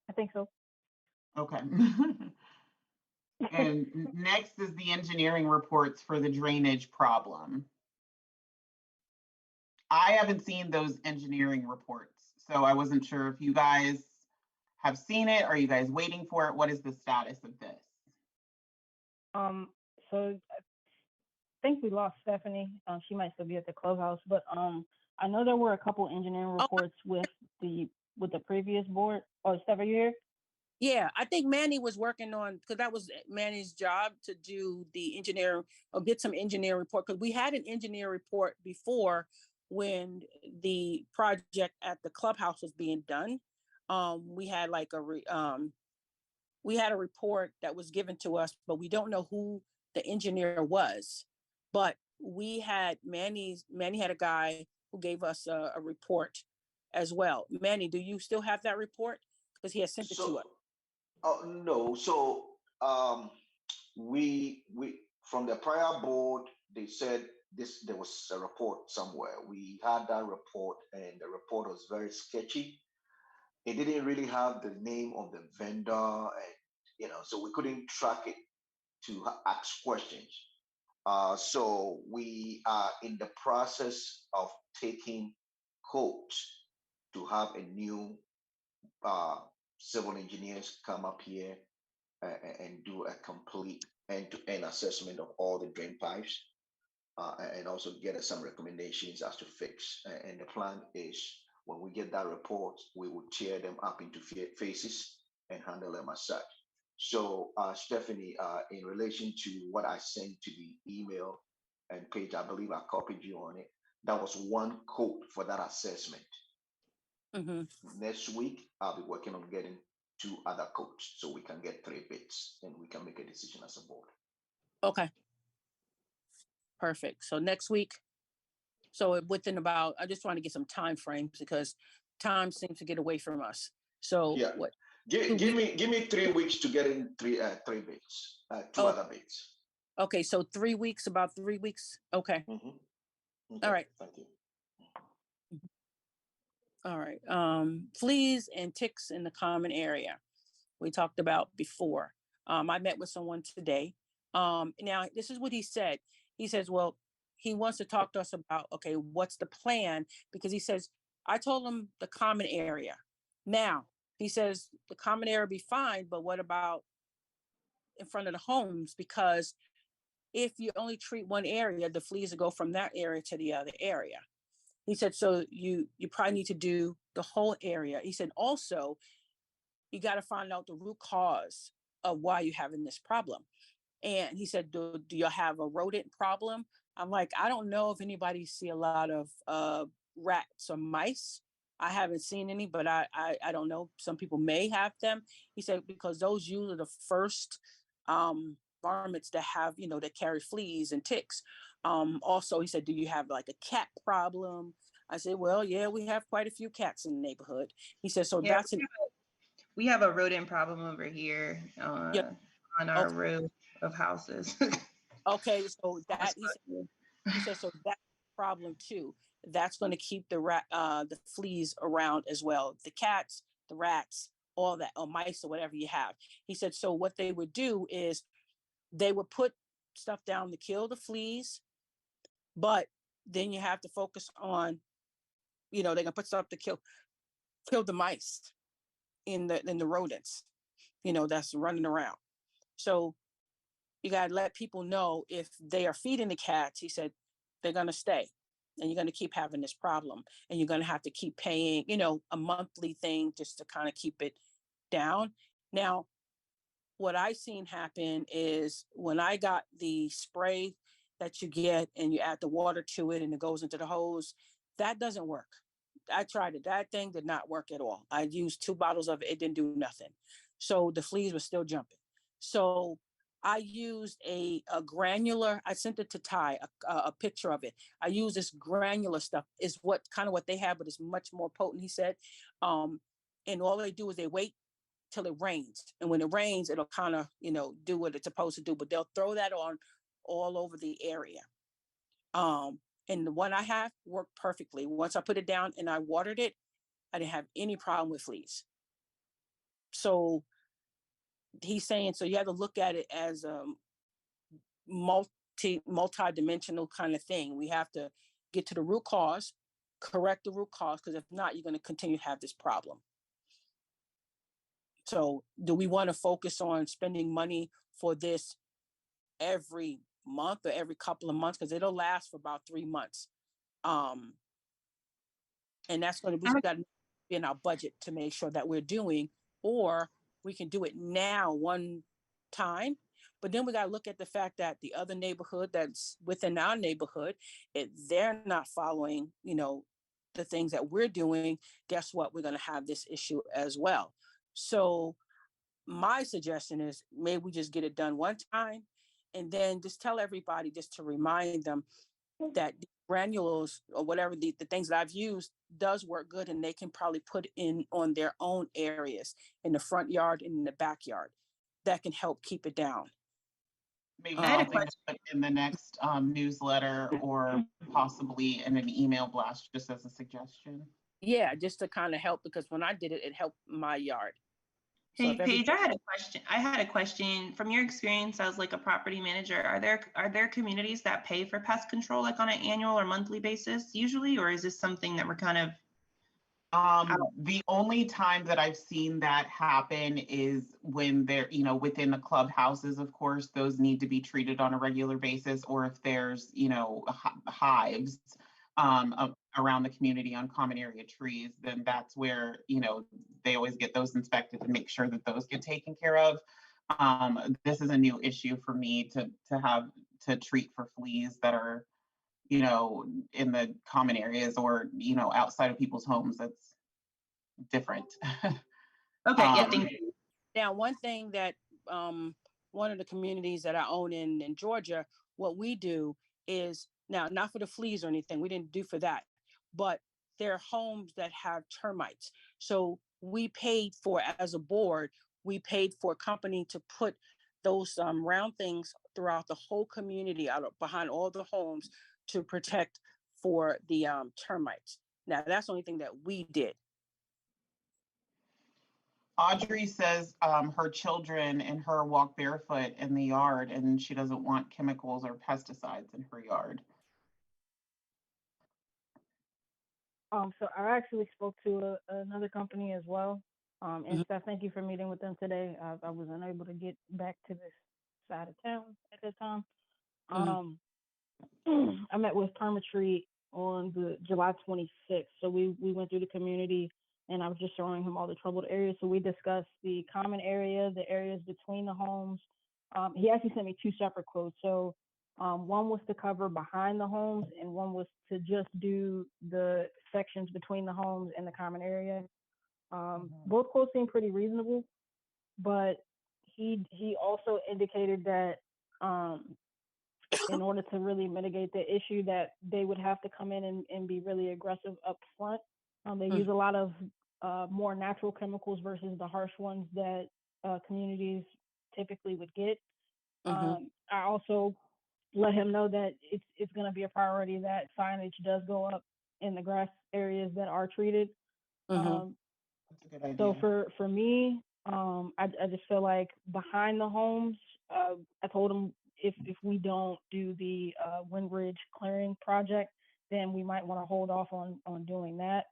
I think so. Okay. And next is the engineering reports for the drainage problem. I haven't seen those engineering reports, so I wasn't sure if you guys have seen it. Are you guys waiting for it? What is the status of this? So I think we lost Stephanie. She might still be at the clubhouse, but I know there were a couple engineering reports with the previous board. Oh, Steph, are you here? Yeah, I think Manny was working on, because that was Manny's job to do the engineer or get some engineer report, because we had an engineer report before when the project at the clubhouse was being done. We had like we had a report that was given to us, but we don't know who the engineer was. But we had Manny had a guy who gave us a report as well. Manny, do you still have that report? Because he has sent it to us. No. So we from the prior board, they said there was a report somewhere. We had that report, and the report was very sketchy. It didn't really have the name of the vendor, and so we couldn't track it to ask questions. So we are in the process of taking quotes to have a new civil engineers come up here and do a complete end-to-end assessment of all the drain pipes, and also get us some recommendations as to fix. And the plan is when we get that report, we will tear them up into phases and handle them as such. So Stephanie, in relation to what I sent to the email and Paige, I believe I copied you on it. That was one quote for that assessment. Next week, I'll be working on getting 2 other quotes so we can get 3 bids and we can make a decision as a board. Okay. Perfect. So next week, so within about, I just want to get some time frames because time seems to get away from us. So yeah, what? Give me 3 weeks to get in 3 bids, 2 other bids. Okay, so 3 weeks, about 3 weeks. Okay. Okay. All right. Thank you. All right. Fleas and ticks in the common area. We talked about before. I met with someone today. Now this is what he said. He says, well, he wants to talk to us about, okay, what's the plan? Because he says, I told him the common area. Now, he says the common area be fine, but what about in front of the homes? Because if you only treat one area, the fleas will go from that area to the other area. He said, so you probably need to do the whole area. He said, also, you got to find out the root cause of why you're having this problem. And he said, do you have a rodent problem? I'm like, I don't know if anybody see a lot of rats or mice. I haven't seen any, but I don't know. Some people may have them. He said, because those usually the first varmints that have, that carry fleas and ticks. Also, he said, do you have like a cat problem? I said, well, yeah, we have quite a few cats in the neighborhood. He said, so yeah, that's we have a rodent problem over here on our roof of houses. Okay, so that he said so that's a problem too. That's going to keep the fleas around as well. The cats, the rats, all that, or mice or whatever you have. He said so what they would do is they would put stuff down to kill the fleas, but then you have to focus on, they're gonna put stuff to kill kill the mice in the rodents, that's running around. So you got to let people know if they are feeding the cats, he said, they're going to stay and you're going to keep having this problem and you're going to have to keep paying, a monthly thing just to kind of keep it down. Now, what I seen happen is when I got the spray that you get and you add the water to it and it goes into the hose, that doesn't work. I tried it. That thing did not work at all. I used 2 bottles of it. It didn't do nothing. So the fleas were still jumping. So I used a granular, I sent it to Ty, a picture of it. I use this granular stuff is what they have, but it's much more potent, he said. And all they do is they wait till it rains. And when it rains, it'll kind of, do what it's supposed to do, but they'll throw that on all over the area. And the one I have worked perfectly. Once I put it down and I watered it, I didn't have any problem with fleas. So he's saying, so you have to look at it as a multi-dimensional kind of thing. We have to get to the root cause, correct the root cause, because if not, you're going to continue to have this problem. So do we want to focus on spending money for this every month or every couple of months? Because it'll last for about 3 months. And that's going to be in our budget to make sure that we're doing, or we can do it now one time. But then we got to look at the fact that the other neighborhood that's within our neighborhood, if they're not following, the things that we're doing, guess what? We're going to have this issue as well. So my suggestion is maybe we just get it done one time and then just tell everybody, just to remind them that the granules or whatever the things that I've used does work good, and they can probably put in on their own areas in the front yard and in the backyard. That can help keep it down. Maybe something to put in the next newsletter or possibly in an email blast, just as a suggestion. Yeah, just to kind of help, because when I did it, it helped my yard. Hey, Paige, I had a question. From your experience as like a property manager, are there communities that pay for pest control like on an annual or monthly basis usually, or is this something that we're kind of? The only time that I've seen that happen is when they're, within the clubhouses, of course, those need to be treated on a regular basis, or if there's, hives around the community on common area trees, then that's where, they always get those inspected to make sure that those get taken care of. This is a new issue for me to have to treat for fleas that are, in the common areas or, outside of people's homes. That's different. Okay, yeah, thank you. Now, one thing that one of the communities that I own in Georgia, what we do is, now, not for the fleas or anything, we didn't do for that, but there are homes that have termites. So we paid for, as a board, we paid for a company to put those round things throughout the whole community, out behind all the homes, to protect for the termites. Now, that's the only thing that we did. Audrey says her children and her walk barefoot in the yard, and she doesn't want chemicals or pesticides in her yard. So I actually spoke to another company as well. And Steph, thank you for meeting with them today. I was unable to get back to this side of town at that time. I met with Permatree on the July 26th. So we went through the community, and I was just showing him all the troubled areas. So we discussed the common area, the areas between the homes. He actually sent me 2 separate quotes. So one was to cover behind the homes, and one was to just do the sections between the homes and the common area. Both quotes seemed pretty reasonable, but he also indicated that in order to really mitigate the issue, that they would have to come in and be really aggressive up front. They use a lot of more natural chemicals versus the harsh ones that communities typically would get. I also let him know that it's going to be a priority that signage does go up in the grass areas that are treated. That's a good idea. So for me, I just feel like behind the homes, I told him if we don't do the Windridge clearing project, then we might want to hold off on doing that.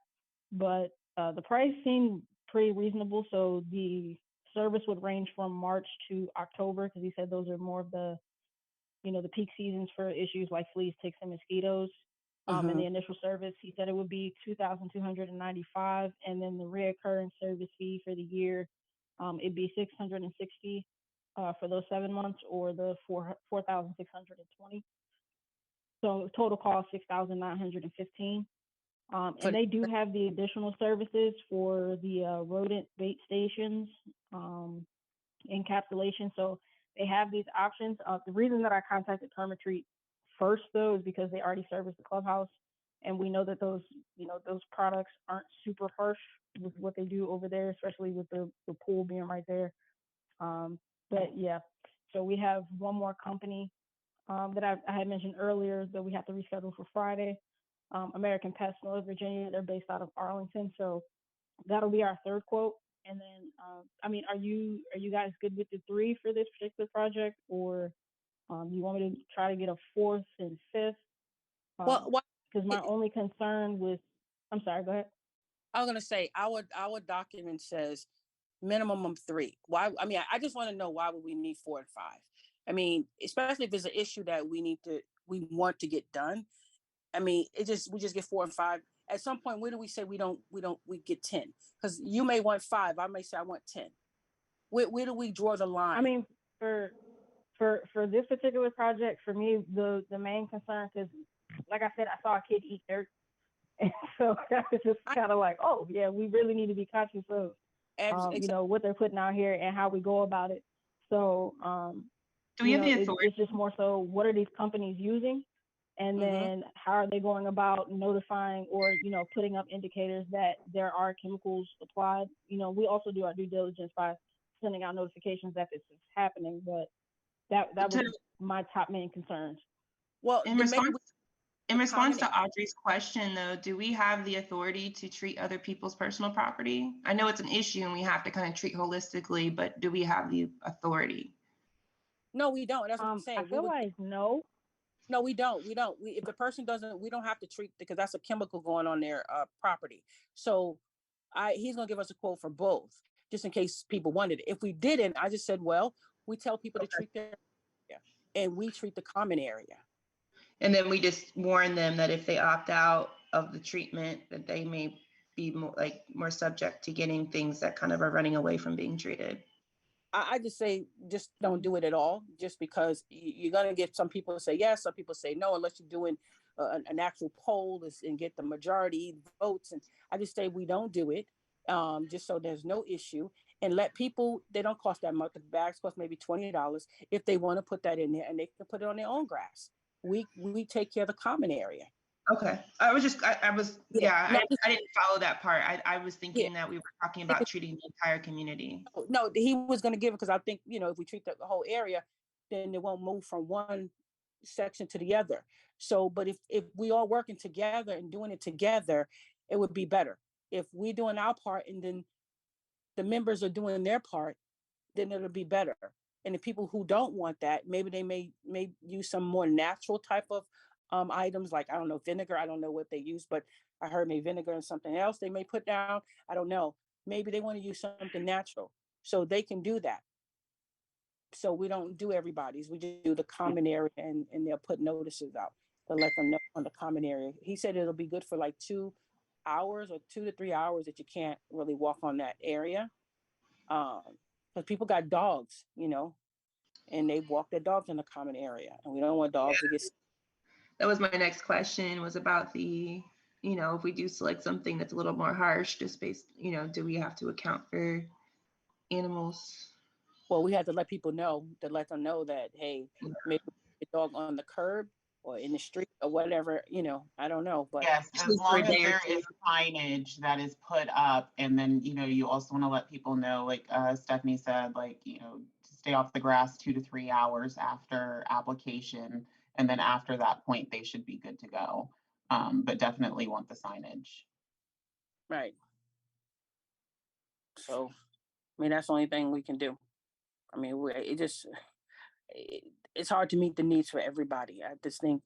But The price seemed pretty reasonable. So the service would range from March to October because he said those are more of the, the peak seasons for issues like fleas, ticks, and mosquitoes. And the initial service, he said it would be $2,295, and then the reoccurring service fee for the year, it'd be $660 for those 7 months, or the $4,620. So total cost $6,915. And they do have the additional services for the rodent bait stations, encapsulation. So they have these options. The reason that I contacted Permatreat first, though, is because they already service the clubhouse, and we know that those products aren't super harsh with what they do over there, especially with the pool being right there. But yeah, so we have one more company that I had mentioned earlier that we have to reschedule for Friday. American Pest, North Virginia. They're based out of Arlington, so that'll be our third quote. And then, I mean, are you guys good with the 3 for this particular project, or you want me to try to get a 4th and 5th? Well, because my only concern with, I'm sorry, go ahead. I was gonna say our document says minimum of 3. Why? I mean, I just want to know, why would we need 4 and 5? I mean, especially if it's an issue that we want to get done. I mean, we just get 4 and 5. At some point, where do we say we get 10? Because you may want 5, I may say I want 10. Where do we draw the line? I mean, for this particular project, for me, the main concern, because like I said, I saw a kid eat dirt, and so I was just kind of like, oh yeah, we really need to be conscious of what they're putting out here and how we go about it. So do we have the authority? It's just more so, what are these companies using? And then how are they going about notifying or, putting up indicators that there are chemicals applied? We also do our due diligence by sending out notifications that this is happening, but that was my top main concerns. Well, in response to Audrey's question, though, do we have the authority to treat other people's personal property? I know it's an issue and we have to kind of treat holistically, but do we have the authority? No, we don't. That's what I'm saying. I feel like no. No, we don't. If the person doesn't, we don't have to treat, because that's a chemical going on their property. So he's going to give us a quote for both, just in case people wanted it. If we didn't, I just said, well, we tell people to treat their area, and we treat the common area. And then we just warn them that if they opt out of the treatment, that they may be more subject to getting things that kind of are running away from being treated. I just say, just don't do it at all, just because you're going to get some people say yes, some people say no, unless you're doing an actual poll and get the majority votes. And I just say we don't do it, just so there's no issue, and let people, they don't cost that much. The bags cost maybe $20 if they want to put that in there, and they can put it on their own grass. We take care of the common area. Okay. I didn't follow that part. I was thinking that we were talking about treating the entire community. No, he was going to give it, because I think, if we treat the whole area, then it won't move from one section to the other. So, but if we all working together and doing it together, it would be better. If we're doing our part and then the members are doing their part, then it'll be better. And the people who don't want that, maybe they may use some more natural type of items, like, I don't know, vinegar. I don't know what they use, but I heard maybe vinegar and something else they may put down. I don't know. Maybe they want to use something natural, so they can do that. So we don't do everybody's. We just do the common area, and they'll put notices out to let them know on the common area. He said it'll be good for like 2 hours or 2 to 3 hours that you can't really walk on that area. Because people got dogs, and they walk their dogs in the common area, and we don't want dogs to get sick. That was my next question, was about the, if we do select something that's a little more harsh, just based, do we have to account for animals? Well, we have to let people know, to let them know that, hey, maybe the dog on the curb or in the street or whatever, I don't know. But yes, as long as there is signage that is put up, and then, you also want to let people know, like Stephanie said, like, to stay off the grass 2 to 3 hours after application. And then after that point, they should be good to go. But definitely want the signage. Right. So, I mean, that's the only thing we can do. I mean, it's hard to meet the needs for everybody. I just think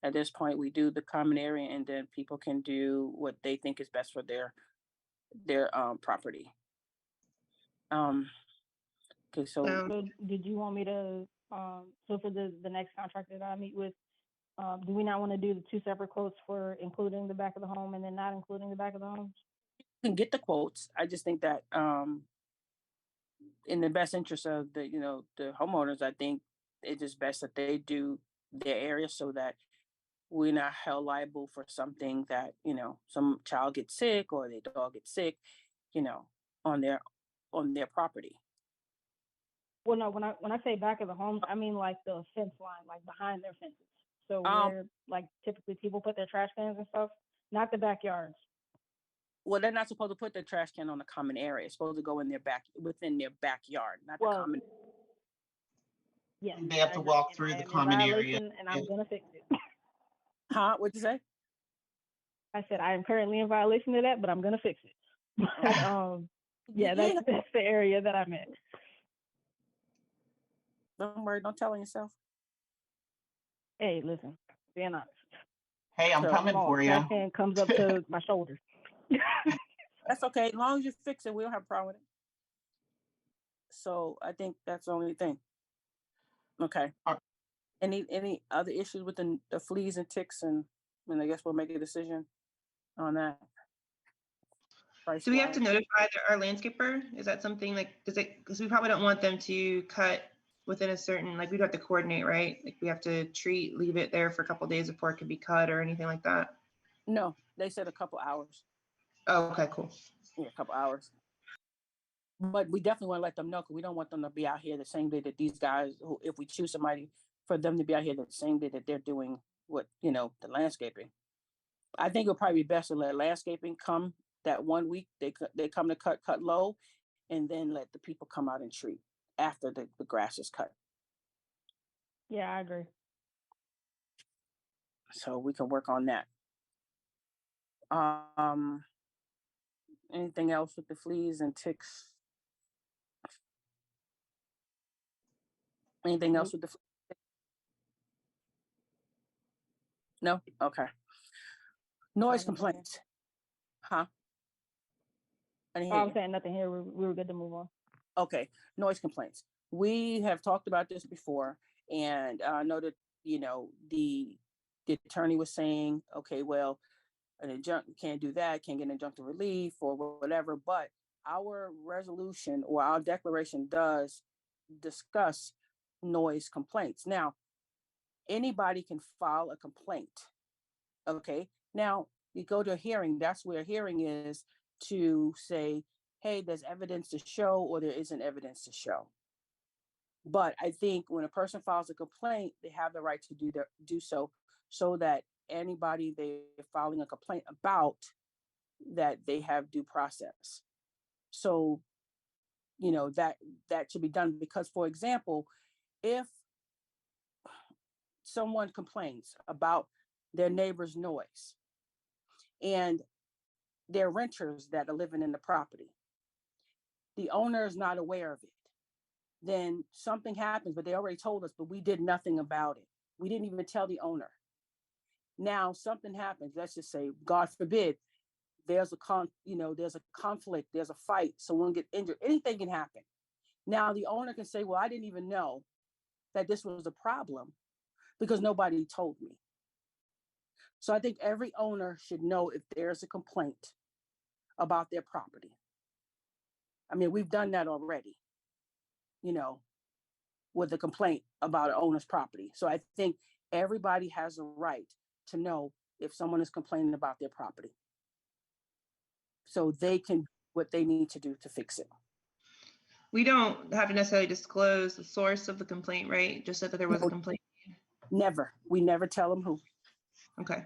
at this point we do the common area, and then people can do what they think is best for their their property. Okay, so So did you want me to, so for the next contract that I meet with, do we not want to do the 2 separate quotes for including the back of the home and then not including the back of the home? you can get the quotes. I just think that in the best interest of the the homeowners, I think it's just best that they do their area so that we're not held liable for something that some child gets sick or their dog gets sick, you know, on their property. Well, no, when I say back of the homes, I mean like the fence line, like behind their fences. So where like typically people put their trash cans and stuff, not the backyards. Well, they're not supposed to put their trash can on the common area. It's supposed to go in within their backyard, not the common. Yes. They have to walk through the common area. And I'm gonna fix it. Huh? What'd you say? I said I am currently in violation of that, but I'm gonna fix it. But yeah, that's the area that I'm in. Don't worry, don't tell on yourself. Hey, listen, being honest. Hey, I'm coming for you. Trash can comes up to my shoulders. That's okay. As long as you fix it, we don't have a problem with it. So I think that's the only thing. Okay. Any other issues with the fleas and ticks, and I guess we'll make a decision on that. Do we have to notify our landscaper? Is that something like, because we probably don't want them to cut within a certain, like we'd have to coordinate, right? Like we have to leave it there for a couple of days before it can be cut or anything like that? No, they said a couple hours. Oh, okay, cool. Yeah, a couple hours. But we definitely want to let them know because we don't want them to be out here the same day that these guys, who, if we choose somebody, for them to be out here the same day that they're doing the landscaping. I think it'll probably be best to let landscaping come that 1 week. They come to cut low, and then let the people come out and treat after the grass is cut. Yeah, I agree. So we can work on that. Anything else with the fleas and ticks? Anything else with the No? Okay. Noise complaints. Huh? I was saying nothing here. We were good to move on. Okay. Noise complaints. We have talked about this before, and I know that, the attorney was saying, okay, well, an can't do that, can't get an injunctive relief or whatever, but our resolution or our declaration does discuss noise complaints. Now, anybody can file a complaint. Okay. Now, you go to a hearing, that's where a hearing is to say, hey, there's evidence to show or there isn't evidence to show. But I think when a person files a complaint, they have the right to do so that anybody they're filing a complaint about, that they have due process. So, that should be done because, for example, if someone complains about their neighbor's noise and they're renters that are living in the property, the owner is not aware of it, then something happens, but they already told us, but we did nothing about it. We didn't even tell the owner. Now something happens, let's just say, God forbid, there's a conflict, there's a fight, someone get injured, anything can happen. Now the owner can say, well, I didn't even know that this was a problem because nobody told me. So I think every owner should know if there's a complaint about their property. I mean, we've done that already, with a complaint about an owner's property. So I think everybody has a right to know if someone is complaining about their property, so they can do what they need to do to fix it. We don't have to necessarily disclose the source of the complaint, right? Just that there was a complaint. Never. We never tell them who. Okay.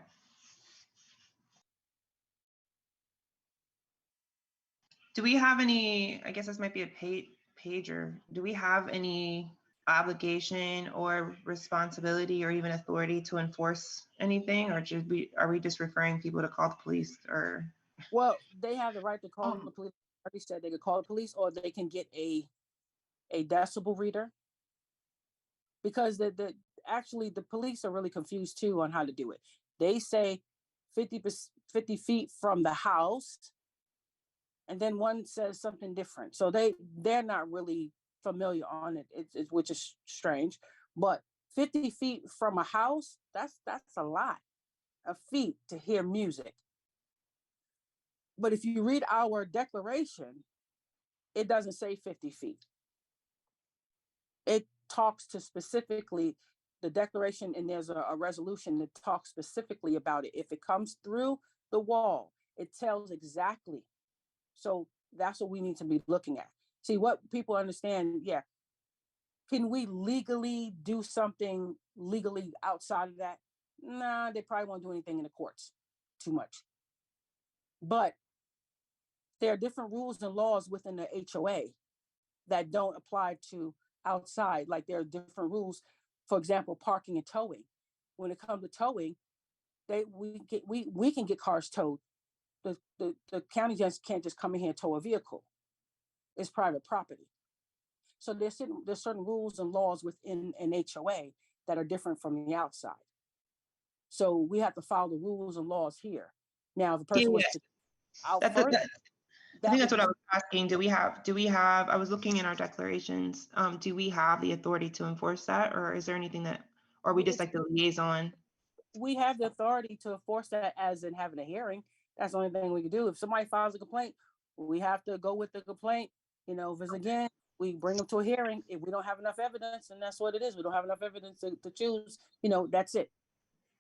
Do we have any, I guess this might be a pager. Do we have any obligation or responsibility or even authority to enforce anything, or are we just referring people to call the police? Or well, they have the right to call the police. I already said they could call the police, or they can get a decibel reader, because actually the police are really confused too on how to do it. They say 50 feet from the house, and then one says something different. So they're not really familiar on it, which is strange. But 50 feet from a house, that's a lot of feet to hear music. But if you read our declaration, it doesn't say 50 feet. It talks to specifically the declaration, and there's a resolution that talks specifically about it. If it comes through the wall, it tells exactly. So that's what we need to be looking at. See what people understand. Yeah. Can we legally do something legally outside of that? Nah, they probably won't do anything in the courts too much. But there are different rules and laws within the HOA that don't apply to outside. Like there are different rules, for example, parking and towing. When it comes to towing, we can get cars towed. The county just can't just come in here and tow a vehicle. It's private property. So there's certain rules and laws within an HOA that are different from the outside. So we have to follow the rules and laws here. Now, if the person was to out further, I think that's what I was asking. Do we have, I was looking in our declarations, do we have the authority to enforce that, or is there anything that, or are we just like the liaison? We have the authority to enforce that, as in having a hearing. That's the only thing we can do. If somebody files a complaint, we have to go with the complaint. You know, if it's again, we bring them to a hearing. If we don't have enough evidence, and that's what it is, we don't have enough evidence to choose, you know, that's it.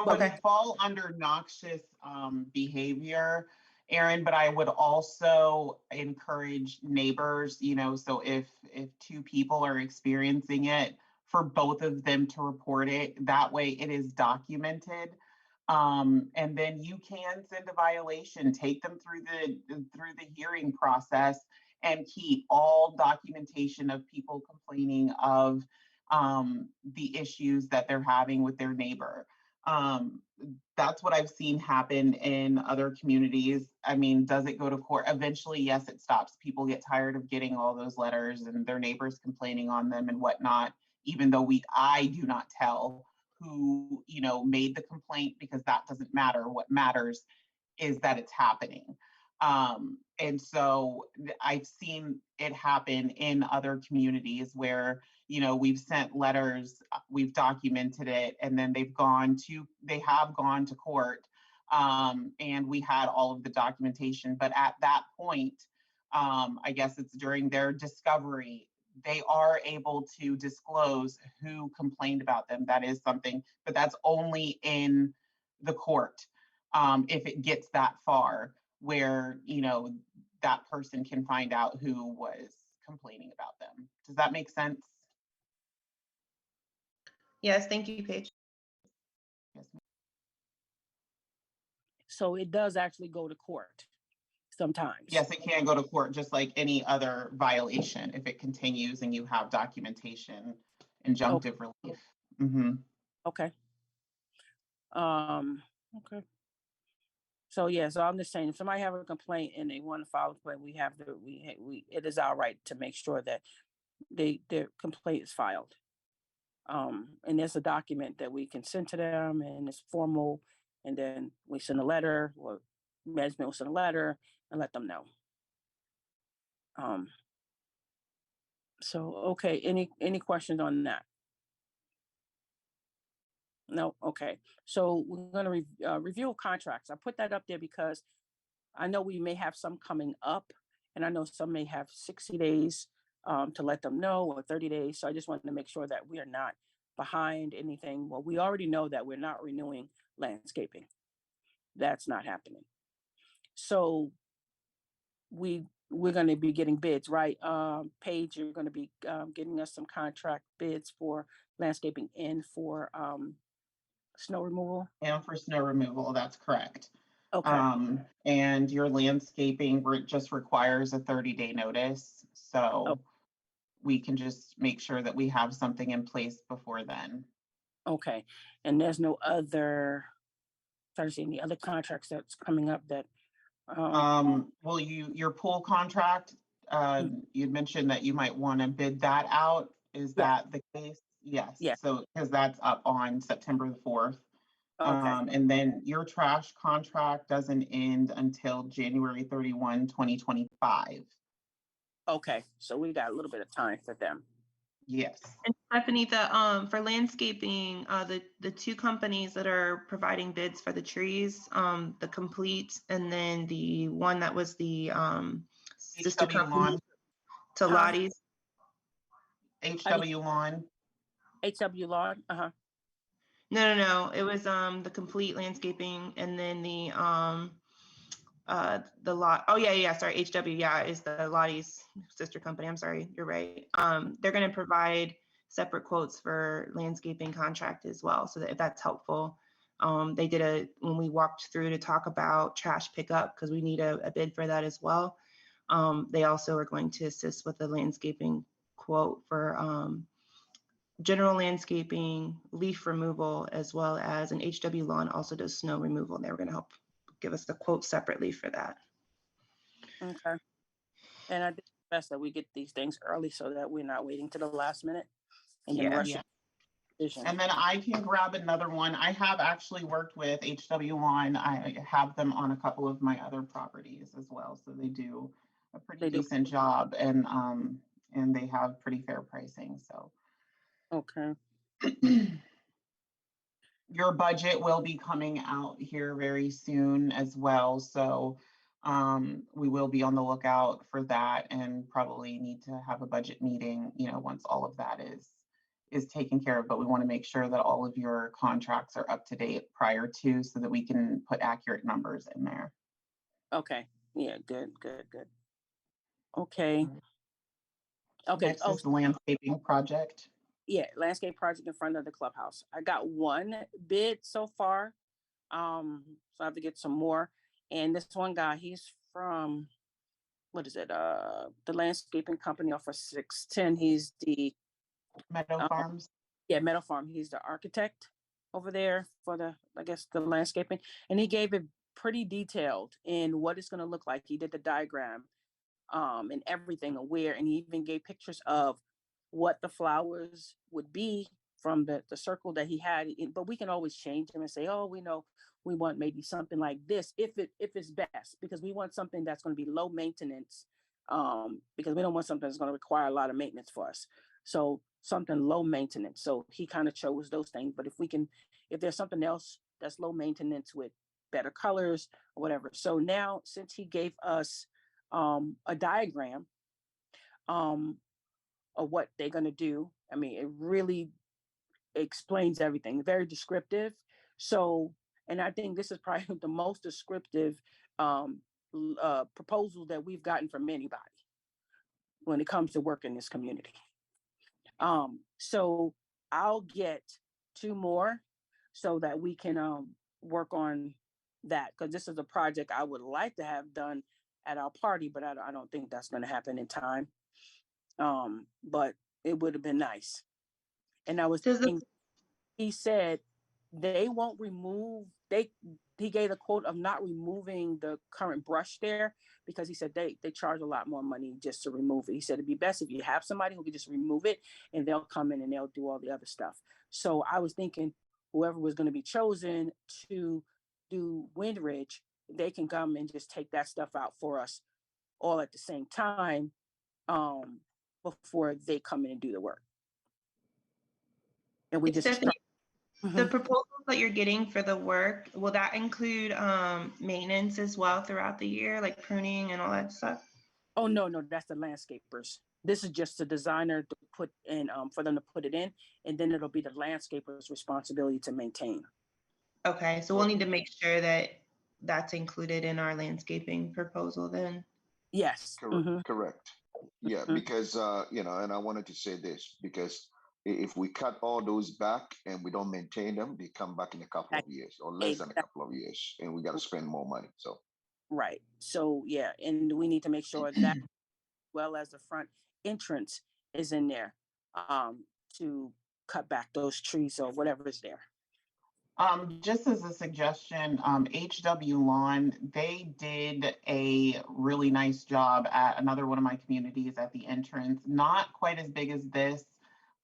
But we fall under noxious behavior, Aaron, but I would also encourage neighbors, you know, so if two people are experiencing it, for both of them to report it. That way it is documented. And then you can send a violation, take them through the hearing process, and keep all documentation of people complaining of the issues that they're having with their neighbor. That's what I've seen happen in other communities. I mean, does it go to court? Eventually, yes, it stops. People get tired of getting all those letters and their neighbors complaining on them and whatnot, even though I do not tell who, you know, made the complaint, because that doesn't matter. What matters is that it's happening. And so I've seen it happen in other communities where, you know, we've sent letters, we've documented it, and then they have gone to court, and we had all of the documentation. But at that point, I guess it's during their discovery, they are able to disclose who complained about them. That is something, but that's only in the court. If it gets that far, where, you know, that person can find out who was complaining about them. Does that make sense? Yes, thank you, Paige. Yes, ma'am. So it does actually go to court sometimes. Yes, it can go to court, just like any other violation, if it continues and you have documentation, injunctive relief. Mm-hmm. Okay. Okay. So yeah, so I'm just saying, if somebody have a complaint and they want to file a complaint, it is our right to make sure that their complaint is filed. And there's a document that we can send to them, and it's formal, and then we send a letter, or management will send a letter and let them know. So okay, any questions on that? No, okay. So we're going to review contracts. I put that up there because I know we may have some coming up, and I know some may have 60 days to let them know, or 30 days. So I just wanted to make sure that we are not behind anything. Well, we already know that we're not renewing landscaping. That's not happening. So we're going to be getting bids, right? Paige, you're going to be getting us some contract bids for landscaping and for snow removal. And for snow removal, that's correct. Okay. And your landscaping just requires a 30-day notice. So we can just make sure that we have something in place before then. Okay. And there's no other, trying to see any other contracts that's coming up that. Well, your pool contract, you'd mentioned that you might want to bid that out. Is that the case? Yes. Yeah. So, because that's up on September the 4th. Okay. And then your trash contract doesn't end until January 31, 2025. Okay, so we got a little bit of time for them. Yes. And Stephanie, for landscaping, the two companies that are providing bids for the trees, the Complete, and then the one that was the sister HW company Lawn. to Lottie's. HW Lawn. HW Lawn, No. It was the Complete Landscaping, and then the lot. Oh yeah. Sorry, HW. Yeah, is the Lottie's sister company. I'm sorry, you're right. They're going to provide separate quotes for landscaping contract as well, so that if that's helpful. They did when we walked through to talk about trash pickup, because we need a bid for that as well. They also are going to assist with the landscaping quote for general landscaping, leaf removal, as well as an HW Lawn also does snow removal. And they were going to help give us the quote separately for that. okay. And I think it's best that we get these things early so that we're not waiting to the last minute and then rushing. And then I can grab another one. I have actually worked with HW Lawn. I have them on a couple of my other properties as well. So they do a pretty decent job, and they have pretty fair pricing. So okay. Your budget will be coming out here very soon as well. So we will be on the lookout for that, and probably need to have a budget meeting, once all of that is taken care of. But we want to make sure that all of your contracts are up to date prior to, so that we can put accurate numbers in there. Okay. Yeah, good. Okay. Okay. Next is the landscaping project. Yeah, landscape project in front of the clubhouse. I got one bid so far. So I have to get some more. And this one guy, he's from, what is it? The landscaping company off of 610. He's the Meadow Farms. Yeah, Meadow Farm. He's the architect over there for the landscaping. And he gave it pretty detailed in what it's going to look like. He did the diagram and everything aware, and he even gave pictures of what the flowers would be from the circle that he had. But we can always change them and say, oh, we know we want maybe something like this if it's best, because we want something that's going to be low maintenance, because we don't want something that's going to require a lot of maintenance for us. So something low maintenance. So he kind of chose those things. But if there's something else that's low maintenance with better colors or whatever. So now, since he gave us a diagram of what they're going to do, I mean, it really explains everything, very descriptive. So, and I think this is probably the most descriptive proposal that we've gotten from anybody when it comes to work in this community. So I'll get 2 more so that we can work on that, because this is a project I would like to have done at our party, but I don't think that's going to happen in time. But it would have been nice. And I was thinking, he said they won't remove, he gave a quote of not removing the current brush there, because he said they charge a lot more money just to remove it. He said it'd be best if you have somebody who could just remove it, and they'll come in and they'll do all the other stuff. So I was thinking whoever was going to be chosen to do Windridge, they can come and just take that stuff out for us all at the same time, before they come in and do the work. And we just Stephanie, the proposals that you're getting for the work, will that include maintenance as well throughout the year, like pruning and all that stuff? Oh, no, that's the landscapers. This is just the designer to put in, for them to put it in, and then it'll be the landscaper's responsibility to maintain. Okay, so we'll need to make sure that that's included in our landscaping proposal then. Yes. Correct. Yeah, because and I wanted to say this, because if we cut all those back and we don't maintain them, they come back in a couple of years or less than a couple of years, and we got to spend more money. So right. So yeah, and we need to make sure that, well as the front entrance is in there, to cut back those trees or whatever is there. Just as a suggestion, HW Lawn, they did a really nice job at another one of my communities at the entrance. Not quite as big as this,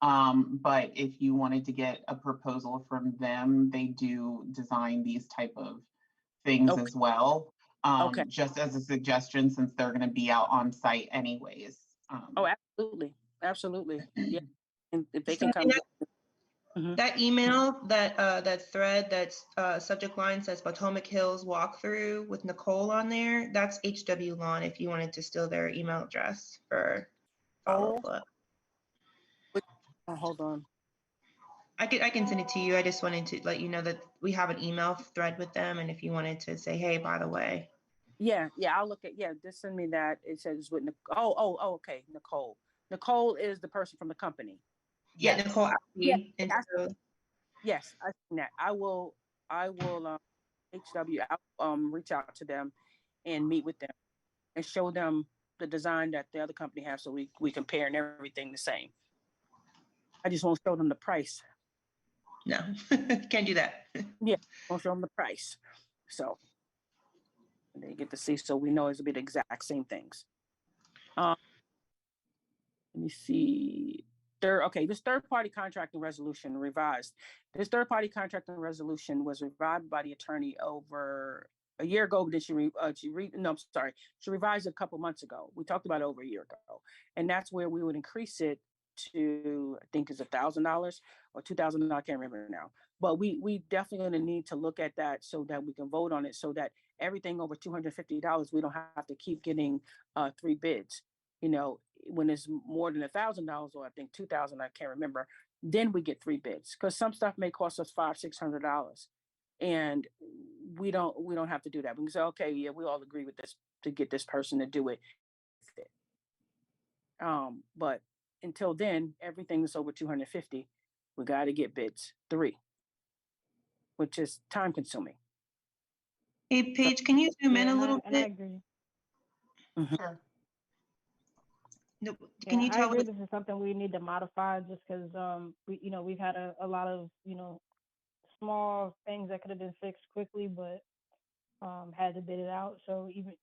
But if you wanted to get a proposal from them, they do design these type of things as well. Okay. Just as a suggestion, since they're going to be out on site anyways. Oh, absolutely. Absolutely. Yeah. And if they So can come. that email, that thread, that's subject line says Potomac Hills walkthrough with Nicole on there. That's HW Lawn if you wanted to steal their email address for follow up. Oh, hold on. I can send it to you. I just wanted to let you know that we have an email thread with them, and if you wanted to say, hey, by the way. Yeah, I'll look at, just send me that. It says with okay, Nicole. Nicole is the person from the company. Yeah, Nicole. Yes, I've seen that. I will HW, reach out to them and meet with them and show them the design that the other company has, so we compare and everything the same. I just won't show them the price. No, can't do that. Yeah, I'll show them the price. So they get to see, so we know it'll be the exact same things. Let me see. This third-party contracting resolution revised. This third-party contracting resolution was revised by the attorney over a year ago. Did she revised it a couple months ago. We talked about it over a year ago, and that's where we would increase it to, I think, is $1,000 or $2,000. I can't remember now. But we definitely going to need to look at that so that we can vote on it, so that everything over $250, we don't have to keep getting 3 bids. When it's more than $1,000, or I think 2,000, I can't remember, then we get 3 bids, because some stuff may cost us $500-600, and we don't have to do that. We can say, okay, yeah, we all agree with this to get this person to do it. But until then, everything that's over 250, we got to get bids 3, which is time consuming. Hey, Paige, can you zoom in a little I bit? agree. Sure. No, can you I tell agree what this is something we need to modify, just because we've had a lot of small things that could have been fixed quickly, but had to bid it out. So even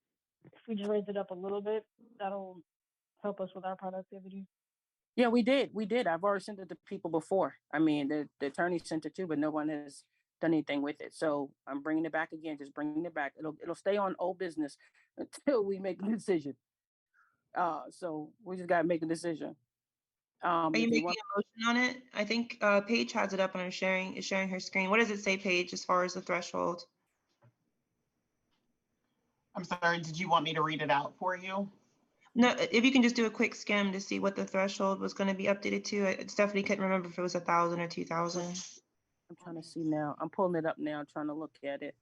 if we just raise it up a little bit, that'll help us with our productivity. Yeah, we did. I've already sent it to people before. I mean, the attorney sent it too, but no one has done anything with it. So I'm bringing it back again. Just bringing it back. It'll stay on old business until we make a decision. So we just got to make a decision. are you making a motion on it? I think Paige has it up and is sharing her screen. What does it say, Paige, as far as the threshold? I'm sorry, did you want me to read it out for you? No, if you can just do a quick skim to see what the threshold was going to be updated to. Stephanie couldn't remember if it was 1,000 or 2,000. I'm trying to see now. I'm pulling it up now, trying to look at it.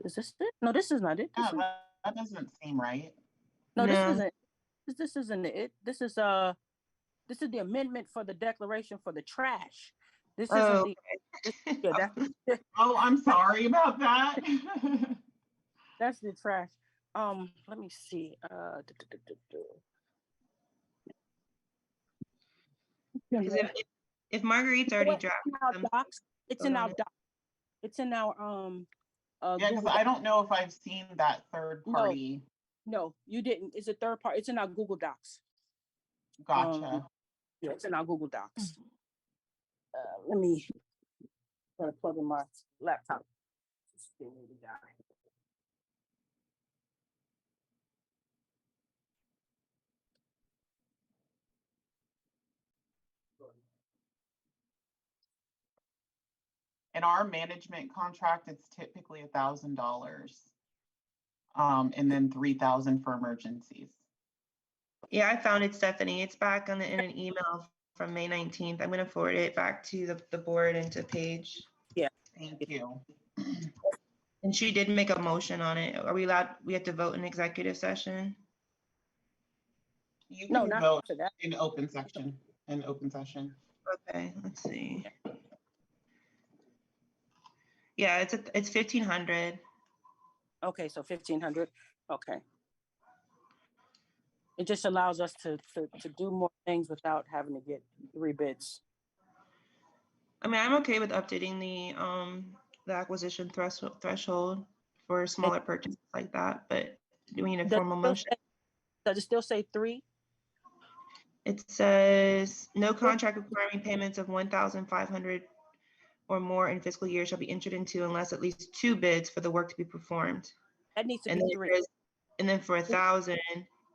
Is this it? No, this is not it. That doesn't seem right. No, this isn't. This isn't it. This is the amendment for the declaration for the trash. This isn't Oh, I'm sorry about that. That's the trash. Let me see. If Marguerite's already drafted them, it's in our docs. It's in our yeah, because I don't know if I've seen that third party. No, you didn't. It's a third party. It's in our Google Docs. Gotcha. Yeah, it's in our Google Docs. Let me try to plug in my laptop. In our management contract, it's typically $1,000, and then 3,000 for emergencies. Yeah, I found it, Stephanie. It's back in an email from May 19th. I'm going to forward it back to the board and to Paige. Yeah, thank you. And she did make a motion on it. Are we allowed? We have to vote in executive session. You can vote in open session. Okay, let's see. Yeah, it's 1,500. Okay, so 1,500. Okay. It just allows us to do more things without having to get 3 bids. I mean, I'm okay with updating the acquisition threshold for smaller purchases like that, but do we need a formal motion? Does it still say 3? It says, no contract requiring payments of 1,500 or more in fiscal year shall be entered into unless at least 2 bids for the work to be performed. That needs to And be then, 3. and then for 1,000,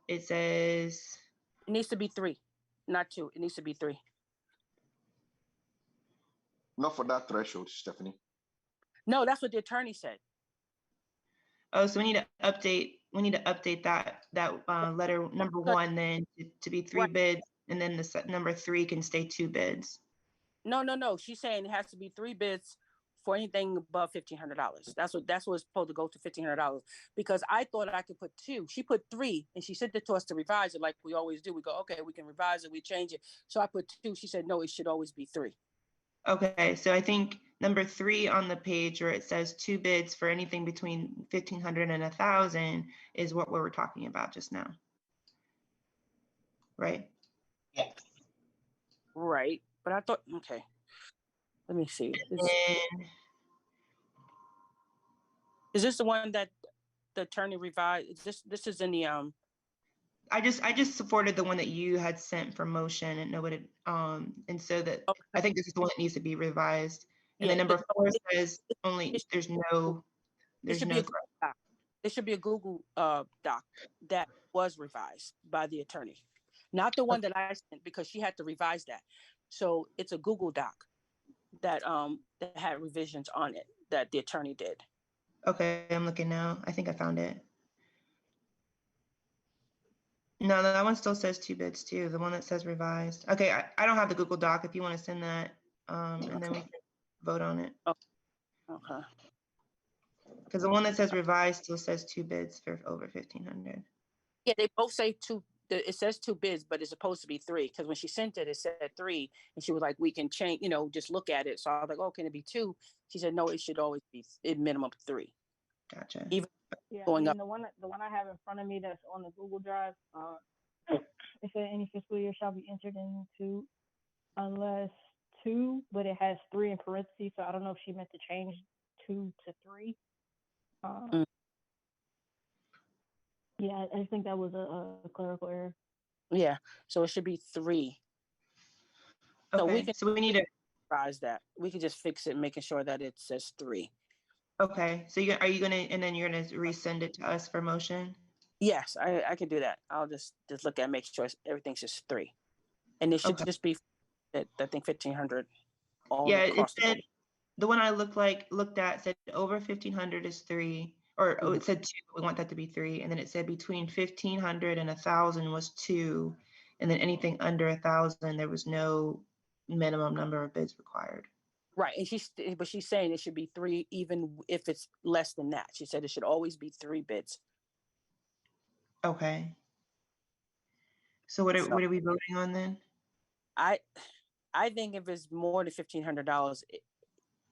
it says, It needs to be 3, not 2. It needs to be 3. Not for that threshold, Stephanie. No, that's what the attorney said. oh, so we need to update that letter number 1 then to be 3 Right. bids, and then the number 3 can stay 2 bids. No. She's saying it has to be 3 bids for anything above $1,500. That's what's supposed to go to $1,500. Because I thought I could put 2. She put 3, and she sent it to us to revise it like we always do. We go, okay, we can revise it, we change it. So I put 2. She said no, it should always be 3. Okay, so I think number 3 on the page where it says 2 bids for anything between 1,500 and 1,000 is what we were talking about just now. Right? Yes. Right. But I thought, okay. Let me see. Is this the one that the attorney revised? This is in the I just supported the one that you had sent for motion and nobody and so that I think this is the one that needs to be revised. And then number 4 says only there's no It should be a Google doc that was revised by the attorney, not the one that I sent, because she had to revise that. So it's a Google doc that had revisions on it that the attorney did. Okay, I'm looking now. I think I found it. No, that one still says 2 bids too. The one that says revised. Okay, I don't have the Google Doc if you want to send that, and then we can vote on it. Okay. Because the one that says revised still says 2 bids for over 1,500. Yeah, they both say 2. It says 2 bids, but it's supposed to be 3. Because when she sent it, it said 3, and she was like, "We can change, just look at it." So I was like, "Oh, can it be 2?" She said, "No, it should always be minimum 3." Gotcha. Even going up. The one I have in front of me that's on the Google Drive, it said any fiscal year shall be entered into unless 2, but it has 3 in parentheses. So I don't know if she meant to change 2 to 3. Yeah, I think that was a clerical error. Yeah, so it should be 3. Okay, so we need to revise that. We can just fix it, making sure that it says 3. Okay, so are you gonna, and then you're gonna resend it to us for motion? Yes, I can do that. I'll just look at, make sure everything's just 3, and it should just be, I think 1,500. Yeah, it said the one I looked at said over 1,500 is 3, or it said 2. We want that to be 3, and then it said between 1,500 and 1,000 was 2, and then anything under 1,000 there was no minimum number of bids required. Right, and she's saying it should be 3, even if it's less than that. She said it should always be 3 bids. Okay. So what are we voting on then? I think if it's more than $1,500,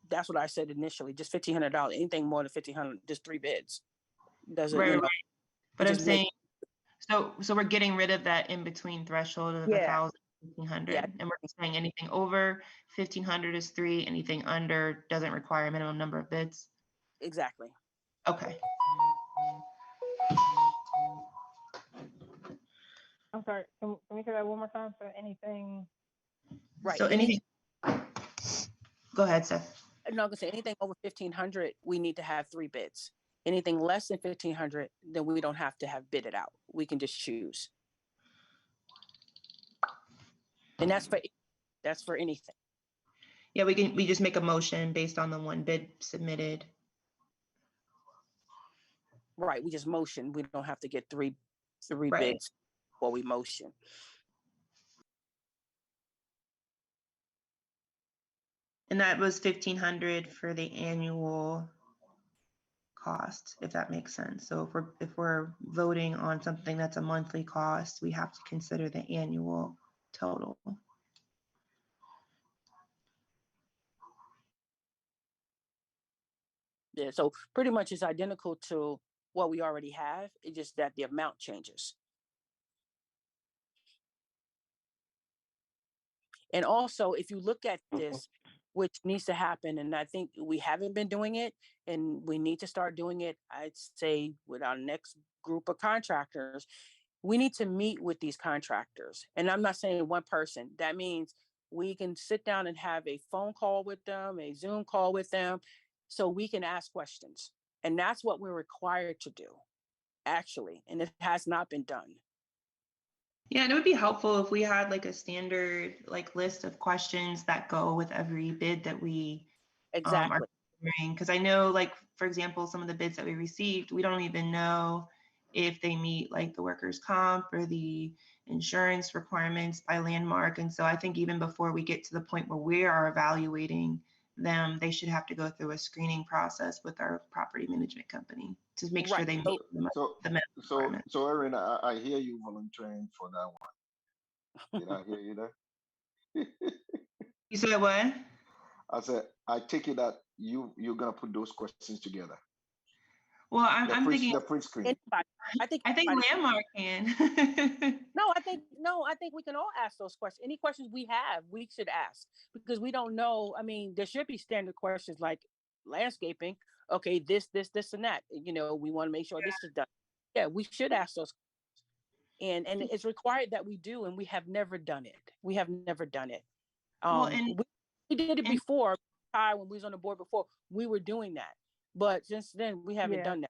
that's what I said initially. Just $1,500. Anything more than $1,500, just 3 bids. Doesn't right. But I'm saying, so we're getting rid of that in between threshold of 1,000, 1,500, and we're saying anything over 1,500 is 3. Anything under doesn't require a minimum number of bids. Exactly. Okay. I'm sorry. Can we say that one more time? So anything. Right. So anything. Go ahead, Seth. I'm not gonna say anything over 1,500. We need to have 3 bids. Anything less than 1,500, then we don't have to have bid it out. We can just choose. And that's for anything. Yeah, we just make a motion based on the one bid submitted. Right. We just motion. We don't have to get three Right. bids while we motion. And that was 1,500 for the annual cost, if that makes sense. So if we're voting on something that's a monthly cost, we have to consider the annual total. Yeah, so pretty much it's identical to what we already have. It's just that the amount changes. And also, if you look at this, which needs to happen, and I think we haven't been doing it, and we need to start doing it, I'd say with our next group of contractors, we need to meet with these contractors. And I'm not saying one person. That means we can sit down and have a phone call with them, a Zoom call with them, so we can ask questions. And that's what we're required to do, actually. And it has not been done. Yeah, and it would be helpful if we had like a standard like list of questions that go with every bid that we Exactly. are considering. Because I know, like, for example, some of the bids that we received, we don't even know if they meet like the workers' comp or the insurance requirements by landmark. And so I think even before we get to the point where we are evaluating them, they should have to go through a screening process with our property management company to make sure they meet the minimum requirements. So Erin, I hear you volunteering for that one. Did I hear you there? You said what? I said, I take it that you're gonna put those questions together. Well, I'm thinking the print screen. I think Landmark can. I think we can all ask those questions. Any questions we have, we should ask, because we don't know. I mean, there should be standard questions like landscaping. Okay, this, and that. You know, we want to make sure this is done. Yeah, we should ask those. And it's required that we do, and we have never done it. We have never done it. We did it before. When we was on the board before, we were doing that. But since then, we haven't done that.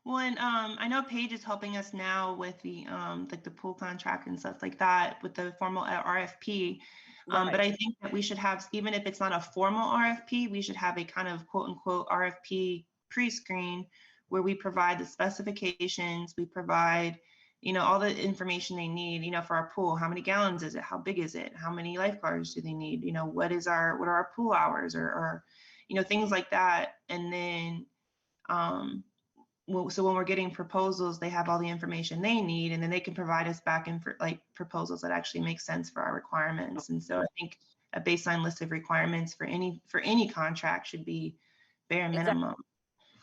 Well, and I know Paige is helping us now with the like the pool contract and stuff like that with the formal RFP. But I think that we should have, even if it's not a formal RFP, we should have a kind of quote unquote RFP pre-screen where we provide the specifications, we provide, you know, all the information they need, you know, for our pool. How many gallons is it? How big is it? How many lifeguards do they need? You know, what are our pool hours or you know, things like that. And then, so when we're getting proposals, they have all the information they need, and then they can provide us back in for like proposals that actually make sense for our requirements. And so I think a baseline list of requirements for any contract should be bare minimum.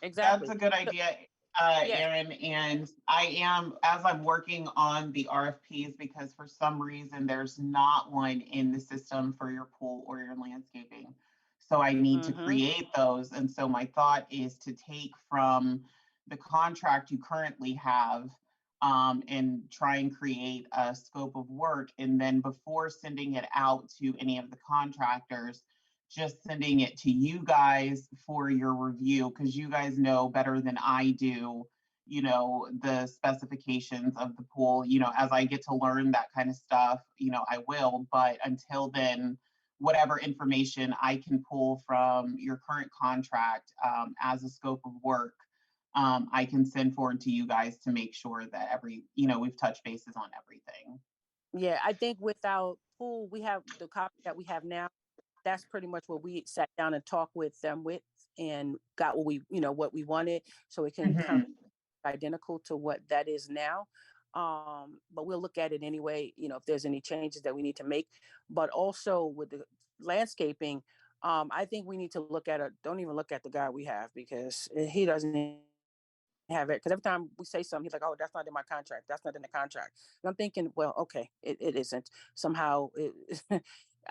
Exactly. That's a good idea, Erin. And I am, as I'm working on the RFPs, because for some reason there's not one in the system for your pool or your landscaping. So I need to create those. And so my thought is to take from the contract you currently have and try and create a scope of work. And then before sending it out to any of the contractors, just sending it to you guys for your review, because you guys know better than I do, you know, the specifications of the pool. You know, as I get to learn that kind of stuff, you know, I will. But until then, whatever information I can pull from your current contract as a scope of work, I can send forward to you guys to make sure that we've touched bases on everything. Yeah, I think without pool, we have the copy that we have now. That's pretty much what we sat down and talked with them with, and got what we wanted. So it can kind of identical to what that is now. But we'll look at it anyway, you know, if there's any changes that we need to make. But also with the landscaping, I think we need to look at don't even look at the guy we have, because he doesn't have it. Because every time we say something, he's like, oh, that's not in my contract. That's not in the contract. And I'm thinking, well, okay, it isn't. Somehow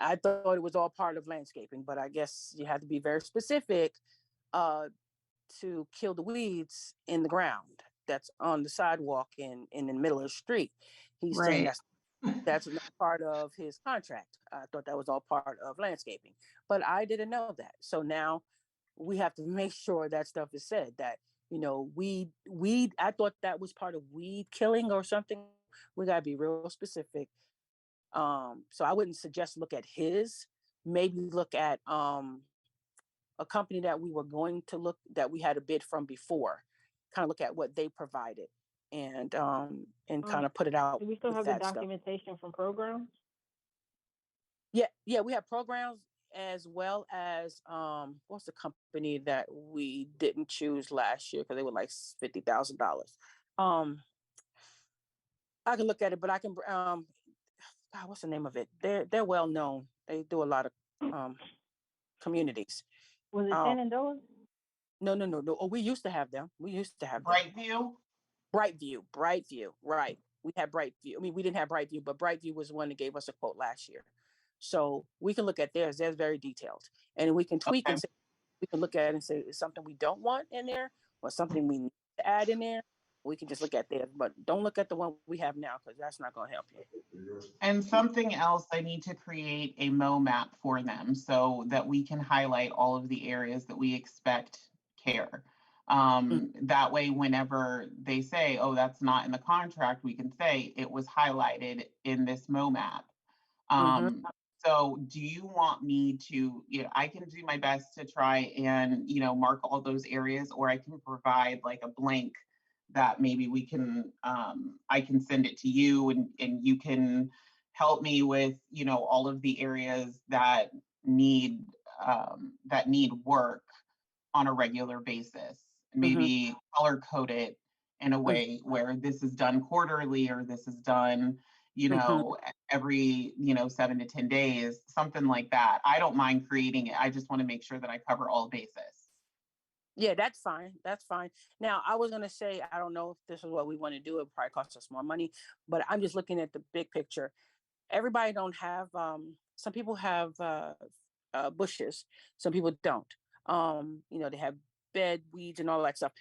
I thought it was all part of landscaping, but I guess you have to be very specific to kill the weeds in the ground that's on the sidewalk in the middle of the street. He's saying that's not part of his contract. I thought that was all part of landscaping, but I didn't know that. So now we have to make sure that stuff is said, that, you know, weed, I thought that was part of weed killing or something. We got to be real specific. So I wouldn't suggest look at his, maybe look at a company that we were going to look, that we had a bid from before, kind of look at what they provided and kind of put it out. Do we still with have the that stuff. documentation from programs? Yeah, we have programs, as well as what's the company that we didn't choose last year because they were like $50,000. I can look at it, but I can God, what's the name of it? They're well known. They do a lot of communities. Was it Shenandoah? No. Oh, we used to have them. Brightview? Brightview, right. We had Brightview. I mean, we didn't have Brightview, but Brightview was the one that gave us a quote last year. So we can look at theirs. They're very detailed. And we can tweak and say, we can look at it and say, is something we don't want in there or something we need to add in there. we can just look at theirs, but don't look at the one we have now because that's not going to help you. And something else, I need to create a map for them so that we can highlight all of the areas that we expect care. That way, whenever they say, oh, that's not in the contract, we can say it was highlighted in this map. So do you want me to, I can do my best to try and, mark all those areas, or I can provide like a blank that maybe we can, I can send it to you and you can help me with, all of the areas that need work on a regular basis. Maybe color code it in a way where this is done quarterly or this is done, every, 7 to 10 days, something like that. I don't mind creating it. I just want to make sure that I cover all bases. Yeah, that's fine. That's fine. Now, I was going to say, I don't know if this is what we want to do. It probably costs us more money, but I'm just looking at the big picture. Everybody don't have, some people have bushes. Some people don't. They have bed weeds and all that stuff.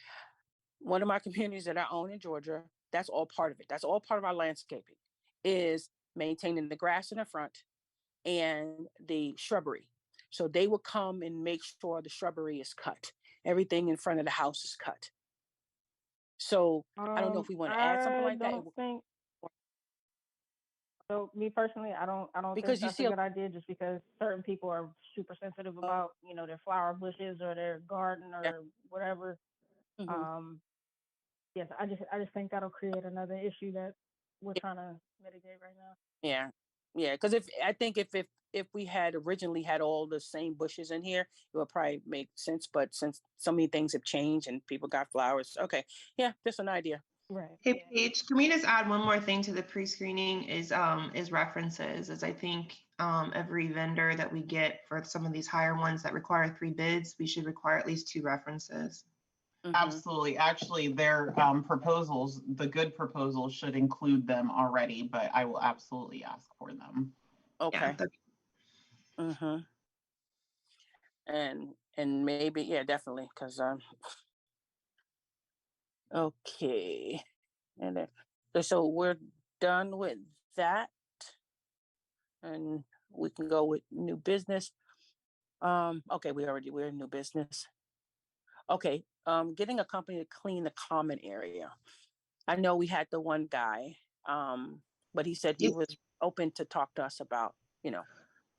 One of my communities that I own in Georgia, that's all part of it. That's all part of our landscaping, is maintaining the grass in the front and the shrubbery. So they will come and make sure the shrubbery is cut. Everything in front of the house is cut. So I don't know if we want to add something like that. So me personally, I don't Because think you that's see a good idea, just because certain people are super sensitive about, their flower bushes or their garden or whatever. Yes, I just think that'll create another issue that we're trying to mitigate right now. Yeah, because if we had originally had all the same bushes in here, it would probably make sense. But since so many things have changed and people got flowers, okay, yeah, just an idea. Right. Hey Paige, can we just add one more thing to the pre-screening is references, as I think every vendor that we get for some of these higher ones that require 3 bids, we should require at least 2 references. Absolutely. Actually, their proposals, the good proposals should include them already, but I will absolutely ask for them. Okay. And maybe, yeah, definitely, because okay, and then, so we're done with that, and we can go with new business. Okay, we're in new business. Okay, getting a company to clean the common area. I know we had the one guy, but he said he was open to talk to us about,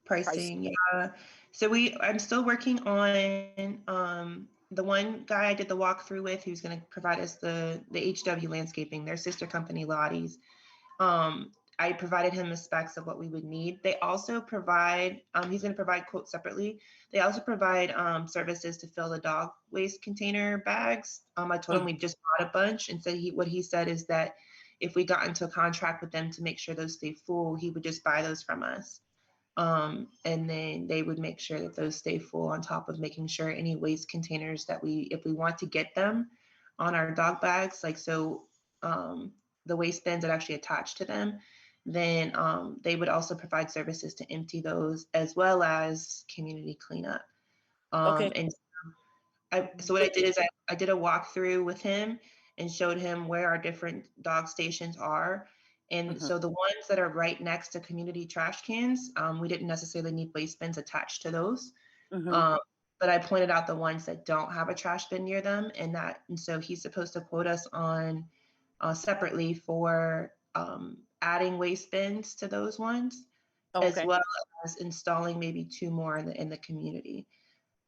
Pricing. Yeah. So I'm still working on the one guy I did the walkthrough with, who's going to provide us the HW landscaping, their sister company Lottie's. I provided him the specs of what we would need. They also provide, he's going to provide quotes separately. They also provide services to fill the dog waste container bags. I told him we just bought a bunch, and so what he said is that if we got into a contract with them to make sure those stay full, he would just buy those from us. And then they would make sure that those stay full, on top of making sure any waste containers that if we want to get them on our dog bags, like so the waste bins that actually attach to them, then they would also provide services to empty those, as well as community cleanup. And so what I did is I did a walkthrough with him and showed him where our different dog stations are. And so the ones that are right next to community trash cans, we didn't necessarily need waste bins attached to those. But I pointed out the ones that don't have a trash bin near them, and so he's supposed to quote us on separately for adding waste bins to those ones, as well as installing maybe 2 more in the community,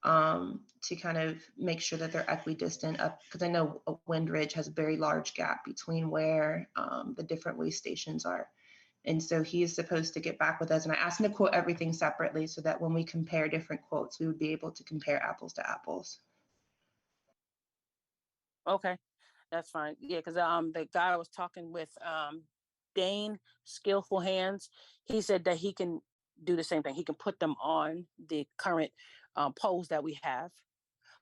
to kind of make sure that they're equidistant up, because I know Windridge has a very large gap between where the different waste stations are. And so he is supposed to get back with us, and I asked him to quote everything separately so that when we compare different quotes, we would be able to compare apples to apples. Okay, that's fine. Yeah, because the guy I was talking with, Dane, Skillful Hands, he said that he can do the same thing. He can put them on the current poles that we have,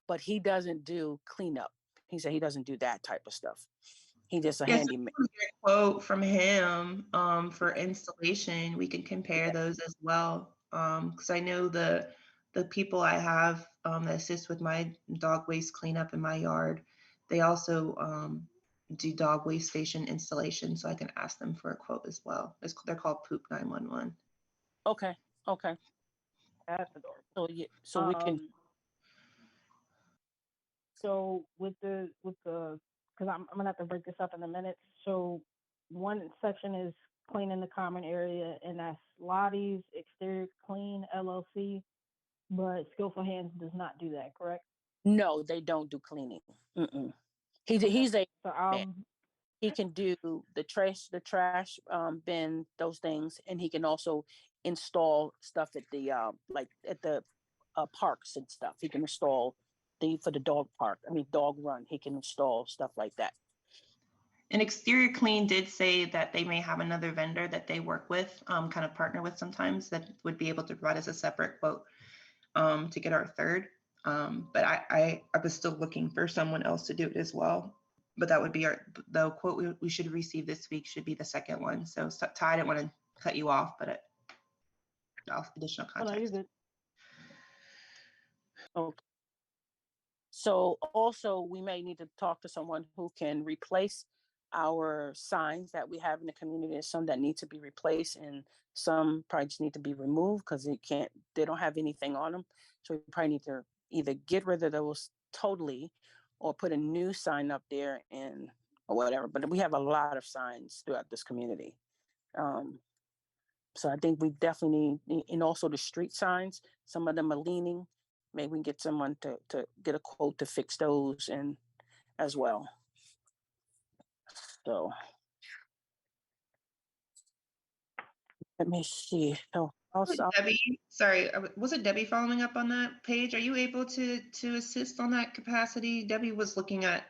but he doesn't do cleanup. He said he doesn't do that type of stuff. He just a handyman. So quote from him for installation. We can compare those as well, because I know the people I have that assist with my dog waste cleanup in my yard, they also do dog waste station installation, so I can ask them for a quote as well. They're called Poop 911. Okay, okay. That's adorable. So yeah, so we can. So with the because I'm gonna have to break this up in a minute. So one section is cleaning the common area, and that's Lottie's Exterior Clean LLC, but Skillful Hands does not do that, correct? No, they don't do cleaning. Mm-mm. He's Okay. he's a So man. He can do the trash bin, those things, and he can also install stuff at the like at the parks and stuff. He can install for the dog park. I mean, dog run. He can install stuff like that. And Exterior Clean did say that they may have another vendor that they work with, kind of partner with sometimes, that would be able to provide us a separate quote to get our third. But I was still looking for someone else to do it as well. But that would be the quote we should receive this week should be the second one. So Ty, I didn't want to cut you off, but additional Oh, no, you're context. good. Okay. So also we may need to talk to someone who can replace our signs that we have in the community. There's some that need to be replaced and some probably just need to be removed because they don't have anything on them. So we probably need to either get rid of those totally or put a new sign up there and or whatever. But we have a lot of signs throughout this community. So I think we definitely need, and also the street signs, some of them are leaning. Maybe we can get someone to get a quote to fix those and as well. So let me see. So also, Debbie, sorry, was it Debbie following up on that page? Are you able to assist on that capacity? Debbie was looking at,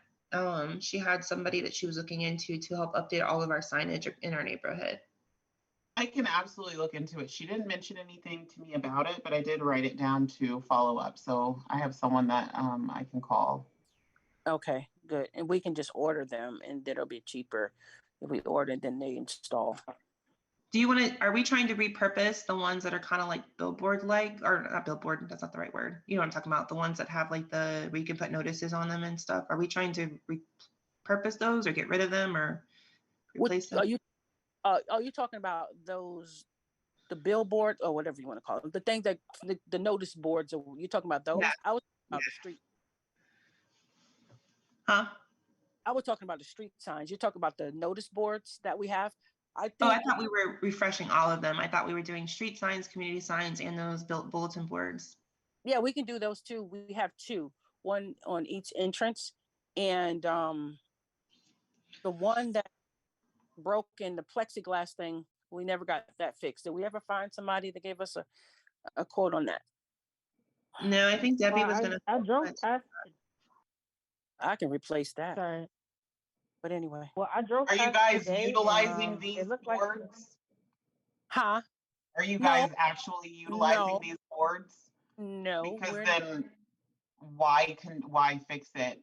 she had somebody that she was looking into to help update all of our signage in our neighborhood. I can absolutely look into it. She didn't mention anything to me about it, but I did write it down to follow up. So I have someone that I can call. okay, good. And we can just order them and it'll be cheaper if we order than they install. Do you want to, are we trying to repurpose the ones that are kind of like billboard-like, or not billboard, that's not the right word. You know what I'm talking about, the ones that have like where you can put notices on them and stuff. Are we trying to repurpose those or get rid of them or replace them? Are you talking about those, the billboard or whatever you want to call them, the things that the notice boards, or you talking about those? Yeah. I was talking about the street. Huh? I was talking about the street signs. You're talking about the notice boards that we have. I think. Oh, I thought we were refreshing all of them. I thought we were doing street signs, community signs, and those bulletin boards. Yeah, we can do those too. We have two, one on each entrance, and the one that broke in the plexiglass thing, we never got that fixed. Did we ever find somebody that gave us a quote on that? No, I think Debbie was gonna. I drove past. I can replace that. Sorry. But anyway. Well, I drove Are past you guys today, utilizing and, these it looked boards? like. Huh? Are you guys actually utilizing these boards? No. Because then why fix it?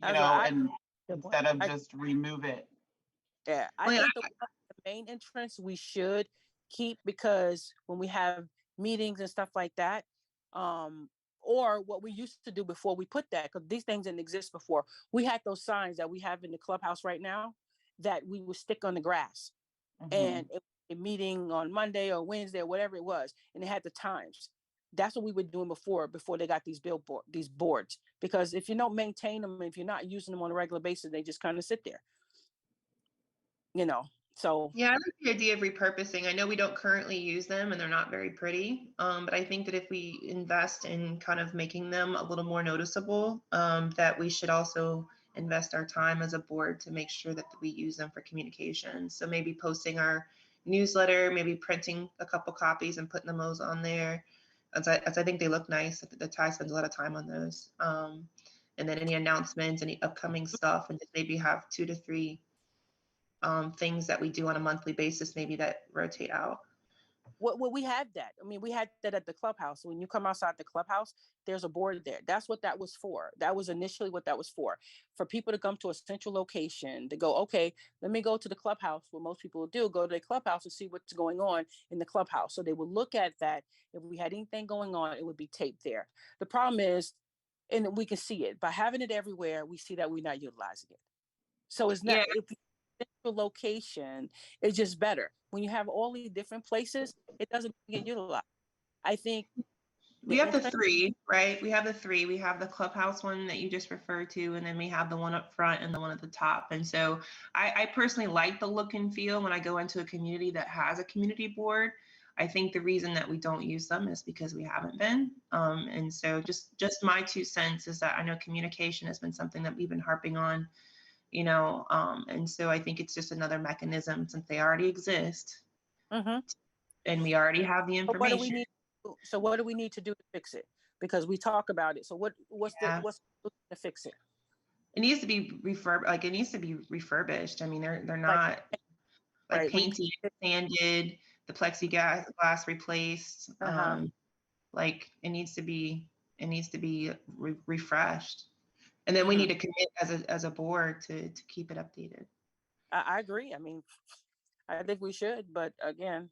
You know, and instead of just remove it. Yeah, I think the main entrance we should keep, because when we have meetings and stuff like that, or what we used to do before we put that, because these things didn't exist before. We had those signs that we have in the clubhouse right now that we would stick on the grass, and a meeting on Monday or Wednesday or whatever it was, and it had the times. That's what we were doing before they got these boards. Because if you don't maintain them, if you're not using them on a regular basis, they just kind of sit there. You know, so. Yeah, I like the idea of repurposing. I know we don't currently use them and they're not very pretty, but I think that if we invest in kind of making them a little more noticeable, that we should also invest our time as a board to make sure that we use them for communication. So maybe posting our newsletter, maybe printing a couple copies and putting those on there. As I think they look nice. The Ty spends a lot of time on those. And then any announcements, any upcoming stuff, and just maybe have 2 to 3 things that we do on a monthly basis, maybe that rotate out. Well, we had that. I mean, we had that at the clubhouse. When you come outside the clubhouse, there's a board there. That's what that was for. That was initially what that was for people to come to a central location, to go, okay, let me go to the clubhouse. What most people will do, go to the clubhouse and see what's going on in the clubhouse. So they would look at that. If we had anything going on, it would be taped there. The problem is and we can see it. By having it everywhere, we see that we're not utilizing it. So it's not, Yeah. if you central location, it's just better. When you have all these different places, it doesn't get utilized. I think We have the three, right? We have the three. We have the clubhouse one that you just referred to, and then we have the one up front and the one at the top. And so I personally like the look and feel when I go into a community that has a community board. I think the reason that we don't use them is because we haven't been. And so just my 2 cents is that I know communication has been something that we've been harping on, you know, and so I think it's just another mechanism since they already exist and we already have the But what do we information. need? So what do we need to do to fix it? Because we talk about it. So what's the to fix it? It needs to be it needs to be refurbished. I mean, they're not like painted, sanded, the plexiglass replaced. Like it needs to be refreshed. And then we need to commit as a board to keep it updated. I agree. I mean, I think we should, but again,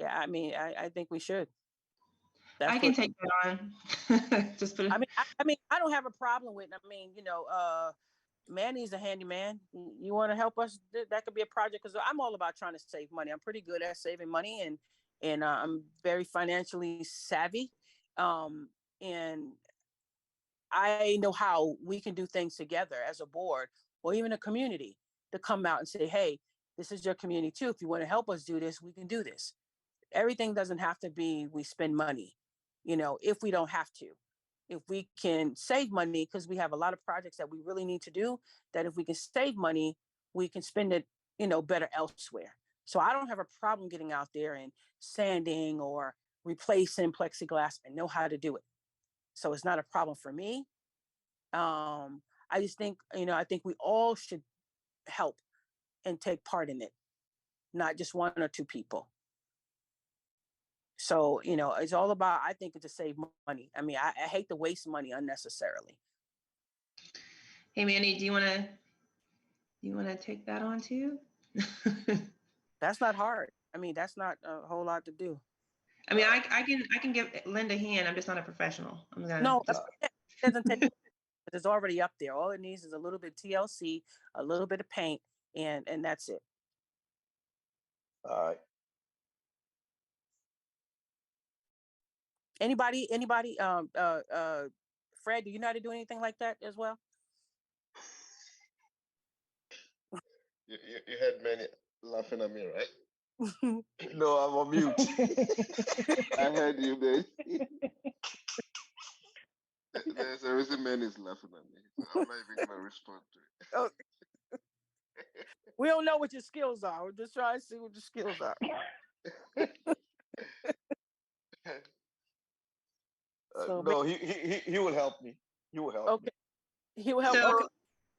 yeah, I mean, I think we should. I can take that on. Just put it. I mean, I don't have a problem with. I mean, you know, Manny's a handyman. You want to help us? That could be a project because I'm all about trying to save money. I'm pretty good at saving money, and I'm very financially savvy, and I know how we can do things together as a board or even a community to come out and say, hey, this is your community too. If you want to help us do this, we can do this. Everything doesn't have to be we spend money, you know, if we don't have to. If we can save money, because we have a lot of projects that we really need to do, that if we can save money, we can spend it, you know, better elsewhere. So I don't have a problem getting out there and sanding or replacing plexiglass and know how to do it. So it's not a problem for me. I just think, you know, I think we all should help and take part in it, not just one or two people. So, you know, it's all about, I think, to save money. I mean, I hate to waste money unnecessarily. Hey, Manny, do you want to take that on too? That's not hard. I mean, that's not a whole lot to do. I mean, I can give Linda a hand. I'm just not a professional. I'm gonna no, it doesn't take. It's already up there. All it needs is a little bit TLC, a little bit of paint, and that's it. All right. Anybody, Fred, do you know how to do anything like that as well? You had many laughing at me, right? No, I'm on mute. I heard you, man. There's a reason man is laughing at me. So I'm not even gonna respond to it. Oh. We don't know what your skills are. We're just trying to see what your skills are. No, he will help me. He will help me. He will help.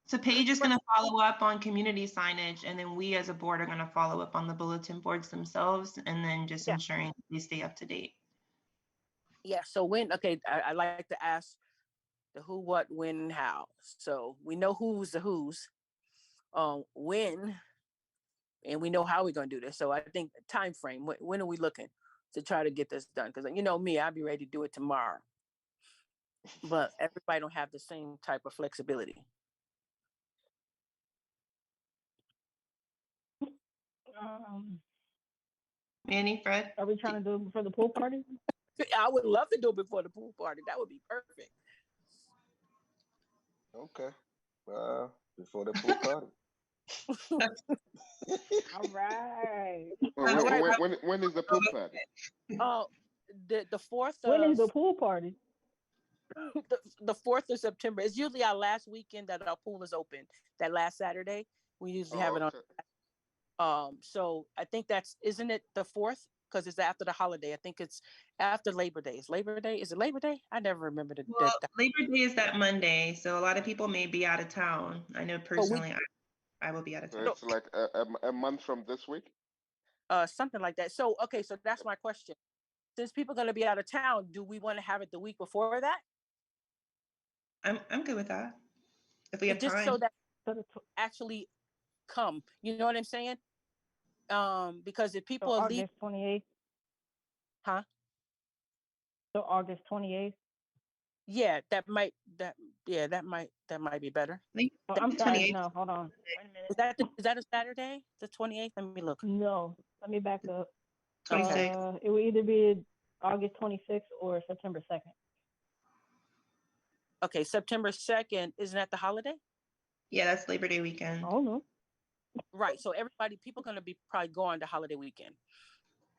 So Paige is going to follow up on community signage, and then we as a board are going to follow up on the bulletin boards themselves, and then just ensuring they stay up to date. Yeah. So when, I like to ask the who, what, when, and how. So we know who's the who's, when, and we know how we're going to do this. So I think the time frame, when are we looking to try to get this done? Because you know me, I'll be ready to do it tomorrow. But everybody don't have the same type of flexibility. Manny, Fred, are we trying to do it before the pool party? I would love to do it before the pool party. That would be perfect. Okay. Before the pool party. All right. When is the pool party? Oh, the 4th. When is the pool party? The 4th of September. It's usually our last weekend that our pool is open. That last Saturday, we usually have it on. So I think isn't it the 4th? Because it's after the holiday. I think it's after Labor Day. Is Labor Day? Is it Labor Day? I never remember the. Well, Labor Day is that Monday, so a lot of people may be out of town. I know personally, I will be out of town. So it's like a month from this week. Something like that. So okay, so that's my question. Since people are going to be out of town, do we want to have it the week before that? I'm good with that. If we have just time. so that actually come, you know what I'm saying? Because if people are August 28th. Huh? So August 28th. Yeah, that might be better. I think Oh, the I'm sorry. 28th. No, hold on. Wait a minute. Is that a Saturday? The 28th? Let me look. No, let me back up. 26th. It will either be August 26th or September 2nd. Okay, September 2nd, isn't that the holiday? Yeah, that's Labor Day weekend. Oh no. Right. So people gonna be probably going to holiday weekend.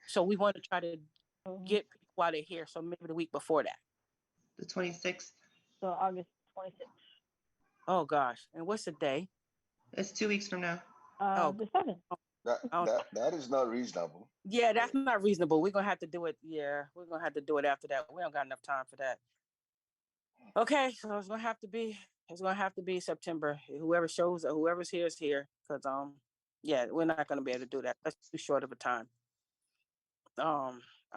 So we want to try to get people while they're here. So maybe the week before that. The 26th. So August 26th. Oh gosh. And what's the day? It's 2 weeks from now. The 7th. That is not reasonable. Yeah, that's not reasonable. We're gonna have to do it. Yeah, we're gonna have to do it after that. We don't got enough time for that. Okay, so it's gonna have to be September. Whoever's here is here. Cause yeah, we're not gonna be able to do that. That's too short of a time. I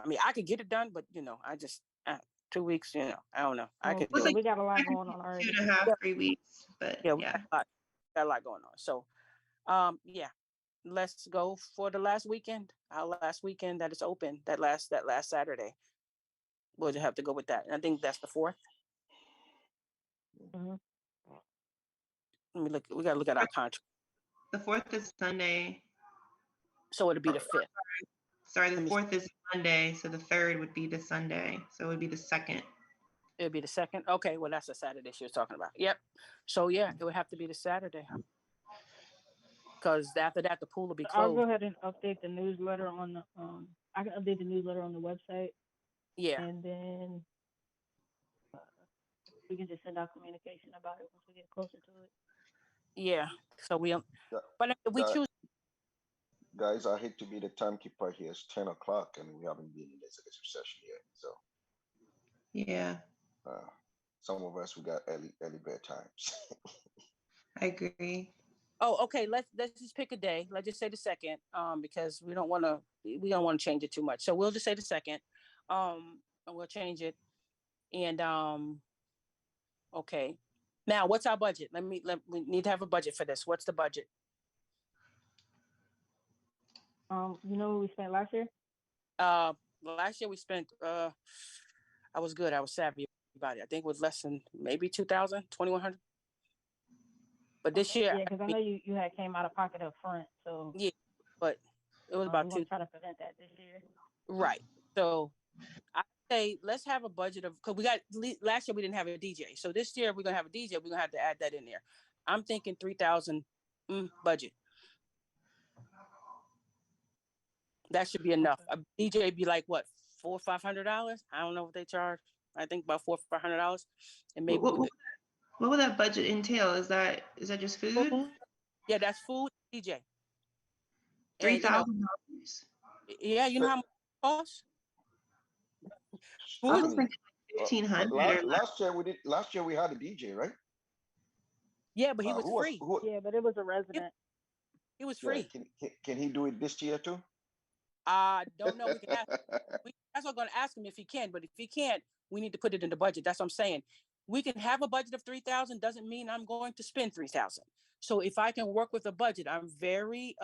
mean, I could get it done, but I just 2 weeks. I don't know. I could do it. We got a lot going on already. 2.5, 3 weeks, but Yeah, we got a lot going on. So, yeah, let's go for the last weekend. Our last weekend that is open. That last Saturday. We'll just have to go with that. And I think that's the 4th. Mm-hmm. Let me look. We gotta look at our contract. The 4th is Sunday. So it'll be the 5th. Sorry, the 4th is Monday, so the 3rd would be the Sunday. So it would be the 2nd. It'll be the 2nd. Okay, well that's the Saturday she was talking about. Yep. So yeah, it would have to be the Saturday. Because after that, the pool will be I'll closed. go ahead and update the newsletter on the I can update the newsletter on the website. Yeah. And then we can just send out communication about it once we get closer to it. Yeah. So but if we choose. Guys, I hate to be the timekeeper here. It's 10 o'clock and we haven't been in executive session yet. So yeah. Some of us, we got early bedtimes. I agree. Oh, okay. Let's just pick a day. Let's just say the 2nd, because we don't want to change it too much. So we'll just say the 2nd. And we'll change it. And okay. Now, what's our budget? We need to have a budget for this. What's the budget? You know what we spent last year? Last year we spent. I was good. I was savvy about it. I think it was less than maybe 2,000, 2,100. But this year, yeah, because I know you had came out of pocket up front, so yeah, but it was about 2. Try to prevent that this year. Right. So I say let's have a budget of, because we got last year we didn't have a DJ, so this year we're gonna have a DJ. We're gonna have to add that in there. I'm thinking 3,000 budget. That should be enough. A DJ be like what, $400 or $500? I don't know what they charge. I think about $400 or $500, and maybe. What would that budget entail? Is that just food? Yeah, that's food, DJ. $3,000. Yeah, you know how much it costs? I was thinking like 1,500. Last year we had a DJ, right? Yeah, but he was free. Yeah, but it was a resident. He was free. Can he do it this year too? I don't know. We can ask. That's what I'm going to ask him if he can. But if he can't, we need to put it in the budget. That's what I'm saying. We can have a budget of 3,000. Doesn't mean I'm going to spend 3,000. So if I can work with a budget, I'm very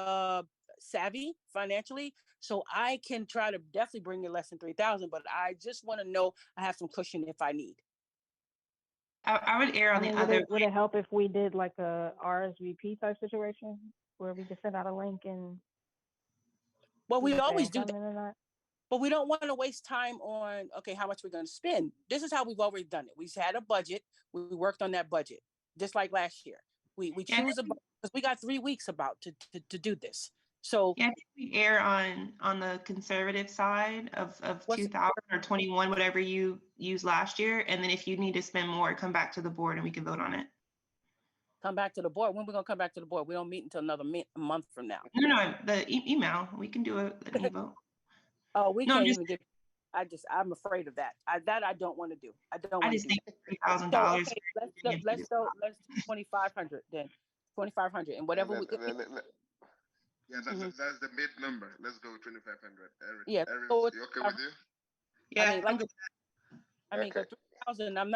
savvy financially, so I can try to definitely bring in less than 3,000. But I just want to know I have some cushion if I need. I would err on the other. Would it help if we did like a RSVP type situation where we just send out a link and? Well, we always do that. But we don't want to waste time on, okay, how much we're going to spend. This is how we've always done it. We've had a budget. We worked on that budget, just like last year. We choose a budget because we got 3 weeks about to do this. So yeah, I think we err on the conservative side of 2,000 or 21, whatever you used last year. And then if you need to spend more, come back to the board and we can vote on it. Come back to the board. When we're going to come back to the board? We don't meet until another month from now. No, the email. We can do an e-vote. Oh, we can't even get. I'm afraid of that. I don't want to do. I just think $3,000. Let's do 2,500 then. 2,500 and whatever. Yeah, that's the mid number. Let's go with 2,500. Yeah. You okay with you? Yeah, I mean, 3,000. I'm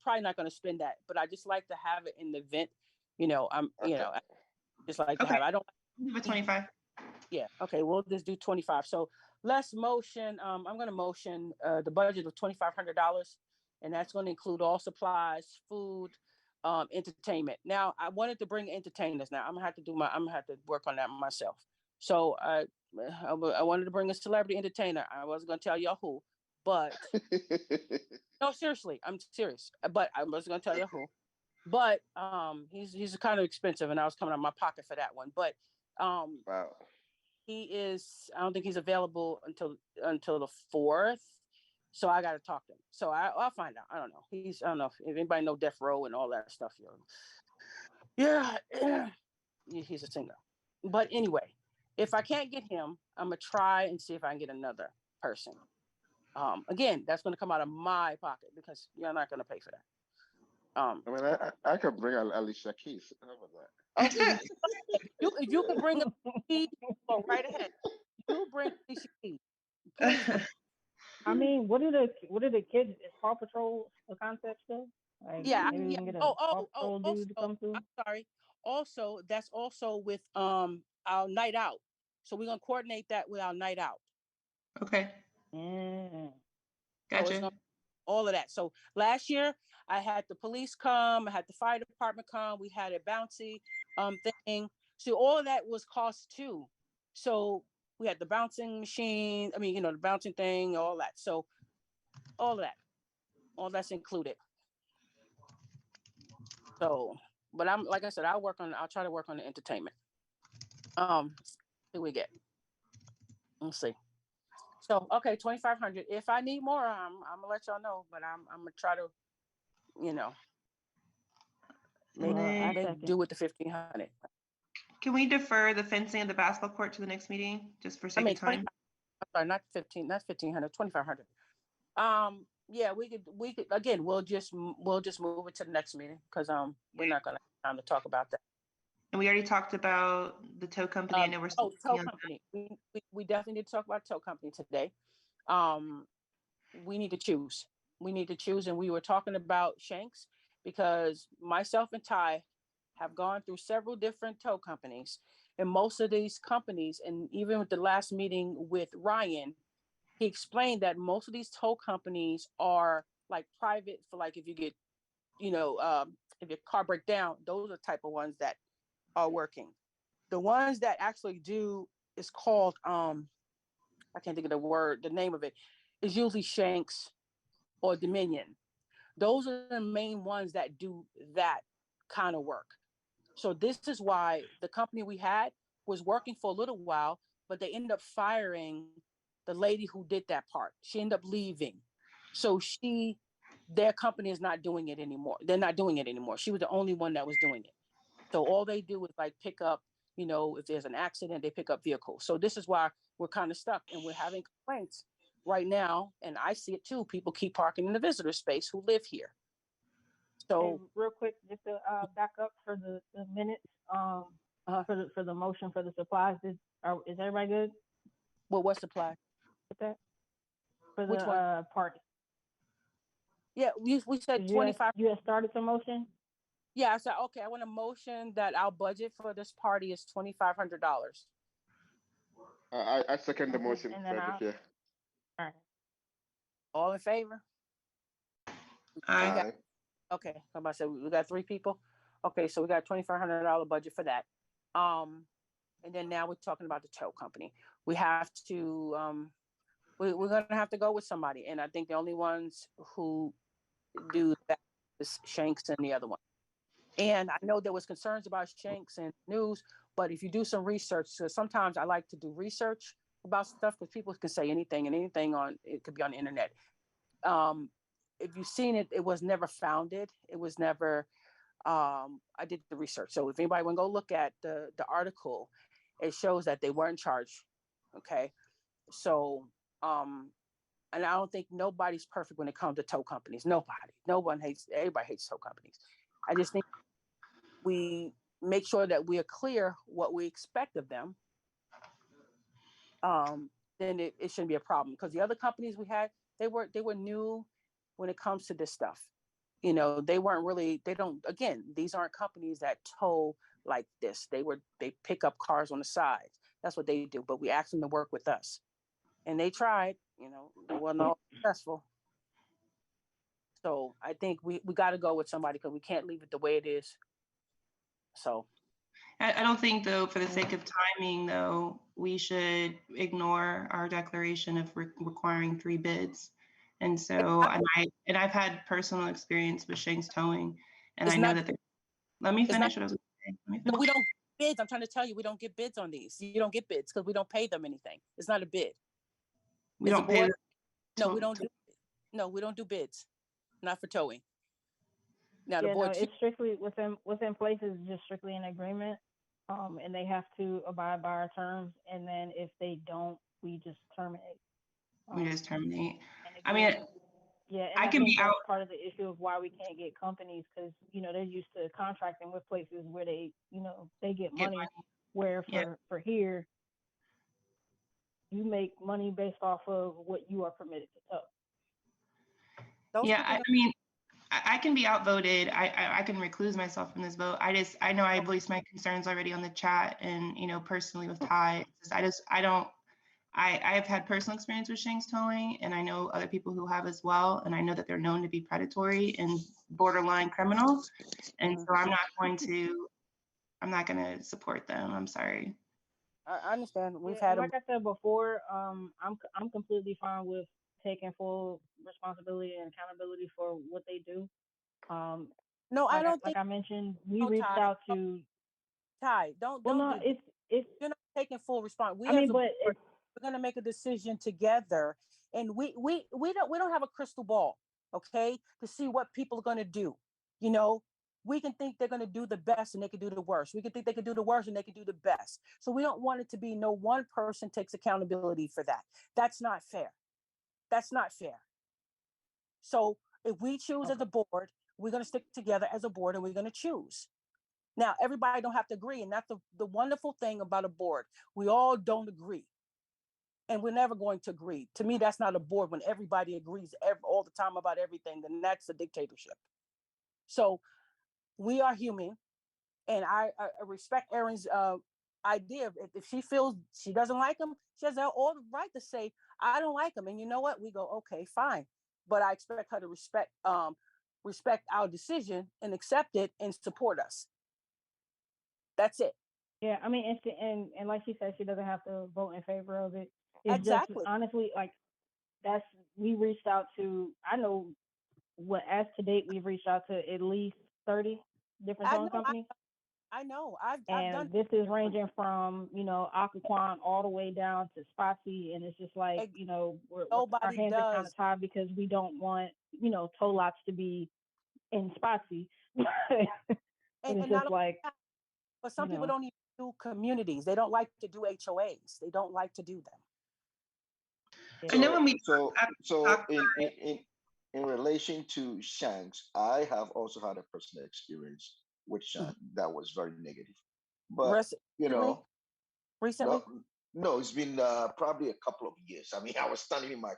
probably not going to spend that, but I just like to have it in the event. I just like to have. I don't. With 25. Yeah. Okay. We'll just do 25. So let's motion. I'm going to motion the budget of $2,500 and that's going to include all supplies, food, entertainment. Now, I wanted to bring entertainers. Now, I'm gonna have to work on that myself. So I wanted to bring a celebrity entertainer. I wasn't gonna tell y'all who, but no, seriously, I'm serious. But I wasn't gonna tell you who. But he's kind of expensive, and I was coming out of my pocket for that one. But Wow. he is. I don't think he's available until the 4th. So I got to talk to him. So I'll find out. I don't know. I don't know if anybody know Death Row and all that stuff. Yeah, he's a singer. But anyway, if I can't get him, I'm gonna try and see if I can get another person. Again, that's gonna come out of my pocket because you're not gonna pay for that. I mean, I could bring Alicia Keys. How about that? If you could bring a key, go right ahead. You bring Alicia Keys. Please. I mean, what are the kids? Is Paw Patrol a concept still? Like, Yeah. maybe we can get a Paw Patrol dude to come through. I'm sorry. Also, that's also with our night out. So we're gonna coordinate that with our night out. Okay. Yeah. Gotcha. All of that. So last year I had the police come, I had the fire department come, we had a bouncy thing. So all of that was cost too. So we had the bouncing machine, the bouncing thing, all that. So all that's included. So, but I'm like I said, I'll try to work on the entertainment. See we get. Let's see. So okay, 2,500. If I need more, I'm gonna let y'all know. But I'm gonna try to, make do with the 1,500. Can we defer the fencing of the basketball court to the next meeting, just for sake of time? I'm sorry, not 15. That's 1,500. 2,500. Yeah, we could again. We'll just move it to the next meeting because we're not gonna have time to talk about that. And we already talked about the tow company. I know we're still tow company. We definitely need to talk about tow company today. We need to choose. And we were talking about Shanks because myself and Ty have gone through several different tow companies, and most of these companies, and even with the last meeting with Ryan, he explained that most of these tow companies are like private for, like, if you get, if your car break down, those are the type of ones that are working. The ones that actually do is called, I can't think of the name of it, is usually Shanks or Dominion. Those are the main ones that do that kind of work. So this is why the company we had was working for a little while, but they ended up firing the lady who did that part. She ended up leaving. So their company is not doing it anymore. They're not doing it anymore. She was the only one that was doing it. So all they do is like pick up, if there's an accident, they pick up vehicles. So this is why we're kind of stuck and we're having complaints right now. And I see it too. People keep parking in the visitor space who live here. So and real quick, just to back up for the minutes, for the motion for the supplies, is everybody good? Well, what supply? With that? For Which the party. Yeah, we said 25. You had started the motion? Yeah, I said, okay, I want a motion that our budget for this party is $2,500. I second the motion. And then Frederick, yeah. All right. All in favor? Aye. Okay, I'm about to say we got 3 people. Okay, so we got $2,500 budget for that. And then now we're talking about the tow company. We have to we're gonna have to go with somebody, and I think the only ones who do that is Shanks and the other one. And I know there was concerns about Shanks and news, but if you do some research, so sometimes I like to do research about stuff because people can say anything, and anything it could be on the internet. If you've seen it, it was never founded. It was never, I did the research. So if anybody want to go look at the article, it shows that they weren't charged. Okay. So, and I don't think nobody's perfect when it comes to tow companies. Everybody hates tow companies. I just think we make sure that we are clear what we expect of them. Then it shouldn't be a problem, because the other companies we had, they were new when it comes to this stuff. They weren't really, again, these aren't companies that tow like this. They pick up cars on the side. That's what they do. But we asked them to work with us, and they tried, they weren't all successful. So I think we got to go with somebody because we can't leave it the way it is. So I don't think, though, for the sake of timing, though, we should ignore our declaration of requiring 3 bids. And so, and I've had personal experience with Shanks Towing, and It's I know not- that. Let me it's finish not- what I was going to say. Let me no, finish. we don't get bids. I'm trying to tell you, we don't get bids on these. You don't get bids because we don't pay them anything. It's not a bid. We Is the don't pay. board- No, we don't do. No, we don't do bids. Not for towing. Now the Yeah, no, board. it's strictly within places, just strictly an agreement, and they have to abide by our terms. And then if they don't, we just terminate. We just terminate. And I mean, again, yeah, and I I can think be that's out. part of the issue of why we can't get companies, because they're used to contracting with places where they they get money. Where for here, you make money based off of what you are permitted to tow. Yeah, I mean, I can be outvoted. I can recluse myself from this vote. I know I voiced my concerns already on the chat and, personally with Ty. I've had personal experience with Shanks Towing, and I know other people who have as well. And I know that they're known to be predatory and borderline criminal. And so I'm not going to support them. I'm sorry. I understand. We've Yeah, had like I said before, I'm completely fine with taking full responsibility and accountability for what they do. No, I don't like think. I mentioned, we No, reached Ty. out to. Ty, don't Well, no, do that. it's. You're not taking full response. We I mean, as a but board, we're gonna make a decision together, and we don't have a crystal ball, okay, to see what people are gonna do. We can think they're gonna do the best and they can do the worst. We can think they can do the worst and they can do the best. So we don't want it to be no one person takes accountability for that. That's not fair. That's not fair. So if we choose as a board, we're gonna stick together as a board and we're gonna choose. Now, everybody don't have to agree, and that's the wonderful thing about a board. We all don't agree, and we're never going to agree. To me, that's not a board when everybody agrees all the time about everything, then that's a dictatorship. So we are human, and I respect Erin's idea. If she feels she doesn't like them, she has all the right to say, I don't like them. And you know what? We go, okay, fine. But I expect her to respect our decision and accept it and support us. That's it. Yeah, I mean, and like she said, she doesn't have to vote in favor of it. It's Exactly. just honestly, like, we reached out to. I know as to date we've reached out to at least 30 different towing companies. I know. I've And done. this is ranging from Occoquan all the way down to Spotsy, and it's just like our hands are kind of tied because we don't want tow lots to be in Spotsy. and it's just like. But some people don't even do communities. They don't like to do HOAs. They don't like to do them. And then when we so in relation to Shanks, I have also had a personal experience with Shanks that was very negative. But recently, no, it's been probably a couple of years. I mean, I was standing in my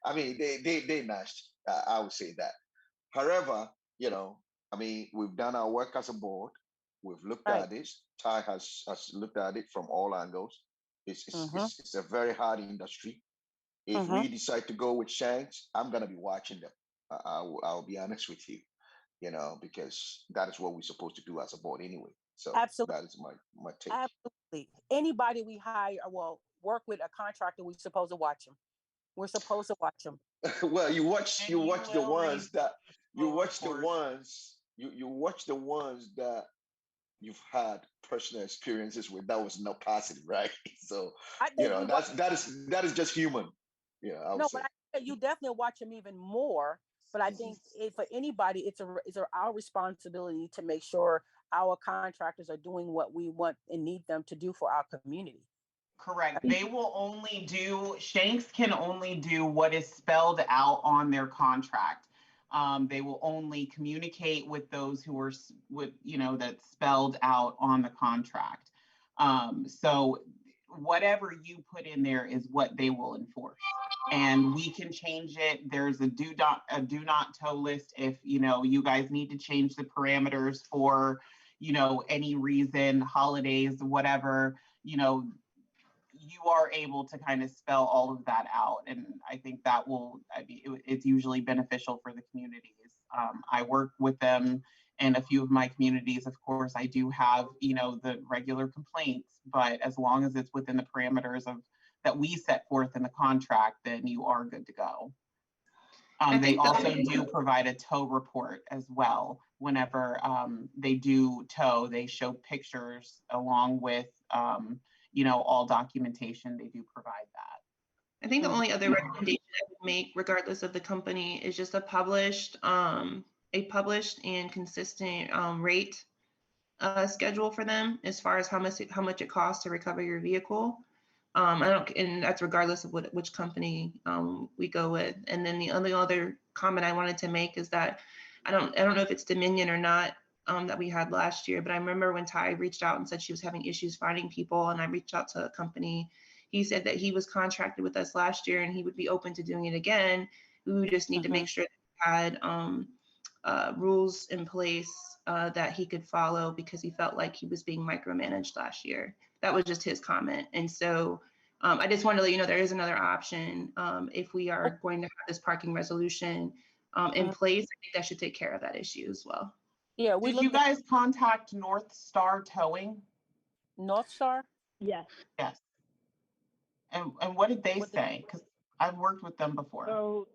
I mean, they nashed. I would say that. However, I mean, we've done our work as a board. We've looked at this. Ty has looked at it from all angles. It's a very hard industry. If we decide to go with Shanks, I'm gonna be watching them. I'll be honest with you, because that is what we're supposed to do as a board anyway. So absolutely, that is my take. Absolutely, anybody we hire, work with a contractor, we're supposed to watch them. We're supposed to watch them. Well, you watch the ones that you've had personal experiences with that was not positive, right? So that is just human. No, but you definitely watch them even more. But I think for anybody, it's our responsibility to make sure our contractors are doing what we want and need them to do for our community. Correct. They will only do, Shanks can only do what is spelled out on their contract. They will only communicate with those who are that's spelled out on the contract. So whatever you put in there is what they will enforce. And we can change it. There's a do not tow list if you guys need to change the parameters for any reason, holidays, whatever, you are able to kind of spell all of that out. And I think that will, I mean, it's usually beneficial for the communities. I work with them in a few of my communities. Of course, I do have, the regular complaints, but as long as it's within the parameters of that we set forth in the contract, then you are good to go. They also do provide a tow report as well. Whenever they do tow, they show pictures along with, all documentation. They do provide that. I think the only other recommendation I would make, regardless of the company, is just a published and consistent rate schedule for them as far as how much it costs to recover your vehicle. And that's regardless of which company we go with. And then the only other comment I wanted to make is that I don't know if it's Dominion or not that we had last year, but I remember when Ty reached out and said she was having issues finding people, and I reached out to a company. He said that he was contracted with us last year and he would be open to doing it again. We would just need to make sure that we had rules in place that he could follow, because he felt like he was being micromanaged last year. That was just his comment. And so I just wanted to let you know there is another option. If we are going to have this parking resolution in place, I think that should take care of that issue as well. Yeah, Did you guys contact North Star Towing? North Star? Yes. Yes. And what did they say? Because I've worked with them before. So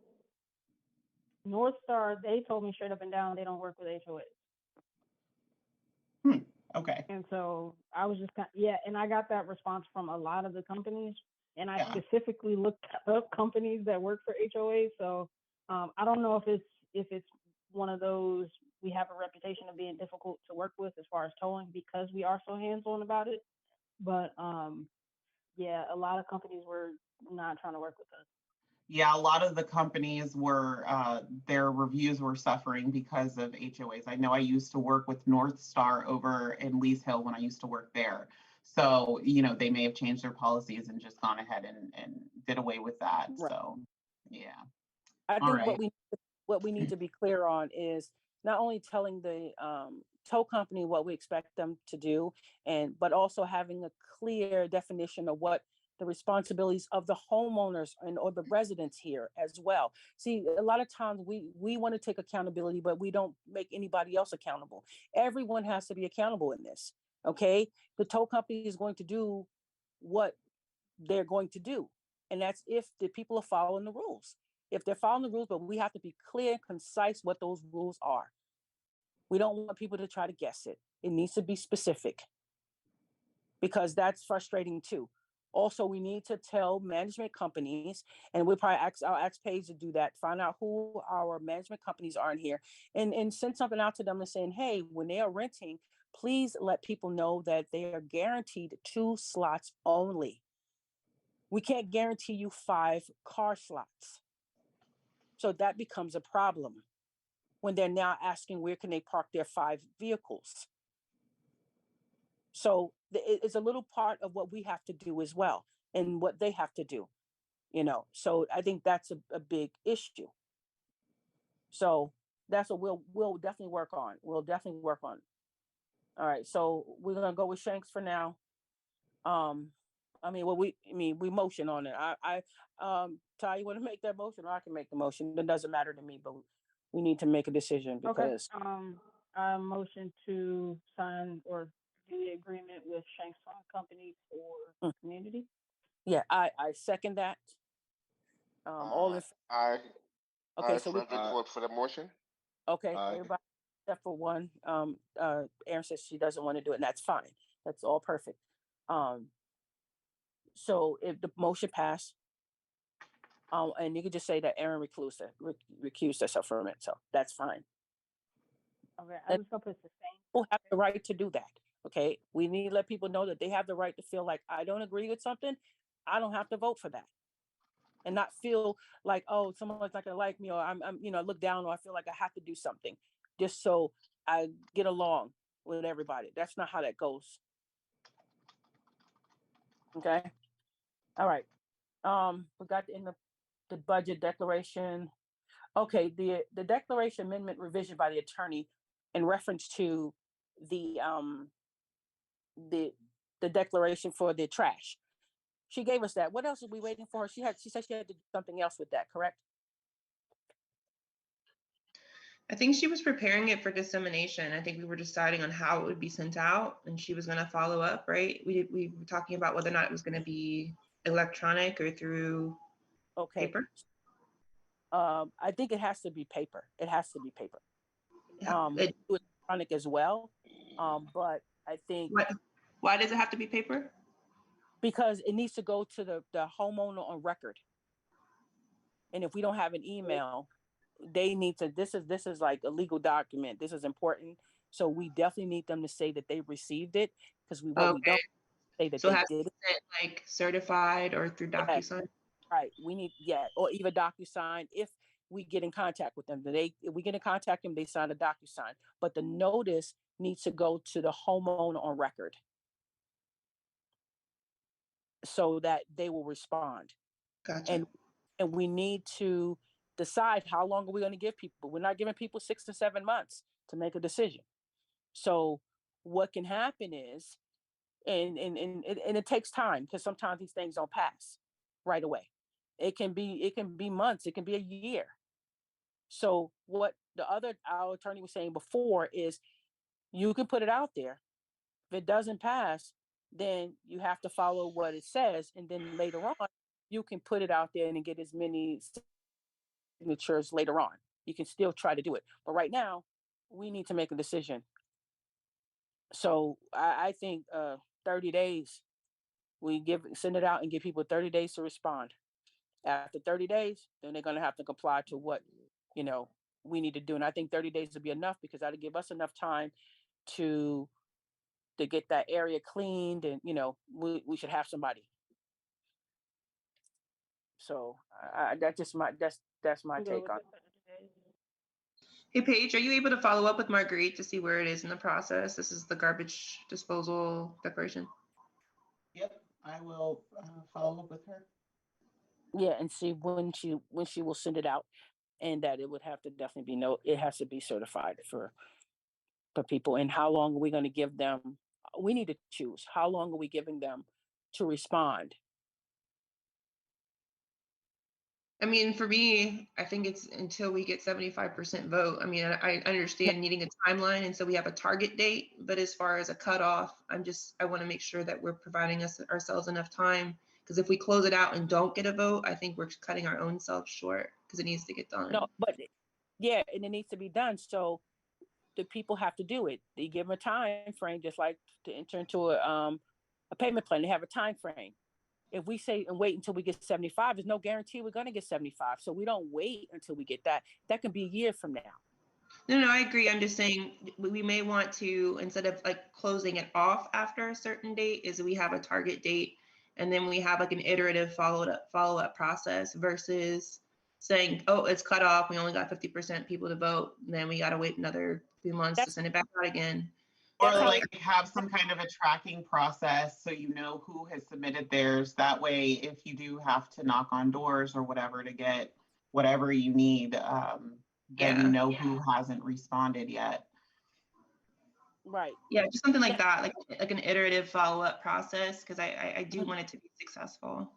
North Star, they told me straight up and down they don't work with HOA. Okay. And so I was just and I got that response from a lot of the companies, and I specifically looked up companies that work for HOA. So I don't know if it's one of those, we have a reputation of being difficult to work with as far as towing because we are so hands-on about it. But a lot of companies were not trying to work with us. Yeah, a lot of the companies were, their reviews were suffering because of HOAs. I know I used to work with North Star over in Lee's Hill when I used to work there. So, they may have changed their policies and just gone ahead and did away with that. Right. So, yeah. I think what we need to be clear on is not only telling the tow company what we expect them to do, but also having a clear definition of what the responsibilities of the homeowners or the residents here as well. See, a lot of times we want to take accountability, but we don't make anybody else accountable. Everyone has to be accountable in this. Okay, the tow company is going to do what they're going to do, and that's if the people are following the rules. If they're following the rules, but we have to be clear and concise what those rules are. We don't want people to try to guess it. It needs to be specific, because that's frustrating too. Also, we need to tell management companies, and we'll probably I'll ask Paige to do that, find out who our management companies are in here, and send something out to them and saying, hey, when they are renting, please let people know that they are guaranteed 2 slots only. We can't guarantee you 5 car slots. So that becomes a problem when they're now asking where can they park their 5 vehicles. So it's a little part of what we have to do as well, and what they have to do, So I think that's a big issue. So that's what we'll definitely work on. We'll definitely work on. All right, so we're gonna go with Shanks for now. We motion on it. Ty, you want to make that motion, or I can make the motion? It doesn't matter to me, but we need to make a decision because. Okay. I motion to sign or do the agreement with Shanks Phone Company for community. Yeah, I second that. All in. Okay, so we vote for the motion. Okay, everybody except for one. Erin says she doesn't want to do it, and that's fine. That's all perfect. So if the motion passed, and you could just say that Erin recused herself from it, so that's fine. Okay, I was gonna put the same. People have the right to do that. Okay, we need to let people know that they have the right to feel like, I don't agree with something, I don't have to vote for that, and not feel like, oh, someone's not gonna like me, or I'm look down, or I feel like I have to do something just so I get along with everybody. That's not how that goes. Okay. All right. We got in the budget declaration. Okay, the declaration amendment revision by the attorney in reference to the declaration for the trash. She gave us that. What else are we waiting for? She said she had to do something else with that, correct? I think she was preparing it for dissemination. I think we were deciding on how it would be sent out, and she was going to follow up, right? We were talking about whether or not it was going to be electronic or through paper. I think it has to be paper. It has to be paper. Electronic as well. But I think why does it have to be paper? Because it needs to go to the homeowner on record. And if we don't have an email, they need to, this is like a legal document. This is important. So we definitely need them to say that they received it, because we don't say that So they has did it. Like certified or through DocuSign? Right. We need, or even DocuSign. If we get in contact with them, if we get in contact with them, they sign a DocuSign. But the notice needs to go to the homeowner on record so that they will respond. Gotcha. And we need to decide how long are we going to give people. We're not giving people 6 to 7 months to make a decision. So what can happen is, and it takes time, because sometimes these things don't pass right away. It can be months, it can be a year. So what our attorney was saying before is, you can put it out there. If it doesn't pass, then you have to follow what it says, and then later on you can put it out there and get as many signatures later on. You can still try to do it, but right now we need to make a decision. So I think 30 days, we send it out and give people 30 days to respond. After 30 days, then they're going to have to comply to what we need to do. And I think 30 days will be enough, because that'll give us enough time to get that area cleaned, and we should have somebody. So that's my take on it. Hey, Paige, are you able to follow up with Marguerite to see where it is in the process? This is the garbage disposal declaration. Yep, I will follow up with her. Yeah, and see when she will send it out, and that it would have to definitely be it has to be certified for people. And how long are we going to give them? We need to choose. How long are we giving them to respond? I mean, for me, I think it's until we get 75% vote. I mean, I understand needing a timeline, and so we have a target date, but as far as a cutoff, I want to make sure that we're providing ourselves enough time, because if we close it out and don't get a vote, I think we're cutting our own selves short, because it needs to get done. No, but yeah, and it needs to be done. So the people have to do it. They give them a time frame, just like to enter into a payment plan. They have a time frame. If we say and wait until we get 75, there's no guarantee we're going to get 75. So we don't wait until we get that. That can be a year from now. No, I agree. I'm just saying we may want to, instead of like closing it off after a certain date, is we have a target date, and then we have like an iterative follow-up process, versus saying, oh, it's cut off, we only got 50% people to vote, and then we got to wait another few months to send it back out again. Or like have some kind of a tracking process, so you know who has submitted theirs. That way, if you do have to knock on doors or whatever to get whatever you need, then you know who hasn't responded yet. Right. Yeah, just something like that, like an iterative follow-up process, because I do want it to be successful.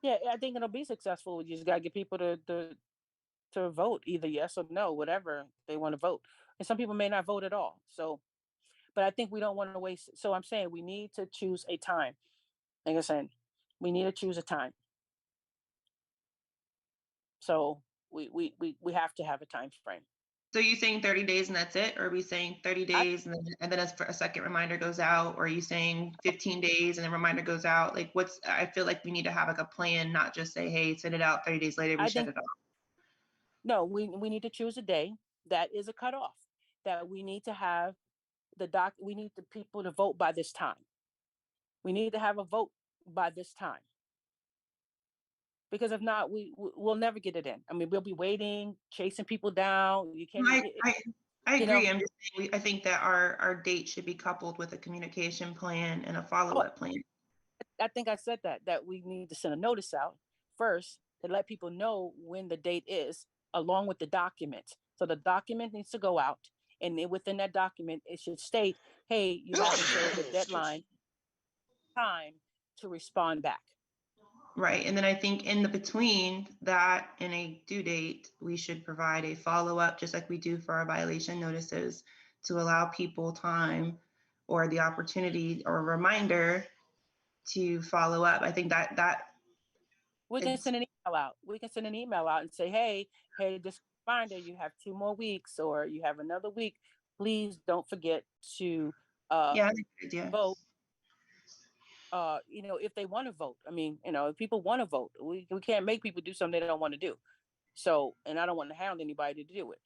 Yeah, I think it'll be successful. You just got to get people to vote, either yes or no, whatever they want to vote. And some people may not vote at all. So, but I think we don't want to waste. So I'm saying we need to choose a time. Like I said, we need to choose a time. So we have to have a time frame. So you saying 30 days and that's it? Or are we saying 30 days and then as for a second reminder goes out? Or are you saying 15 days and the reminder goes out? Like I feel like we need to have like a plan, not just say, hey, send it out 30 days later, we shut it off. No, we need to choose a day that is a cutoff, that we need to have we need the people to vote by this time. We need to have a vote by this time. Because if not, we'll never get it in. I mean, we'll be waiting, chasing people down. You can't. I agree. I'm just saying, I think that our date should be coupled with a communication plan and a follow-up plan. I think I said that we need to send a notice out first to let people know when the date is, along with the document. So the document needs to go out, and then within that document, it should state, hey, you have until the deadline time to respond back. Right. And then I think in the between that and a due date, we should provide a follow-up, just like we do for our violation notices, to allow people time or the opportunity or a reminder to follow up. I think that We can send an email out. We can send an email out and say, hey, just a reminder, you have 2 more weeks or you have another week. Please don't forget to yeah, that's a good idea. vote. If they want to vote. I mean, if people want to vote, we can't make people do something they don't want to do. So, and I don't want to hound anybody to do it.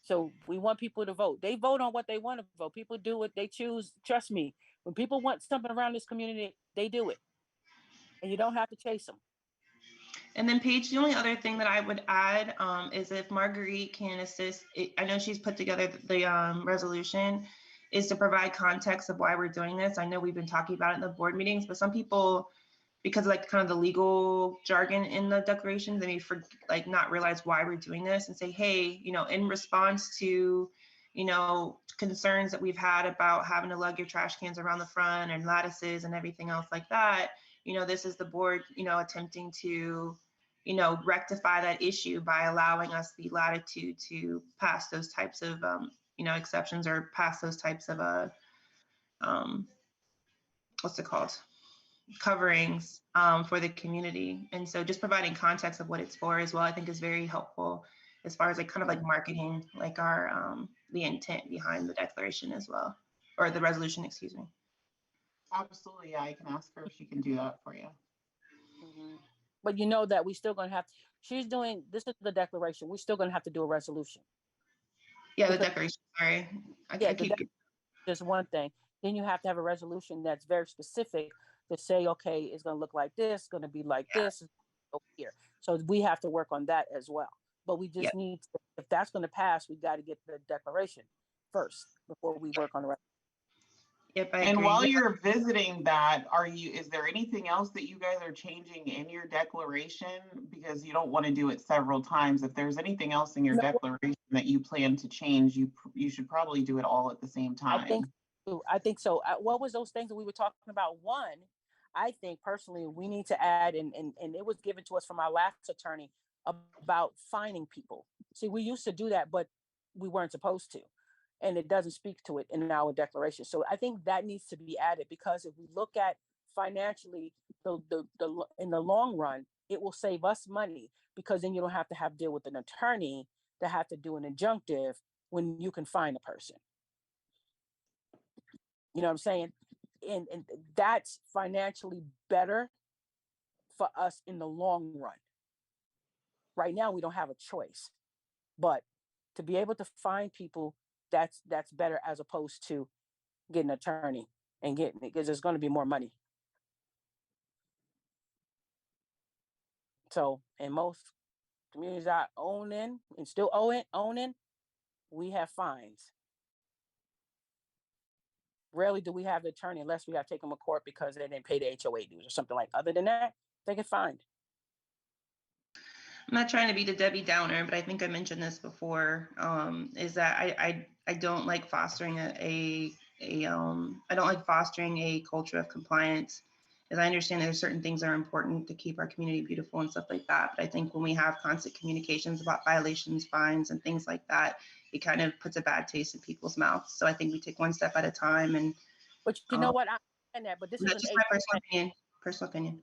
So we want people to vote. They vote on what they want to vote. People do what they choose. Trust me, when people want something around this community, they do it. And you don't have to chase them. And then Paige, the only other thing that I would add is if Marguerite can assist, I know she's put together the resolution, is to provide context of why we're doing this. I know we've been talking about it in the board meetings, but some people, because of like kind of the legal jargon in the declaration, they may not realize why we're doing this and say, hey, in response to, concerns that we've had about having to lug your trash cans around the front and lattices and everything else like that, this is the board, attempting to, rectify that issue by allowing us the latitude to pass those types of, exceptions or pass those types of, what's it called? Coverings for the community. And so just providing context of what it's for as well, I think is very helpful as far as like kind of like marketing, like our, the intent behind the declaration as well, or the resolution, excuse me. Absolutely, yeah, I can ask her if she can do that for you. Mm-hmm. But that we still going to have, this is the declaration. We're still going to have to do a resolution. Yeah, the declaration, sorry. Just one thing. Then you have to have a resolution that's very specific to say, okay, it's going to look like this, going to be like this over here. So we have to work on that as well. But we just need to, if that's going to pass, we got to get the declaration first before we work on the rest. Yep, I and agree. while you're visiting that, is there anything else that you guys are changing in your declaration? Because you don't want to do it several times. If there's anything else in your declaration that you plan to change, you should probably do it all at the same time. I think so. What was those things that we were talking about? One, I think personally we need to add, and it was given to us from our last attorney, about fining people. See, we used to do that, but we weren't supposed to. And it doesn't speak to it in our declaration. So I think that needs to be added, because if we look at financially, in the long run, it will save us money, because then you don't have to deal with an attorney to have to do an injunctive when you can fine a person. You know what I'm saying? And that's financially better for us in the long run. Right now, we don't have a choice, but to be able to find people, that's better, as opposed to getting an attorney and getting it, because there's going to be more money. So in most communities I own in and still owning, we have fines. Rarely do we have the attorney unless we got to take them to court because they didn't pay the HOA dues or something like. Other than that, they get fined. I'm not trying to be the Debbie Downer, but I think I mentioned this before, is that I don't like fostering I don't like fostering a culture of compliance, as I understand there's certain things that are important to keep our community beautiful and stuff like that. But I think when we have constant communications about violations, fines, and things like that, it kind of puts a bad taste in people's mouths. So I think we take one step at a time. But you know what? I understand that, but this is just my personal opinion.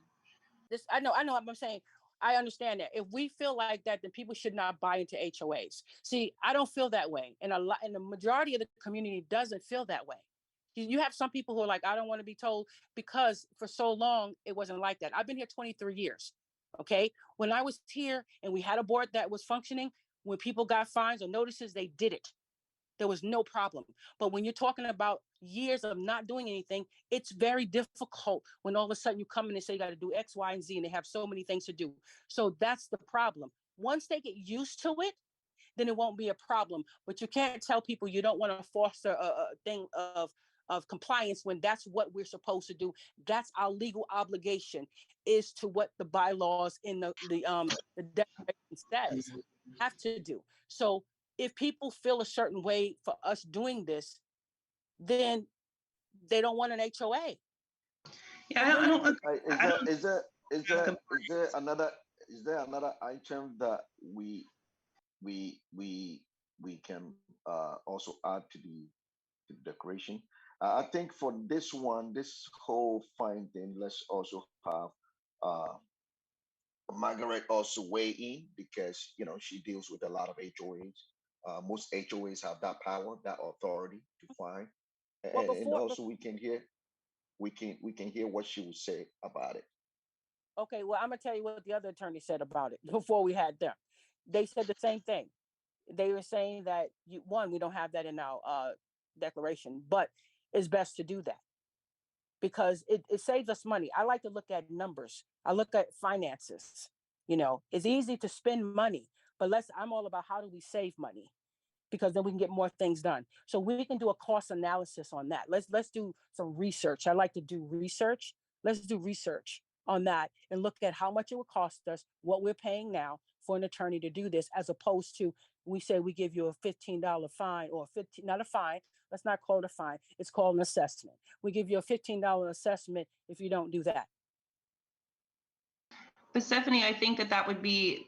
I know what I'm saying. I understand that. If we feel like that, then people should not buy into HOAs. See, I don't feel that way. And the majority of the community doesn't feel that way. You have some people who are like, I don't want to be told, because for so long, it wasn't like that. I've been here 23 years. Okay. When I was here and we had a board that was functioning, when people got fines or notices, they did it. There was no problem. But when you're talking about years of not doing anything, it's very difficult when all of a sudden you come in and say you got to do X, Y, and Z, and they have so many things to do. So that's the problem. Once they get used to it, then it won't be a problem. But you can't tell people you don't want to foster a thing of compliance when that's what we're supposed to do. That's our legal obligation, is to what the bylaws in the declaration says have to do. So if people feel a certain way for us doing this, then they don't want an HOA. Yeah, I don't Is that is there another item that we can also add to the decoration? I think for this one, this whole fine thing, let's also have uh Margaret also weigh in because she deals with a lot of HOAs. Most HOAs have that power, that authority to fine, Well, and also we can hear what she would say about it. okay, well, I'm gonna tell you what the other attorney said about it before we had them. They said the same thing. They were saying that we don't have that in our declaration, but it's best to do that because it saves us money. I like to look at numbers. I look at finances. It's easy to spend money, but I'm all about how do we save money because then we can get more things done. So we can do a cost analysis on that. Let's do some research. I like to do research. Let's do research on that and look at how much it would cost us, what we're paying now for an attorney to do this, as opposed to we say we give you a $15 fine or not a fine. Let's not call it a fine. It's called an assessment. We give you a $15 assessment if you don't do that. But Stephanie, I think that would be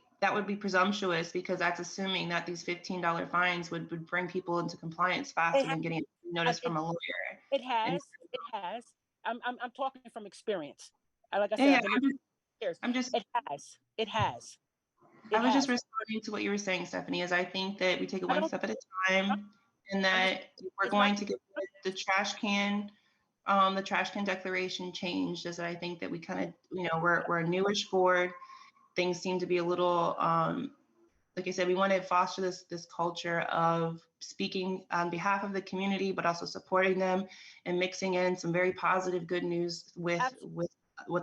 presumptuous because that's assuming that these $15 fines would bring people into compliance faster than getting a notice from a lawyer. It has. I'm talking from experience. Like I said, Yeah, I've been years. I'm just. It has. I was just responding to what you were saying, Stephanie. Is I think that we take it one step at a time, and that we're going to get the trash can declaration changed. As I think that we kind of, we're a newish board. Things seem to be a little, like I said, we want to foster this culture of speaking on behalf of the community, but also supporting them and mixing in some very positive, good news with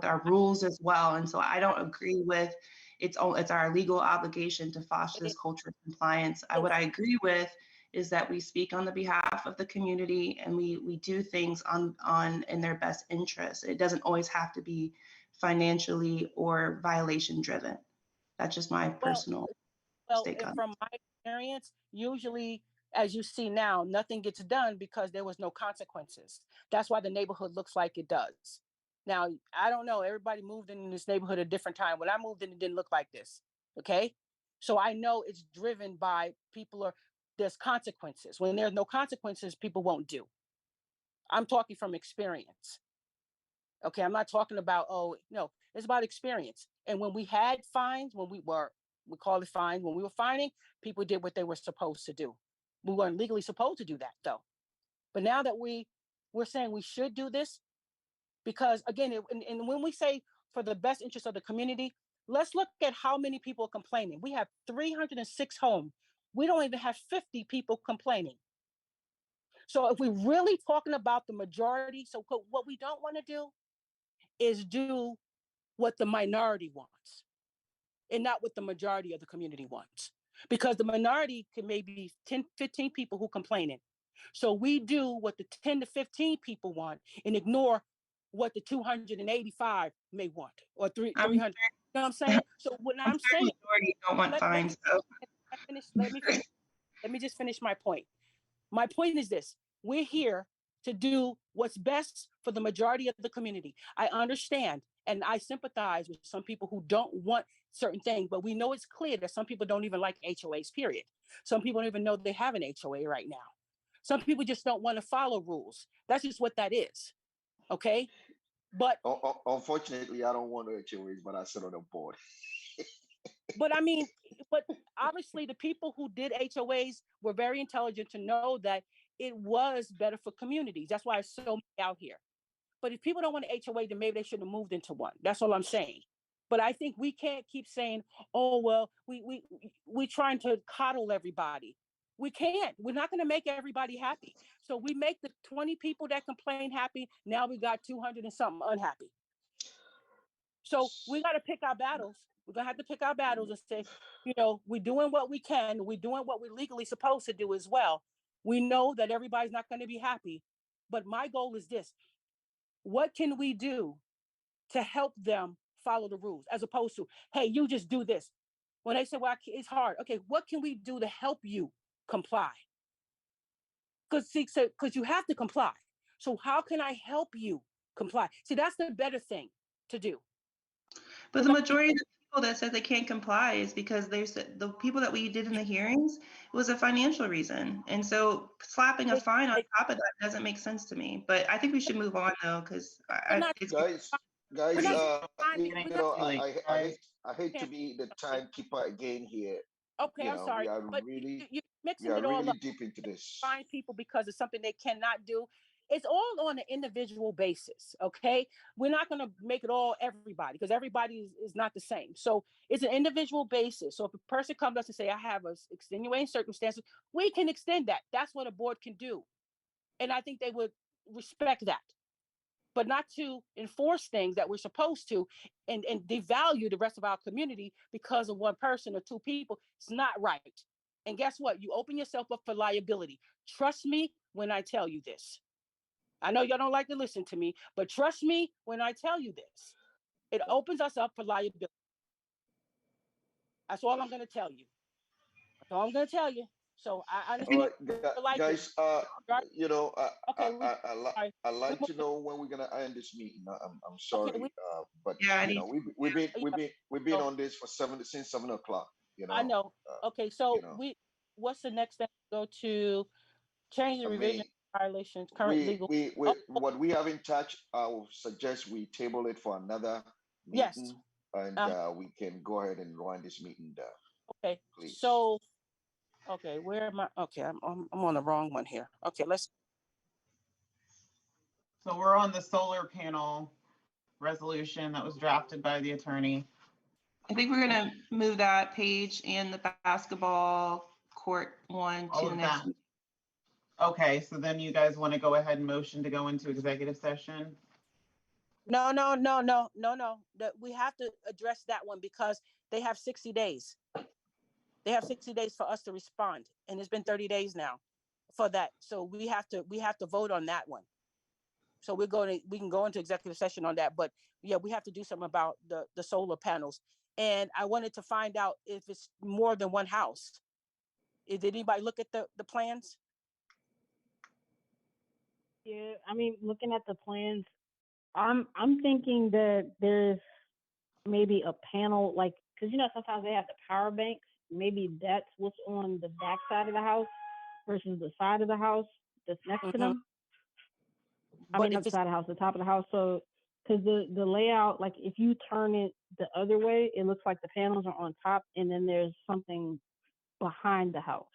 our rules as well. And so I don't agree with it's our legal obligation to foster this culture of compliance. What I agree with is that we speak on the behalf of the community and we do things on in their best interest. It doesn't always have to be financially or violation driven. That's just my personal take on it. From my experience, usually, as you see now, nothing gets done because there was no consequences. That's why the neighborhood looks like it does. Now, I don't know. Everybody moved in this neighborhood at a different time. When I moved in, it didn't look like this. Okay. So I know it's driven by there's consequences. When there's no consequences, people won't do. I'm talking from experience. Okay. I'm not talking about, no, it's about experience. And when we had fines, we call it fines. When we were fining, people did what they were supposed to do. We weren't legally supposed to do that though. But now that we're saying we should do this, because again, and when we say for the best interest of the community, let's look at how many people are complaining. We have 306 homes. We don't even have 50 people complaining. So if we're really talking about the majority, so what we don't want to do is do what the minority wants and not what the majority of the community wants. Because the minority can maybe 10, 15 people who complaining. So we do what the 10 to 15 people want and ignore what the 285 may want or 300. You know what I'm saying? So when I'm saying majority don't want fines. Let me just finish my point. My point is this: we're here to do what's best for the majority of the community. I understand and I sympathize with some people who don't want certain things, but we know it's clear that some people don't even like HOAs, period. Some people don't even know they have an HOA right now. Some people just don't want to follow rules. That's just what that is. Okay. But unfortunately, I don't want HOAs, but I sit on the board. But I mean, but obviously the people who did HOAs were very intelligent to know that it was better for communities. That's why it's so many out here. But if people don't want an HOA, then maybe they shouldn't have moved into one. That's all I'm saying. But I think we can't keep saying, oh, well, we trying to coddle everybody. We can't. We're not going to make everybody happy. So we make the 20 people that complain happy. Now we got 200 and something unhappy. So we got to pick our battles. We're going to have to pick our battles and say, we're doing what we can. We're doing what we're legally supposed to do as well. We know that everybody's not going to be happy. But my goal is this. What can we do to help them follow the rules as opposed to, hey, you just do this. When they say, well, it's hard. Okay, what can we do to help you comply? Because you have to comply. So how can I help you comply? See, that's the better thing to do. But the majority of the people that said they can't comply is because the people that we did in the hearings, it was a financial reason. And so slapping a fine on top of that doesn't make sense to me. But I think we should move on though, because it's Guys, we're not- I hate to be the timekeeper again here. Okay, You I'm know, sorry, we are but really, you're we mixing are it all really up. deep into this. Find people because it's something they cannot do. It's all on an individual basis, okay? We're not going to make it all everybody because everybody is not the same. So it's an individual basis. So if a person comes to us and say, I have a extenuating circumstances, we can extend that. That's what a board can do. And I think they would respect that. But not to enforce things that we're supposed to and devalue the rest of our community because of one person or two people. It's not right. And guess what? You open yourself up for liability. Trust me when I tell you this. I know y'all don't like to listen to me, but trust me when I tell you this. It opens us up for liability. That's all I'm going to tell you. That's all I'm going to tell you. So I understand. All right, guys, you know, I like to know when we're gonna end this meeting. I'm sorry, but you know, we've been on this for since 7 o'clock. You know. I know. Okay, so you know. what's the next step? Go to change the revision violations, current legal. What we have in touch, I will suggest we table it for another meeting, and we can go ahead and wind this meeting down. Okay, please. So, okay, where am I? Okay, I'm on the wrong one here. Okay, let's. So we're on the solar panel resolution that was drafted by the attorney. I think we're gonna move that page and the basketball court one to the next. Okay, so then you guys want to go ahead and motion to go into executive session? No. That we have to address that one because they have 60 days. They have 60 days for us to respond, and it's been 30 days now for that. So we have to vote on that one. So we can go into executive session on that, but yeah, we have to do something about the solar panels. And I wanted to find out if it's more than one house. Did anybody look at the plans? Yeah, I mean, looking at the plans, I'm thinking that there's maybe a panel, like, because sometimes they have the power banks. Maybe that's what's on the back side of the house versus the side of the house that's next to them. I mean, not the side of the house, the top of the house. So, because the layout, like if you turn it the other way, it looks like the panels are on top, and then there's something behind the house.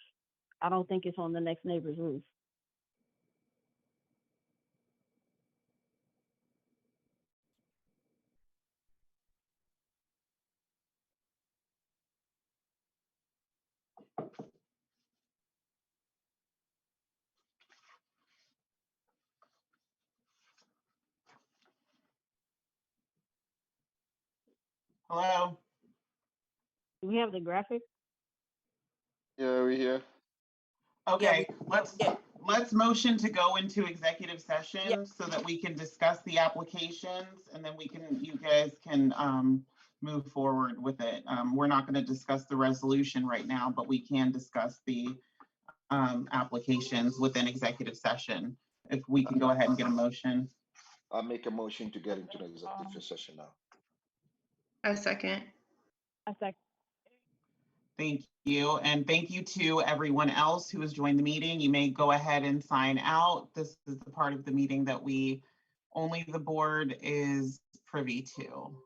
I don't think it's on the next neighbor's roof. Hello? Do we have the graphic? Yeah, we here. Okay, let's motion to go into executive session so that we can discuss the applications, and then you guys can move forward with it. We're not going to discuss the resolution right now, but we can discuss the applications within executive session. If we can go ahead and get a motion. I'll make a motion to get into the executive session now. A second. Thank you. And thank you to everyone else who has joined the meeting. You may go ahead and sign out. This is the part of the meeting that only the board is privy to.